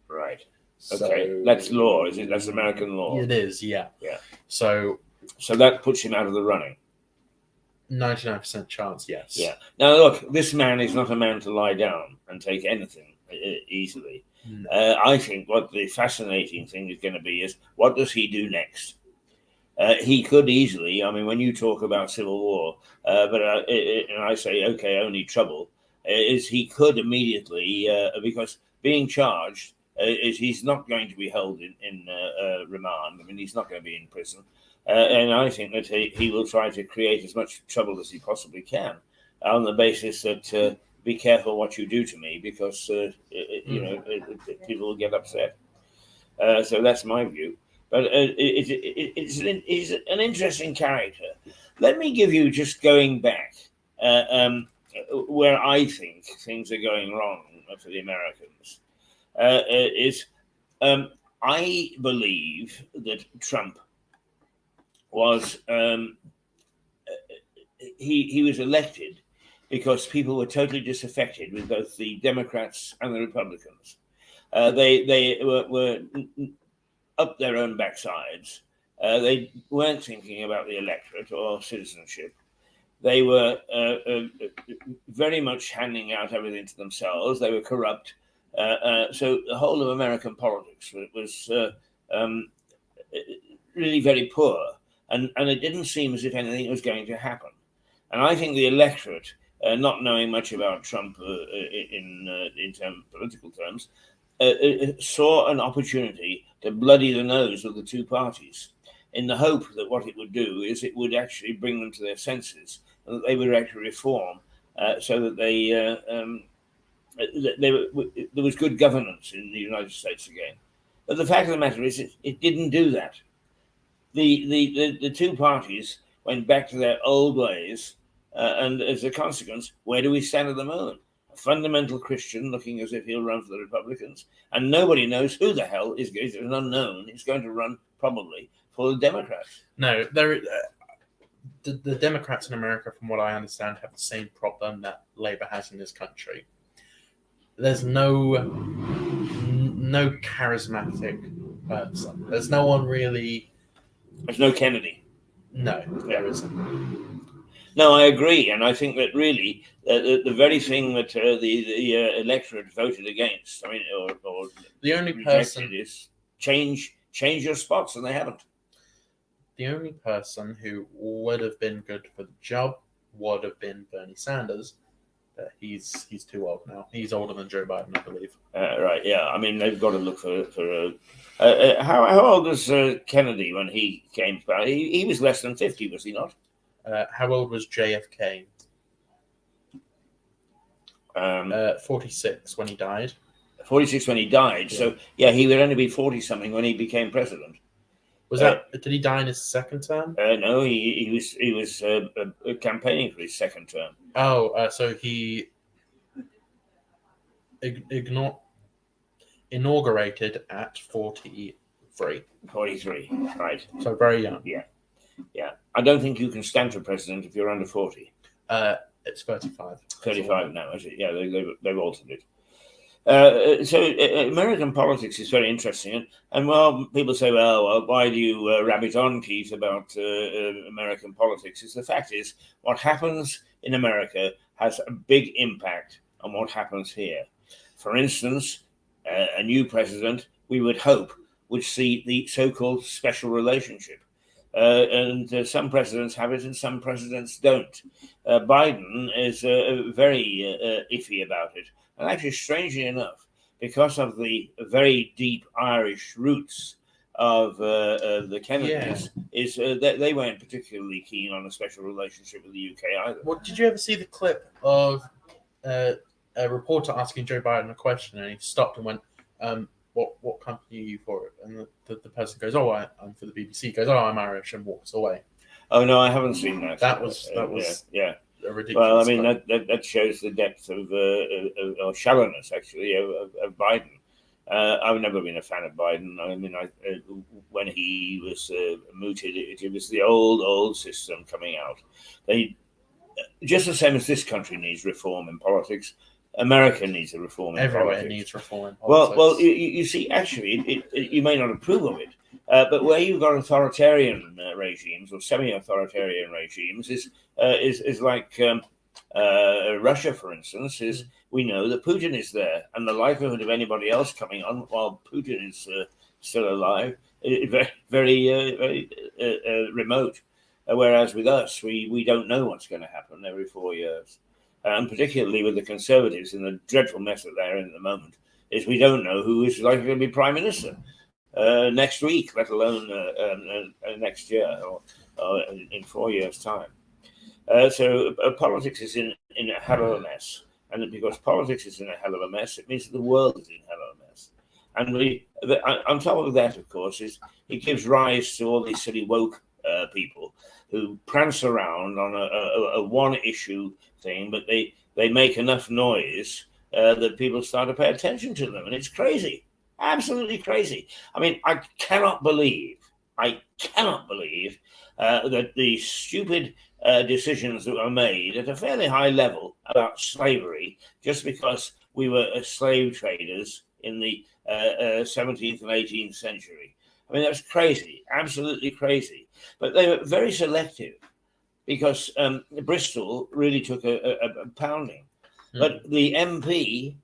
Right. So, Okay. That's law, is it? That's American law. It is, yeah. Yeah. So So that puts him out of the running. 99% chance, yes. Yeah. Now, look, this man is not a man to lie down and take anything easily. No. I think what the fascinating thing is going to be is what does he do next? He could easily, I mean, when you talk about civil war, and I say, okay, only trouble, is he could immediately, because being charged, is he's not going to be held in remand. I mean, he's not going to be in prison. And I think that he will try to create as much trouble as he possibly can on the basis that be careful what you do to me because, people will get upset. So that's my view. But he's an interesting character. Let me give you, just going back, where I think things are going wrong for the Americans, I believe that Trump was he was elected because people were totally disaffected with both the Democrats and the Republicans. They were up their own backsides. They weren't thinking about the electorate or citizenship. They were very much handing out everything to themselves. They were corrupt. So the whole of American politics was really very poor. And it didn't seem as if anything was going to happen. And I think the electorate, not knowing much about Trump in political terms, saw an opportunity to bloody the nose of the two parties in the hope that what it would do is it would actually bring them to their senses and that they would actually reform so that there was good governance in the United States again. But the fact of the matter is it didn't do that. The two parties went back to their old ways, and as a consequence, where do we stand at the moment? A fundamental Christian looking as if he'll run for the Republicans, and nobody knows who the hell is an unknown is going to run probably for the Democrats. No, the Democrats in America, from what I understand, have the same problem that Labour has in this country. There's no charismatic person. There's no one really. There's no Kennedy. No, there isn't. No, I agree, and I think that really the very thing that the electorate voted against, I mean, or The only rejected, person, is change your spots, and they haven't. the only person who would have been good for the job would have been Bernie Sanders. But he's too old now. He's older than Joe Biden, I believe. Right? Yeah. I mean, they've got to look for. How old was Kennedy when he came back? He was less than 50, was he not? How old was JFK? 46 when he died. 46 when he died. Yeah. So yeah, he would only be 40 something when he became president. Was that? Did he die in his second term? No, he was campaigning for his second term. Oh, so he inaugurated at 43. 43, right? So very young. Yeah. I don't think you can stand for president if you're under 40. It's 35. 35 now, is it? Yeah, they've altered it. So American politics is very interesting, and well, people say, well, why do you rabbit on, Keith, about American politics? The fact is, what happens in America has a big impact on what happens here. For instance, a new president, we would hope, would see the so-called special relationship. And some presidents have it and some presidents don't. Biden is very iffy about it. And actually, strangely enough, because of the very deep Irish roots of the Kennedys, they weren't particularly keen on a special relationship with the UK either. Well, did you ever see the clip of a reporter asking Joe Biden a question, and he stopped and went, what company are you for? And the person goes, oh, I'm for the BBC. He goes, oh, I'm Irish, and walks away. Oh, no, I haven't seen that. That was yeah. A ridiculous. Well, I mean, that shows the depth of or shallowness, actually, of Biden. I've never been a fan of Biden. I mean, when he was mooted, it was the old system coming out. They, just the same as this country needs reform in politics, America needs a reform in Everywhere politics. Needs reform in politics. Well, you see, actually, you may not approve of it, but where you've got authoritarian regimes or semi-authoritarian regimes is like Russia, for instance. We know that Putin is there, and the likelihood of anybody else coming on while Putin is still alive is very remote. Whereas with us, we don't know what's going to happen every 4 years. And particularly with the Conservatives in the dreadful mess that they're in at the moment, is we don't know who is likely to be Prime Minister next week, let alone next year or in 4 years' time. So politics is in a hell of a mess. And because politics is in a hell of a mess, it means that the world is in a hell of a mess. And on top of that, of course, it gives rise to all these silly woke people who prance around on a one-issue thing, but they make enough noise that people start to pay attention to them. And it's crazy, absolutely crazy. I mean, I cannot believe that the stupid decisions that were made at a fairly high level about slavery, just because we were slave traders in the 17th and 18th century. I mean, that's crazy, absolutely crazy. But they were very selective because Bristol really took a pounding. But the MP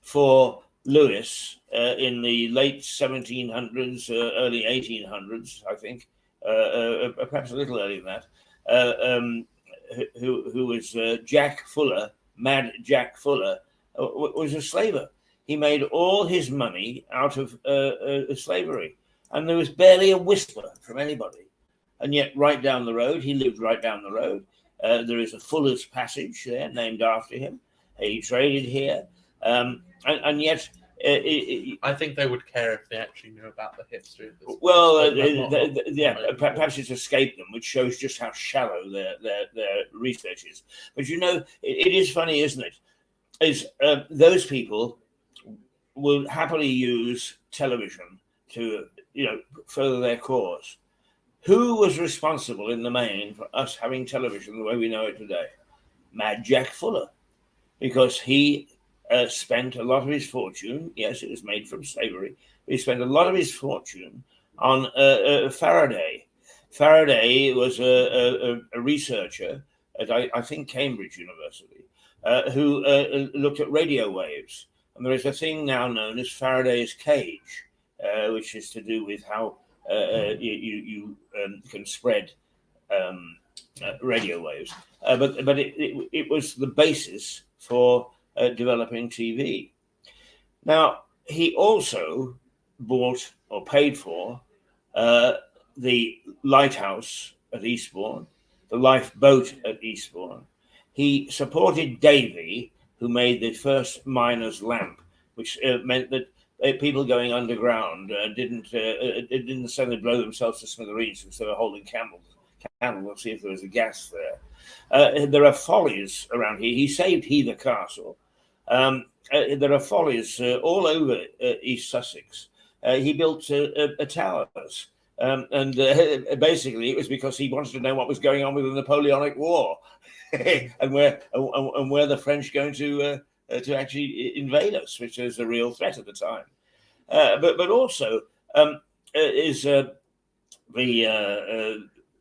for Lewis in the late 1700s, early 1800s, I think, perhaps a little earlier than that, who was Jack Fuller, Mad Jack Fuller, was a slaver. He made all his money out of slavery. And there was barely a whisper from anybody. And yet, right down the road, he lived right down the road. There is a Fuller's Passage there, named after him. He traded here. And yet... I think they would care if they actually knew about the history of this. Well, perhaps it's escaped them, which shows just how shallow their research is. But you know, it is funny, isn't it? Those people will happily use television to, further their cause. Who was responsible in the main for us having television the way we know it today? Mad Jack Fuller, because he spent a lot of his fortune. Yes, it was made from slavery. He spent a lot of his fortune on Faraday. Faraday was a researcher at, I think, Cambridge University, who looked at radio waves. And there is a thing now known as Faraday's cage, which is to do with how you can spread radio waves. But it was the basis for developing TV. Now, he also bought or paid for the lighthouse at Eastbourne, the lifeboat at Eastbourne. He supported Davy, who made the first miner's lamp, which meant that people going underground didn't suddenly blow themselves to smithereens instead of holding candles to see if there was a gas there. There are follies around here. He saved Heather Castle. There are follies all over East Sussex. He built towers. And basically, it was because he wanted to know what was going on with the Napoleonic War, and where the French going to actually invade us, which was a real threat at the time. But also is the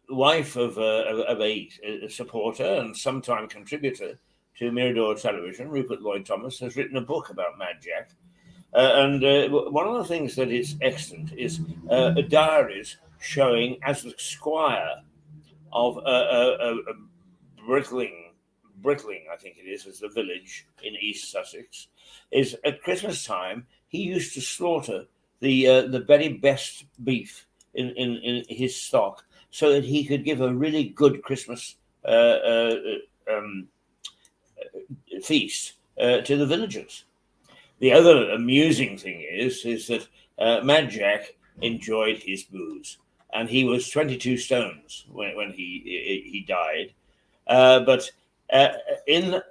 wife of a supporter and sometime contributor to Mirador Television, Rupert Lloyd-Thomas, has written a book about Mad Jack. And one of the things that is excellent is diaries showing as the squire of Brickling, I think it is the village in East Sussex, is at Christmas time he used to slaughter the very best beef in his stock so that he could give a really good Christmas feast to the villagers. The other amusing thing is that Mad Jack enjoyed his booze, and he was 22 stones when he died. But in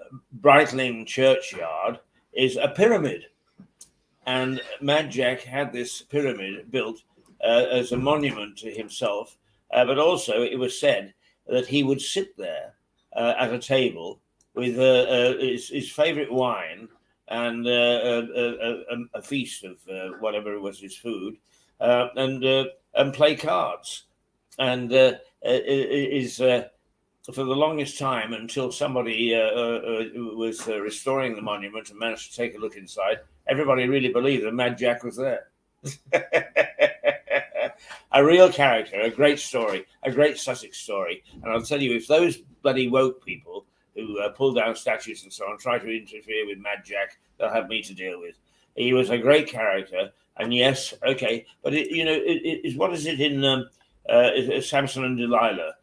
Brightling churchyard is a pyramid, and Mad Jack had this pyramid built as a monument to himself, but also it was said that he would sit there at a table with his favorite wine and a feast of whatever was his food, and play cards, and for the longest time until somebody was restoring the monument and managed to take a look inside, everybody really believed that Mad Jack was there. A real character, a great story, a great Sussex story. And I'll tell you, if those bloody woke people who pull down statues and so on try to interfere with Mad Jack, they'll have me to deal with. He was a great character, and yes, okay, but what is it in Samson and Delilah?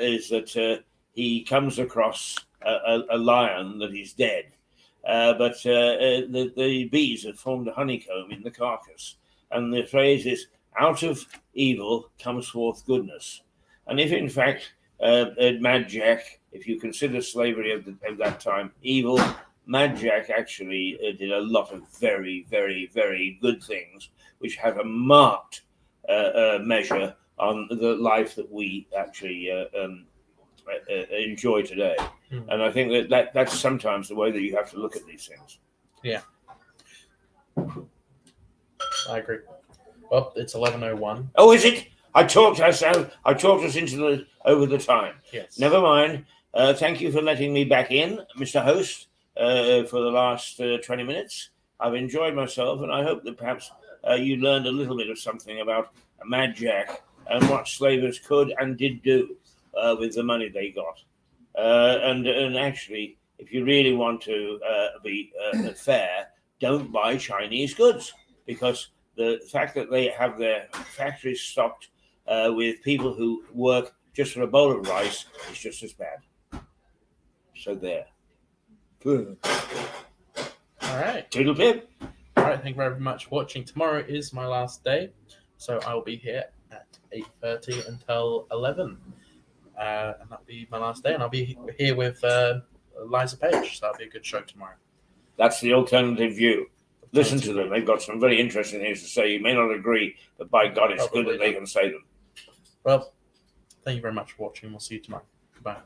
Is that he comes across a lion that is dead, but the bees have formed a honeycomb in the carcass, and the phrase is, "Out of evil comes forth goodness." And if in fact Mad Jack, if you consider slavery of that time evil, Mad Jack actually did a lot of very, very, very good things, which have a marked measure on the life that we actually enjoy today. And I think that's sometimes the way that you have to look at these things. Yeah, I agree. Well, it's 11:01. Oh, is it? I talked us into over the time. Yes. Never mind. Thank you for letting me back in, Mr. Host, for the last 20 minutes. I've enjoyed myself, and I hope that perhaps you learned a little bit of something about Mad Jack and what slavers could and did do with the money they got. And actually, if you really want to be fair, don't buy Chinese goods, because the fact that they have their factories stocked with people who work just for a bowl of rice is just as bad. So there. All right. Toodle pip. All right. Thank you very much for watching. Tomorrow is my last day, so I will be here at 8:30 until 11, and that'll be my last day. And I'll be here with Liza Page, so that'll be a good show tomorrow. That's the alternative view. Listen to them. They've got some very interesting things to say. You may not agree, but by God, it's Probably good that they can say them. Well, thank you very much for watching. We'll see you tomorrow. Goodbye.